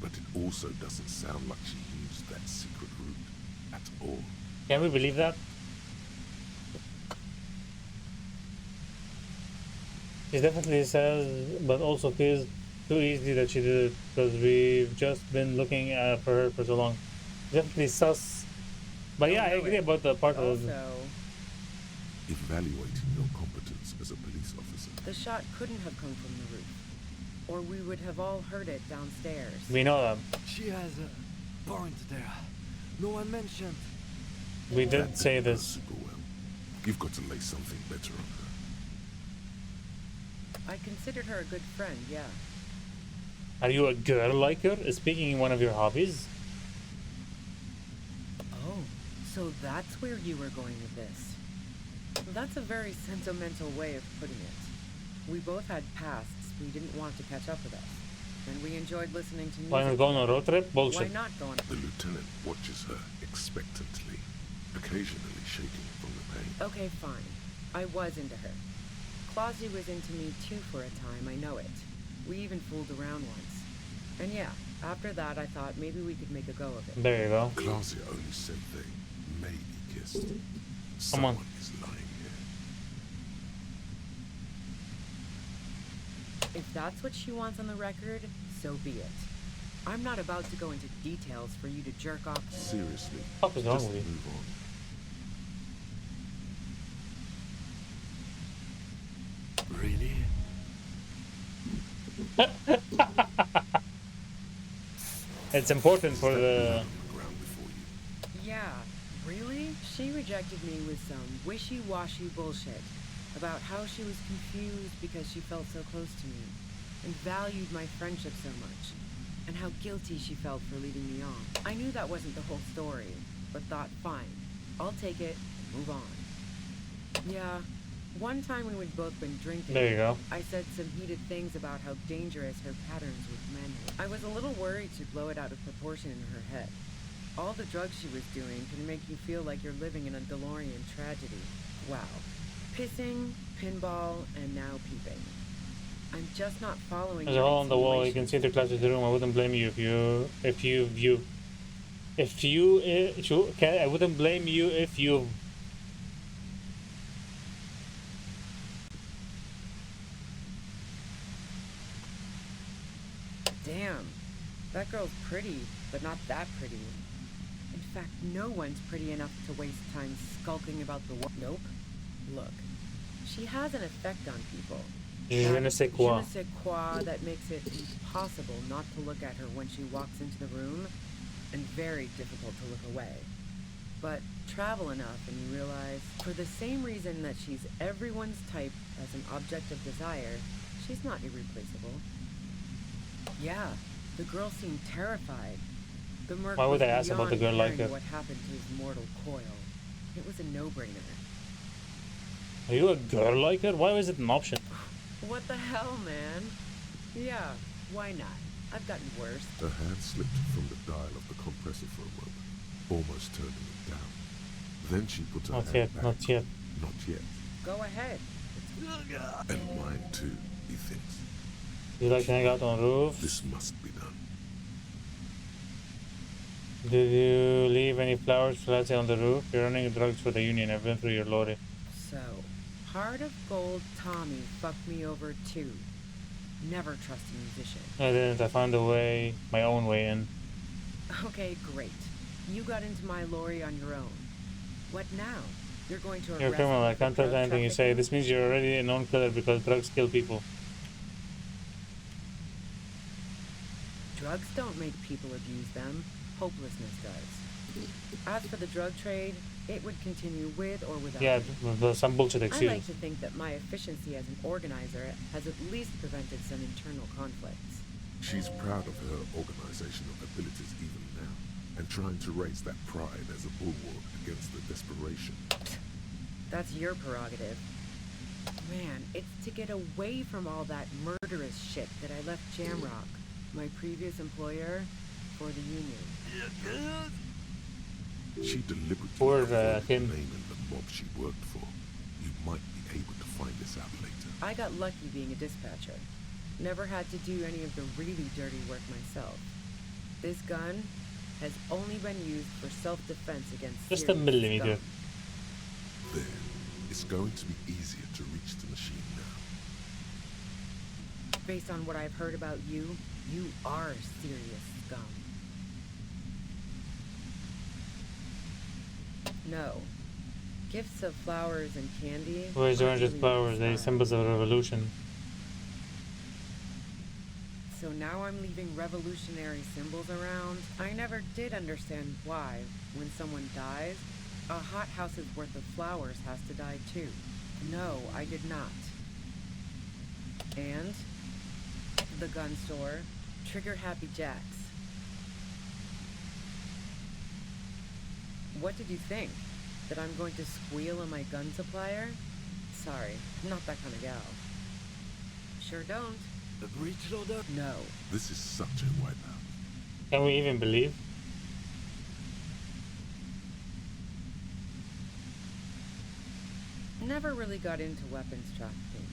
But it also doesn't sound like she used that secret route at all. Can we believe that? She definitely says, but also feels too easy that she did it because we've just been looking for her for so long. Definitely sus. But yeah, I agree about the part of the... Also, Evaluating your competence as a police officer. the shot couldn't have come from the roof. Or we would have all heard it downstairs. We know that. She has a point there. No one mentioned. We did say this. Super well. You've got to lay something better on her. I considered her a good friend, yeah. Are you a girl like her? Is speaking one of your hobbies? Oh, so that's where you were going with this. That's a very sentimental way of putting it. We both had pasts we didn't want to catch up with us. And we enjoyed listening to music. Why not go on a road trip? Why Bullshit. not go on The lieutenant watches her expectantly, occasionally shaking from the pain. Okay, fine. I was into her. Clausy was into me too for a time, I know it. We even fooled around once. And yeah, after that I thought maybe we could make a go of it. There you go. Clausia only said they maybe kissed. Come on. Someone is lying here. If that's what she wants on the record, so be it. I'm not about to go into details for you to jerk off. Seriously, What is wrong just with you? move on. Really? It's important for the... Yeah, really? She rejected me with some wishy-washy bullshit about how she was confused because she felt so close to me and valued my friendship so much, and how guilty she felt for leading me on. I knew that wasn't the whole story, but thought, fine, I'll take it and move on. Yeah, One time when we'd both been drinking, There you go. I said some heated things about how dangerous her patterns with men were. I was a little worried she'd blow it out of proportion in her head. All the drugs she was doing can make you feel like you're living in a DeLorean tragedy. Wow. Pissing, pinball, and now peeping. I'm just not following. There's a hole on the wall. You can see the clutch of the room. I wouldn't blame you I wouldn't blame you if you. Damn. That girl's pretty, but not that pretty. In fact, no one's pretty enough to waste time skulking about the wall. Nope. Look. She has an effect on people. Je ne sais quoi. Je ne sais quoi that makes it impossible not to look at her when she walks into the room, and very difficult to look away. But travel enough and you realize, for the same reason that she's everyone's type as an object of desire, she's not irreplaceable. Yeah, the girl seemed terrified. The merc Why would was I ask about the girl beyond like caring that? what happened to his mortal coil. It was a no-brainer. Are you a girl like her? Why was it an option? What the hell, man? Yeah, why not? I've gotten worse. Her hand slipped from the dial of the compressor for a moment, almost turning it down. Then she put her hand back. Not yet. Not yet. Go ahead. And mine too, he thinks. You like to hang out on roofs? This must be done. Did you leave any flowers flat on the roof? You're running drugs for the union. I've been through your lorry. So, Heart of Gold Tommy fucked me over too. Never trust a musician. I didn't. I found my own way in. Okay, great. You got into my lorry on your own. What now? You're going to arrest You're a criminal. I me for can't trust drug anything you say. trafficking? This means you're already a known killer because drugs kill people. Drugs don't make people abuse them. Hopelessness does. As for the drug trade, it would continue with or without Yeah, me. some bullshit I excuse. like to think that my efficiency as an organizer has at least prevented some internal conflicts. She's proud of her organizational abilities even now, and trying to raise that pride as a bulwark against the desperation. That's your prerogative. Man, it's to get away from all that murderous shit that I left Jamrock, my previous employer, for the union. She deliberately Poor avoided Kim. naming the mob she worked for. You might be able to find this out later. I got lucky being a dispatcher. Never had to do any of the really dirty work myself. This gun has only been used for self-defense against Just a serious millimeter. scum. There. It's going to be easier to reach the machine now. Based on what I've heard about you, you are serious scum. No. Gifts of flowers and candy. Where's aren't oranges really flowers? my They're style. symbols of revolution. So now I'm leaving revolutionary symbols around? I never did understand why, when someone dies, a hothouse's worth of flowers has to die too. No, I did not. And the gun store, Trigger Happy Jacks. What did you think? That I'm going to squeal on my gun supplier? Sorry, I'm not that kind of gal. Sure don't. The breach loader? No. This is such a wipeout. Can we even believe? Never really got into weapons trafficking.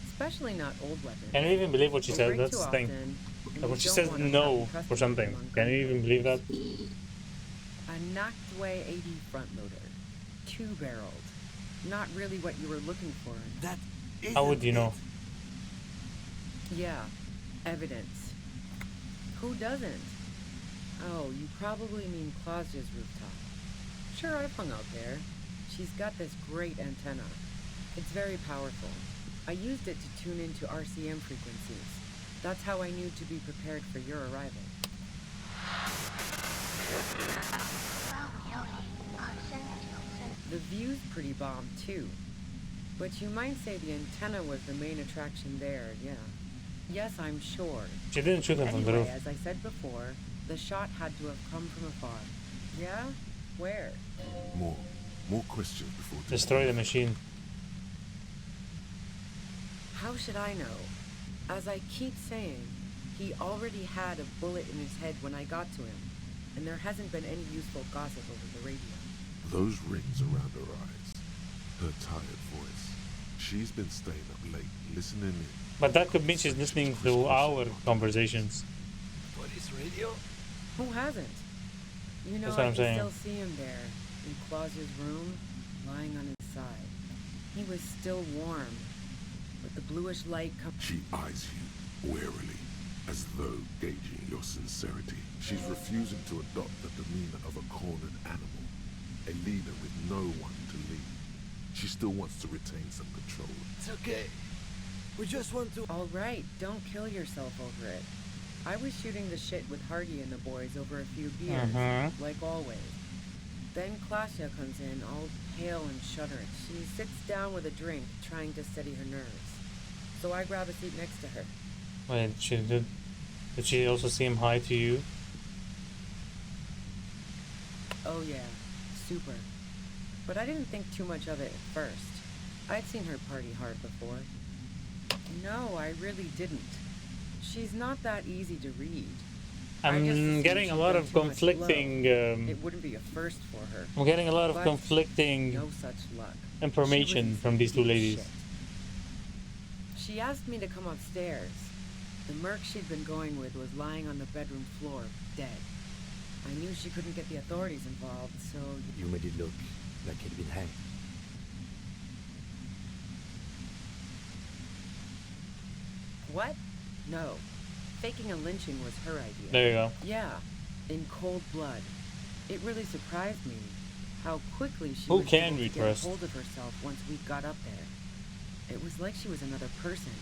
Especially not old weapons. Can you even believe what she They said? break That's too the thing. often, and Like you when she don't says wanna no have customers for something. among Can you even believe that? A knocked away 80 front loader. Two-barreled. Not really what you were looking for. That How would you know? Yeah, evidence. Who doesn't? Oh, you probably mean Claudia's rooftop. Sure, I've hung out there. She's got this great antenna. It's very powerful. I used it to tune into RCM frequencies. That's how I knew to be prepared for your arrival. The view's pretty bomb too. But you might say the antenna was the main attraction there, yeah. Yes, I'm sure. She didn't shoot him from the roof. Anyway, as I said before, the shot had to have come from afar. Yeah? Where? More questions before Destroy the machine. How should I know? As I keep saying, he already had a bullet in his head when I got to him, and there hasn't been any useful gossip over the radio. Those rings around her eyes, her tired voice. She's been staying up late, listening in. But that could mean she's listening to our conversations. What is radio? Who hasn't? You know, That's what I I'm can saying. still see him there, in Claus's room, lying on his side. He was still warm, but the bluish light She eyes you warily, as though gauging your sincerity. She's refusing to adopt the demeanor of a cornered animal, a leader with no one to lead. She still wants to retain some control. It's okay. We just want to... All right, don't kill yourself over it. I was shooting the shit with Hardy and the boys over a few beers, like always. Then Klasia comes in, all pale and shuddering. She sits down with a drink, trying to steady her nerves. So I grab a seat next to her. Wait, did she also seem high to you? Oh yeah, super. But I didn't think too much of it at first. I'd seen her party hard before. No, I really didn't. She's not that easy to read. I'm getting a lot of conflicting. It wouldn't be a first for her. I'm getting a lot of But conflicting no such luck. information from these two ladies. She asked me to come upstairs. The merc she'd been going with was lying on the bedroom floor, dead. I knew she couldn't get the authorities involved, so... You made it look like he'd been hanged. What? No. Faking a lynching was her idea. There you go. Yeah, in cold blood. It really surprised me how quickly she Who was can able we to get trust? a hold of herself once we got up there. It was like she was another person.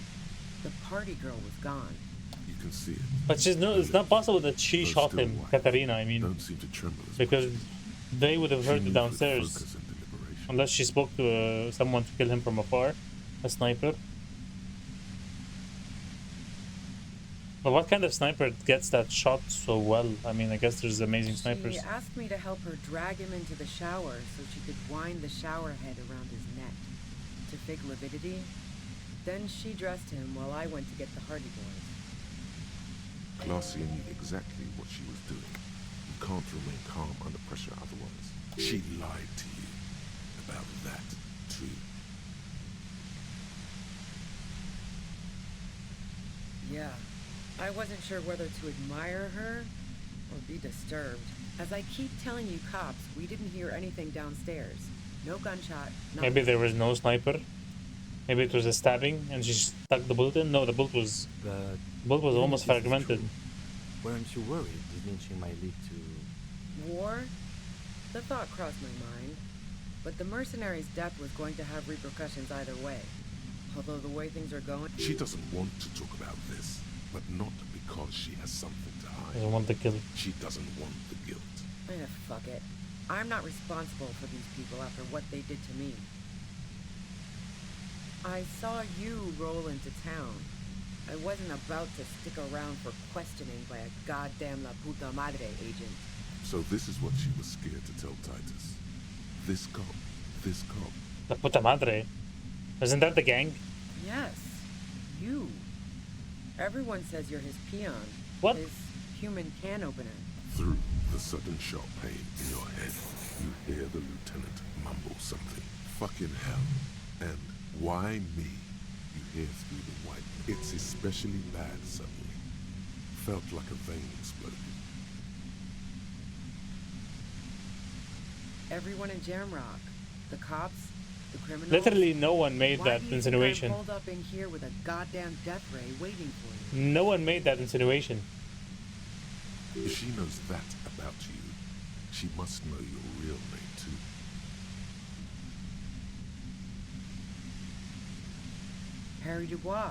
The party girl was gone. You can see it. But she's no. It's not possible that she shot still him, white. Katarina. I mean, Don't seem to tremble as because they would have She heard it moved with downstairs, focus and deliberation. unless she spoke to someone to kill him from afar, a sniper. But what kind of sniper gets that shot so well? I mean, I guess there's amazing snipers. She asked me to help her drag him into the shower so she could wind the shower head around his neck to fake lividity. Then she dressed him while I went to get the Hardy Boys. Clausia knew exactly what she was doing. You can't remain calm under pressure otherwise. She lied to you about that, too. Yeah. I wasn't sure whether to admire her or be disturbed. As I keep telling you cops, we didn't hear anything downstairs. No gunshot, nothing. Maybe there was no sniper. Maybe it was a stabbing and she stuck the bullet in. No, the bullet was almost fragmented. Weren't you worried the lynching might lead to... War? The thought crossed my mind. But the mercenary's death was going to have repercussions either way. Although the way things are going... She doesn't want to talk about this, but not because she has something to hide. Doesn't want the guilt. She doesn't want the guilt. Fuck it. I'm not responsible for these people after what they did to me. I saw you roll into town. I wasn't about to stick around for questioning by a goddamn La Puta Madre agent. So this is what she was scared to tell Titus. This cop. La puta madre. Isn't that the gang? Yes, you. Everyone says you're his peon. What? His human can opener. Through the sudden sharp pain in your head, you hear the lieutenant mumble something. Fucking hell. And why me? You hear through the white. It's especially bad suddenly. Felt like a vein exploded. Everyone in Jamrock. The cops, the criminals. Literally no one made Why that do you insinuation. think I'm holed up in here with a goddamn death ray waiting for you? No one made that insinuation. If she knows that about you, she must know your real name too. Harry Dubois.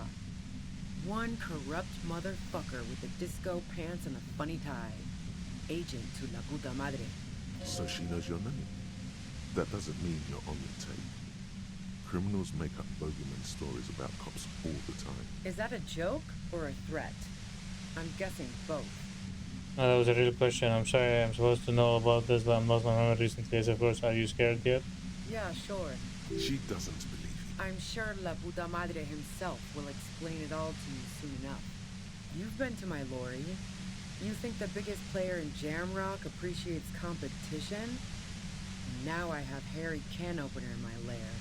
One corrupt motherfucker with the disco pants and a funny tie. Agent to La Puta Madre. So she knows your name. That doesn't mean you're on the tape. Criminals make up bogeyman stories about cops all the time. Is that a joke or a threat? I'm guessing both. No, that was a real question. I'm sorry, I'm supposed to know about this, but I'm lost my memory recently. Of course, are you scared yet? Yeah, sure. She doesn't believe you. I'm sure La Puta Madre himself will explain it all to you soon enough. You've been to my lorry. You think the biggest player in Jamrock appreciates competition? And now I have Harry Can Opener in my lair.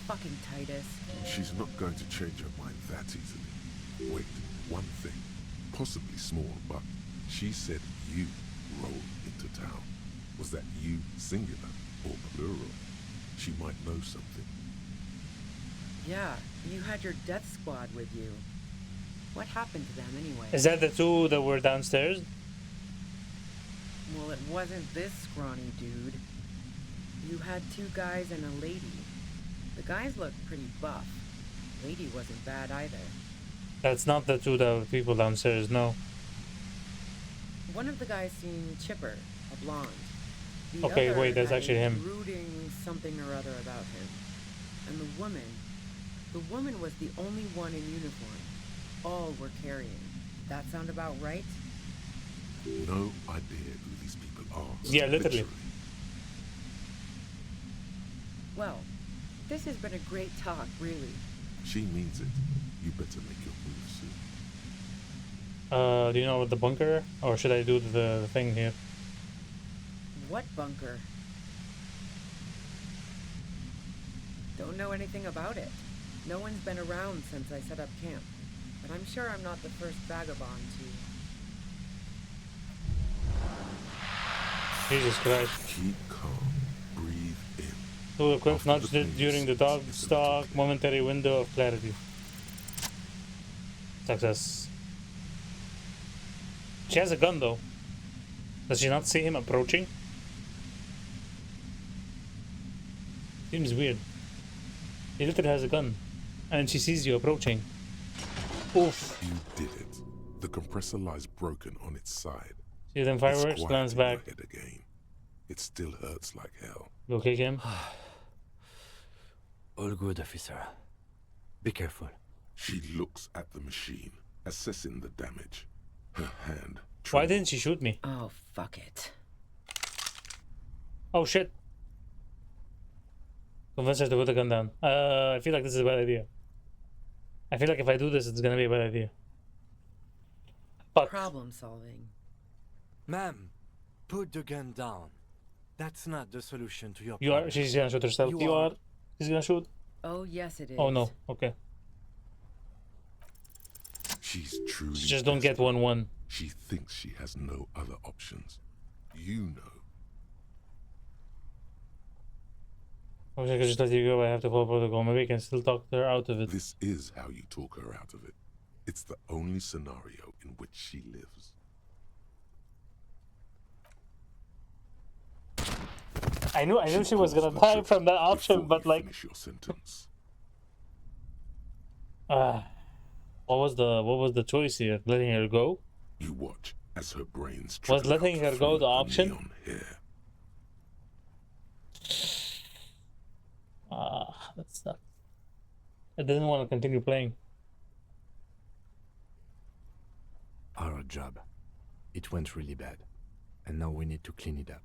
Fucking Titus. She's not going to change her mind that easily. Wait, one thing, possibly small, but she said you rolled into town. Was that you singular or plural? She might know something. Yeah, you had your death squad with you. What happened to them anyway? Is that the two that were downstairs? Well, it wasn't this scrawny dude. You had 2 guys and a lady. The guys looked pretty buff. Lady wasn't bad either. That's not the two people downstairs, no. One of the guys seemed chipper, a blonde. The Okay, other wait, that's had actually a him. brooding something or other about him. And the woman was the only one in uniform. All were carrying. That sound about right? No idea who these people are. Yeah, literally. Well, this has been a great talk, really. She means it. You better make your move soon. Do you know the bunker? Or should I do the thing here? What bunker? Don't know anything about it. No one's been around since I set up camp. But I'm sure I'm not the first vagabond to... Jesus Christ. Keep calm. Breathe in. Tool equipped nudged it during the dog stalk momentary window of clarity. Success. She has a gun though. Does she not see him approaching? Seems weird. He literally has a gun. And she sees you approaching. Oof. You did it. The compressor lies broken on its side. See them fireworks? Glance back. Again. It still hurts like hell. You okay, Kim? All good, officer. Be careful. She looks at the machine, assessing the damage. Her hand. Why didn't she shoot me? Oh, fuck it. Oh shit. Convince her to put the gun down. I feel like this is a bad idea. I feel like if I do this, it's gonna be a bad idea. But problem solving. Ma'am, put the gun down. That's not the solution to your you problem. are. She's gonna shoot herself. You are. She's gonna shoot. Oh yes, it is. Oh no. Okay. She's truly. Just don't get 1-1. She thinks she has no other options. You know. I wish I could just let you go. I have to follow protocol. Maybe I can still talk her out of it. This is how you talk her out of it. It's the only scenario in which she lives. I knew she was gonna die from that option, but like. Finish your sentence. What was the choice here? Letting her go? You watch as her brains. Was letting her go the option? That sucks. I didn't want to continue playing. Our job. It went really bad. And now we need to clean it up.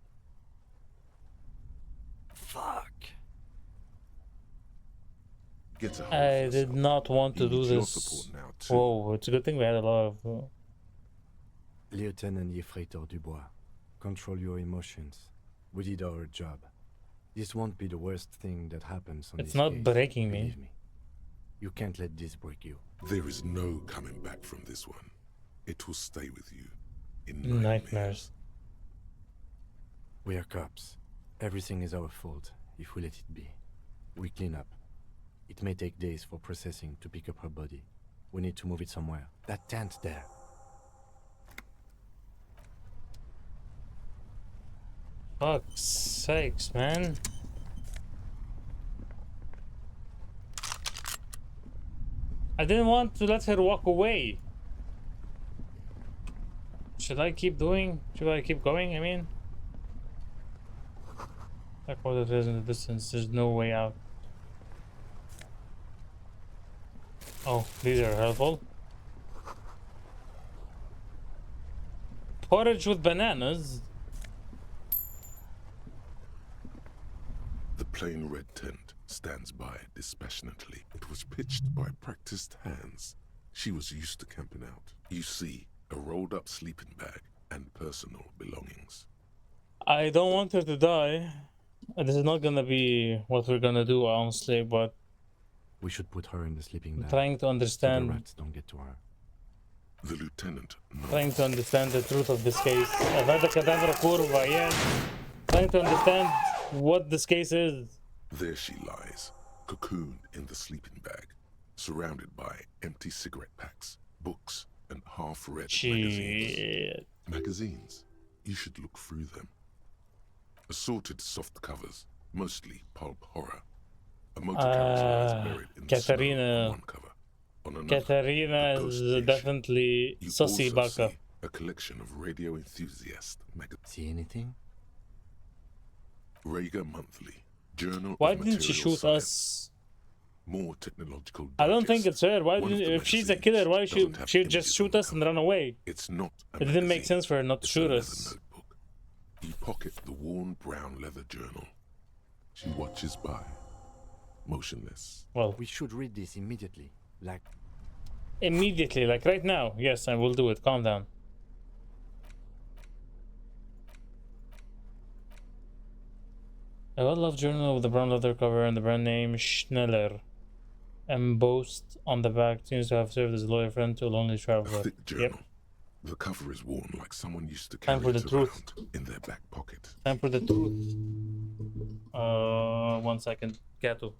Fuck. I did not want to do this. Whoa, it's a good thing we had a lot of... Lieutenant Yefreitor Dubois, control your emotions. We did our job. This won't be the worst thing that happens on It's this not case, breaking me. believe me. You can't let this break you. There is no coming back from this one. It will stay with you in nightmares. We are cops. Everything is our fault if we let it be. We clean up. It may take days for processing to pick up her body. We need to move it somewhere. That tent there. Fuck's sakes, man. I didn't want to let her walk away. Should I keep going? Should I keep going? I mean, like what it is in the distance. There's no way out. Oh, these are helpful. Porridge with bananas. The plain red tent stands by dispassionately. It was pitched by practiced hands. She was used to camping out. You see, a rolled-up sleeping bag and personal belongings. I don't want her to die. This is not gonna be what we're gonna do, honestly, but We should put her in the sleeping I'm bag. trying to So the understand. rats don't get to her. The lieutenant nods. Trying to understand the truth of this case. Avada Kedavra Kurva, yes. Trying to understand what this case is. There she lies, cocooned in the sleeping bag, surrounded by empty cigarette packs, books, and half-read magazines. Shit. Magazines. You should look through them. Assorted soft covers, mostly pulp horror. A motor carriage lies buried in the snow on one cover. On another, Katarina a ghost is airship. definitely You sussy also baka. see a collection of radio enthusiast magazines. See anything? Rhaegar Monthly, Journal Why of didn't she Material shoot Science. us? More technological. I don't think it's fair. Why One of didn't, the if she's a magazines killer, why doesn't she have she'd just images shoot us and run away? It's not a It didn't make magazine. sense for her not to It's shoot a us. leather notebook. You pocket the worn brown leather journal. She watches by, motionless. Well, we should read this immediately. Immediately, like right now. Yes, I will do it. Calm down. I would love journal with the brown leather cover and the brand name Schneller embossed on the back. Seems to have served as a loyal friend to a lonely traveler. A thick journal. Yep. The cover is worn like someone used to Time carry for the it truth. around in their back pocket. Time for the truth. 1 second. Gato.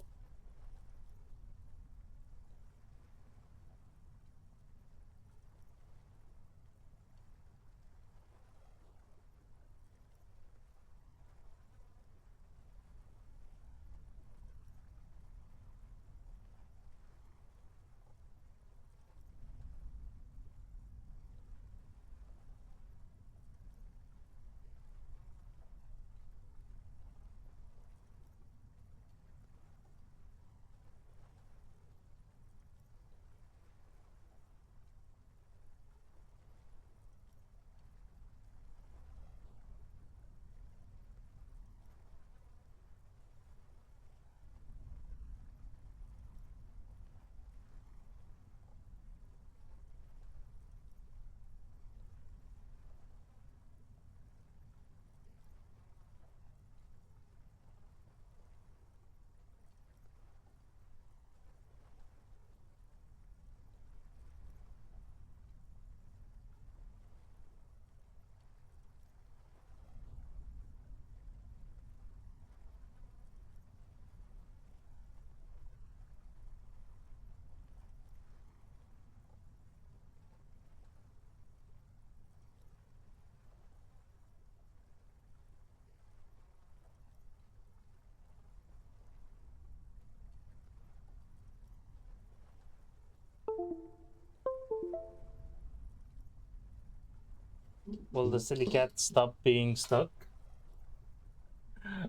Will the silly cat stop being stuck?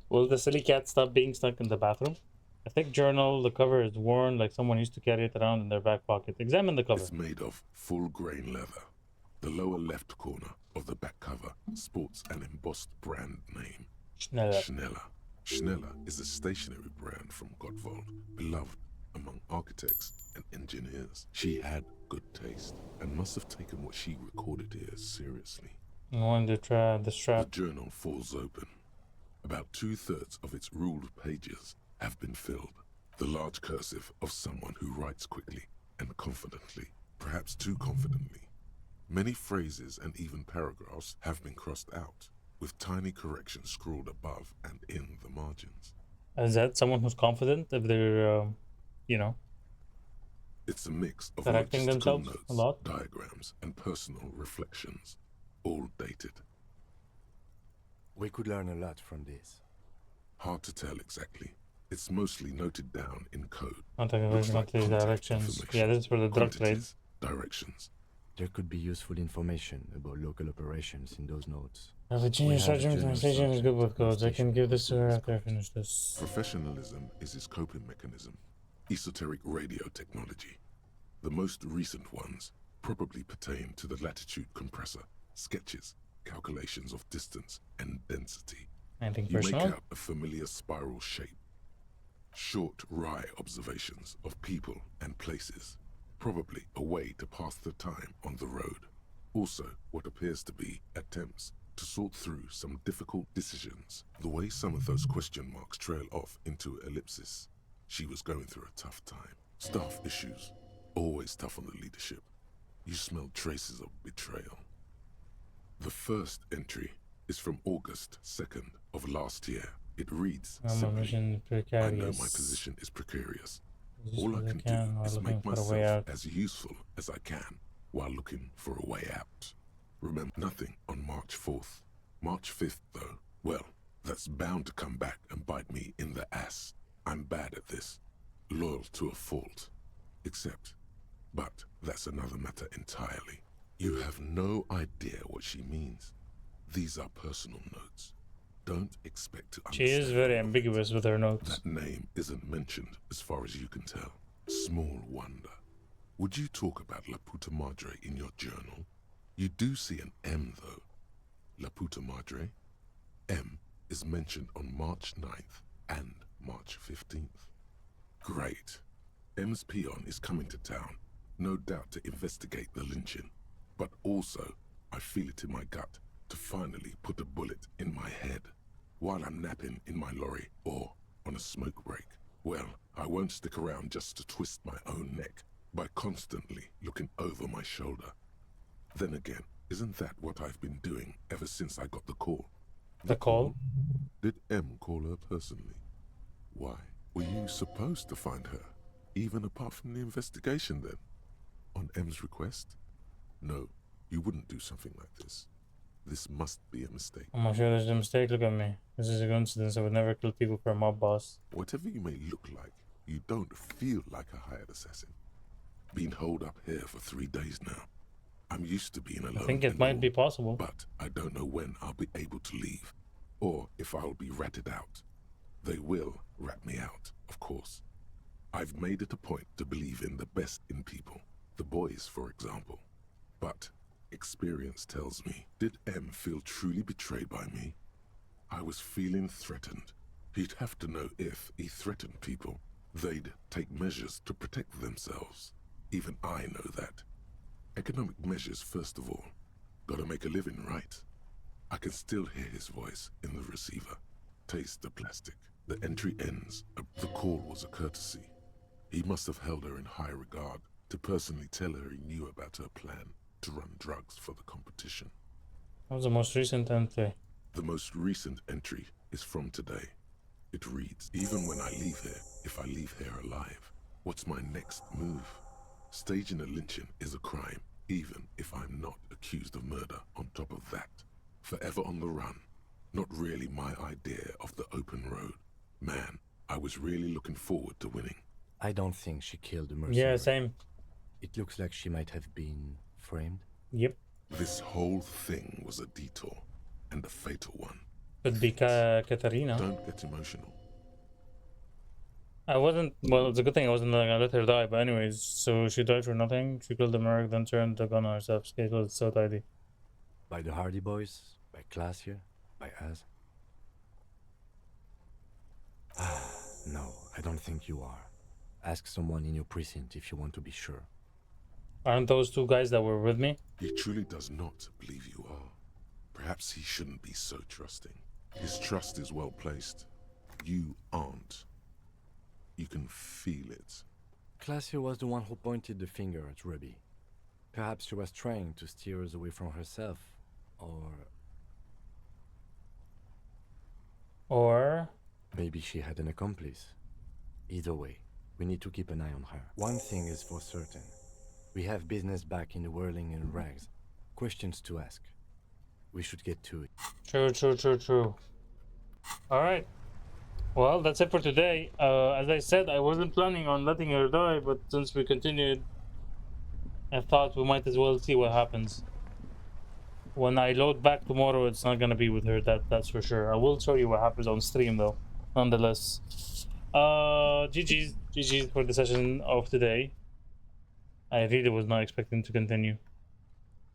Will the silly cat stop being stuck in the bathroom? A thick journal, the cover is worn like someone used to carry it around in their back pocket. Examine the cover. It's made of full-grain leather. The lower left corner of the back cover sports an embossed brand name. Schneller. Schneller. Schneller is a stationery brand from Gottwald, beloved among architects and engineers. She had good taste and must have taken what she recorded here seriously. On the strap. The journal falls open. About 2/3 of its ruled pages have been filled. The large cursive of someone who writes quickly and confidently, perhaps too confidently. Many phrases and even paragraphs have been crossed out, with tiny corrections scrawled above and in the margins. Is that someone who's confident if they're, you know, It's a mix of correcting logistical themselves notes, a lot? diagrams, and personal reflections, all dated. We could learn a lot from this. Hard to tell exactly. It's mostly noted down in code. Contact Looks like information, contact directions. information, Yeah, this is for the drug trade. quantities, directions. There could be useful information about local operations in those notes. I have a We genius have a sergeant. My general station is subject good with of codes. I can give this to her conversation after I finish this. Professionalism is his coping mechanism. Esoteric radio technology. The most recent ones probably pertain to the latitude compressor, sketches, calculations of distance and density. Anything You make personal? out a familiar spiral shape. Short, wry observations of people and places. Probably a way to pass the time on the road. Also, what appears to be attempts to sort through some difficult decisions. The way some of those question marks trail off into ellipsis. She was going through a tough time. Staff issues. Always tough on the leadership. You smell traces of betrayal. The first entry is from August 2nd of last year. It reads simply, I know my position is precarious. All I can do is make myself as useful as I can while looking for a way out. Remember, nothing on March 4th. March 5th, though, well, that's bound to come back and bite me in the ass. I'm bad at this. Loyal to a fault. But that's another matter entirely. You have no idea what she means. These are personal notes. Don't expect to understand. She is very ambiguous with her notes. That name isn't mentioned as far as you can tell. Small wonder. Would you talk about La Puta Madre in your journal? You do see an M, though. La Puta Madre. M is mentioned on March 9th and March 15th. Great. M's peon is coming to town, no doubt to investigate the lynching. But also, I feel it in my gut to finally put a bullet in my head while I'm napping in my lorry or on a smoke break. Well, I won't stick around just to twist my own neck by constantly looking over my shoulder. Then again, isn't that what I've been doing ever since I got the call? The call? Did M call her personally? Why? Were you supposed to find her, even apart from the investigation then? On M's request? No, you wouldn't do something like this. This must be a mistake. I'm not sure there's a mistake. Look at me. This is a coincidence. I would never kill people for a mob boss. Whatever you may look like, you don't feel like a hired assassin. Been holed up here for 3 days now. I'm used to being alone. I think it might be possible. But I don't know when I'll be able to leave, or if I'll be ratted out. They will rat me out, of course. I've made it a point to believe in the best in people. The boys, for example. But experience tells me, did M feel truly betrayed by me? I was feeling threatened. He'd have to know if he threatened people, they'd take measures to protect themselves. Even I know that. Economic measures first of all. Gotta make a living, right? I can still hear his voice in the receiver. Taste the plastic. The entry ends. The call was a courtesy. He must have held her in high regard to personally tell her he knew about her plan to run drugs for the competition. That was the most recent entry. The most recent entry is from today. It reads, even when I leave here, if I leave here alive, what's my next move? Staging a lynching is a crime, even if I'm not accused of murder on top of that. Forever on the run. Not really my idea of the open road. Man, I was really looking forward to winning. I don't think she killed the mercenary. Yeah, same. It looks like she might have been framed. Yep. This whole thing was a detour, and a fatal one. Could be Katarina. Don't get emotional. I wasn't, well, it's a good thing I wasn't gonna let her die, but anyways, so she died for nothing. She killed the merc, then turned the gun on herself. It's so tidy. By the Hardy Boys? By Classier? By us? No, I don't think you are. Ask someone in your precinct if you want to be sure. Aren't those two guys that were with me? He truly does not believe you are. Perhaps he shouldn't be so trusting. His trust is well placed. You aren't. You can feel it. Classier was the one who pointed the finger at Ruby. Perhaps she was trying to steer us away from herself, or maybe she had an accomplice. Either way, we need to keep an eye on her. One thing is for certain. We have business back in the whirling in rags. Questions to ask. We should get to it. True. Alright. Well, that's it for today. As I said, I wasn't planning on letting her die, but since we continued, I thought we might as well see what happens. When I load back tomorrow, it's not gonna be with her, that's for sure. I will show you what happens on stream though, nonetheless. GG's for the session of today. I really was not expecting to continue.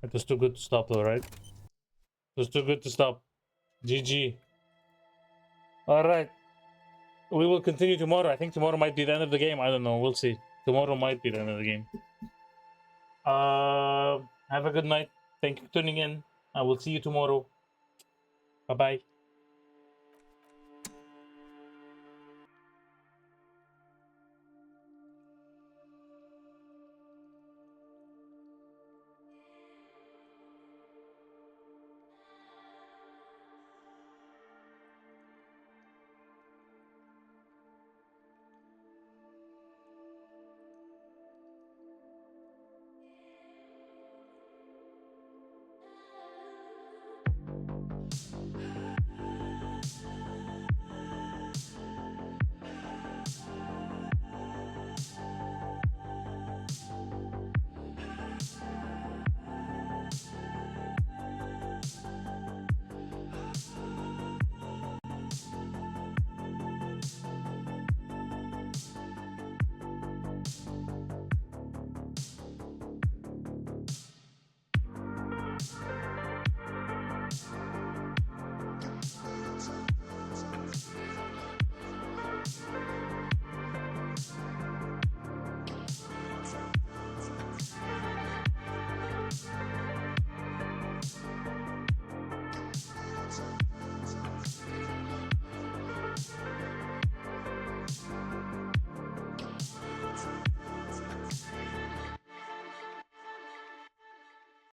It was too good to stop though, right? It was too good to stop. GG. Alright. We will continue tomorrow. I think tomorrow might be the end of the game. I don't know. We'll see. Tomorrow might be the end of the game. Have a good night. Thank you for tuning in. I will see you tomorrow. Bye-bye.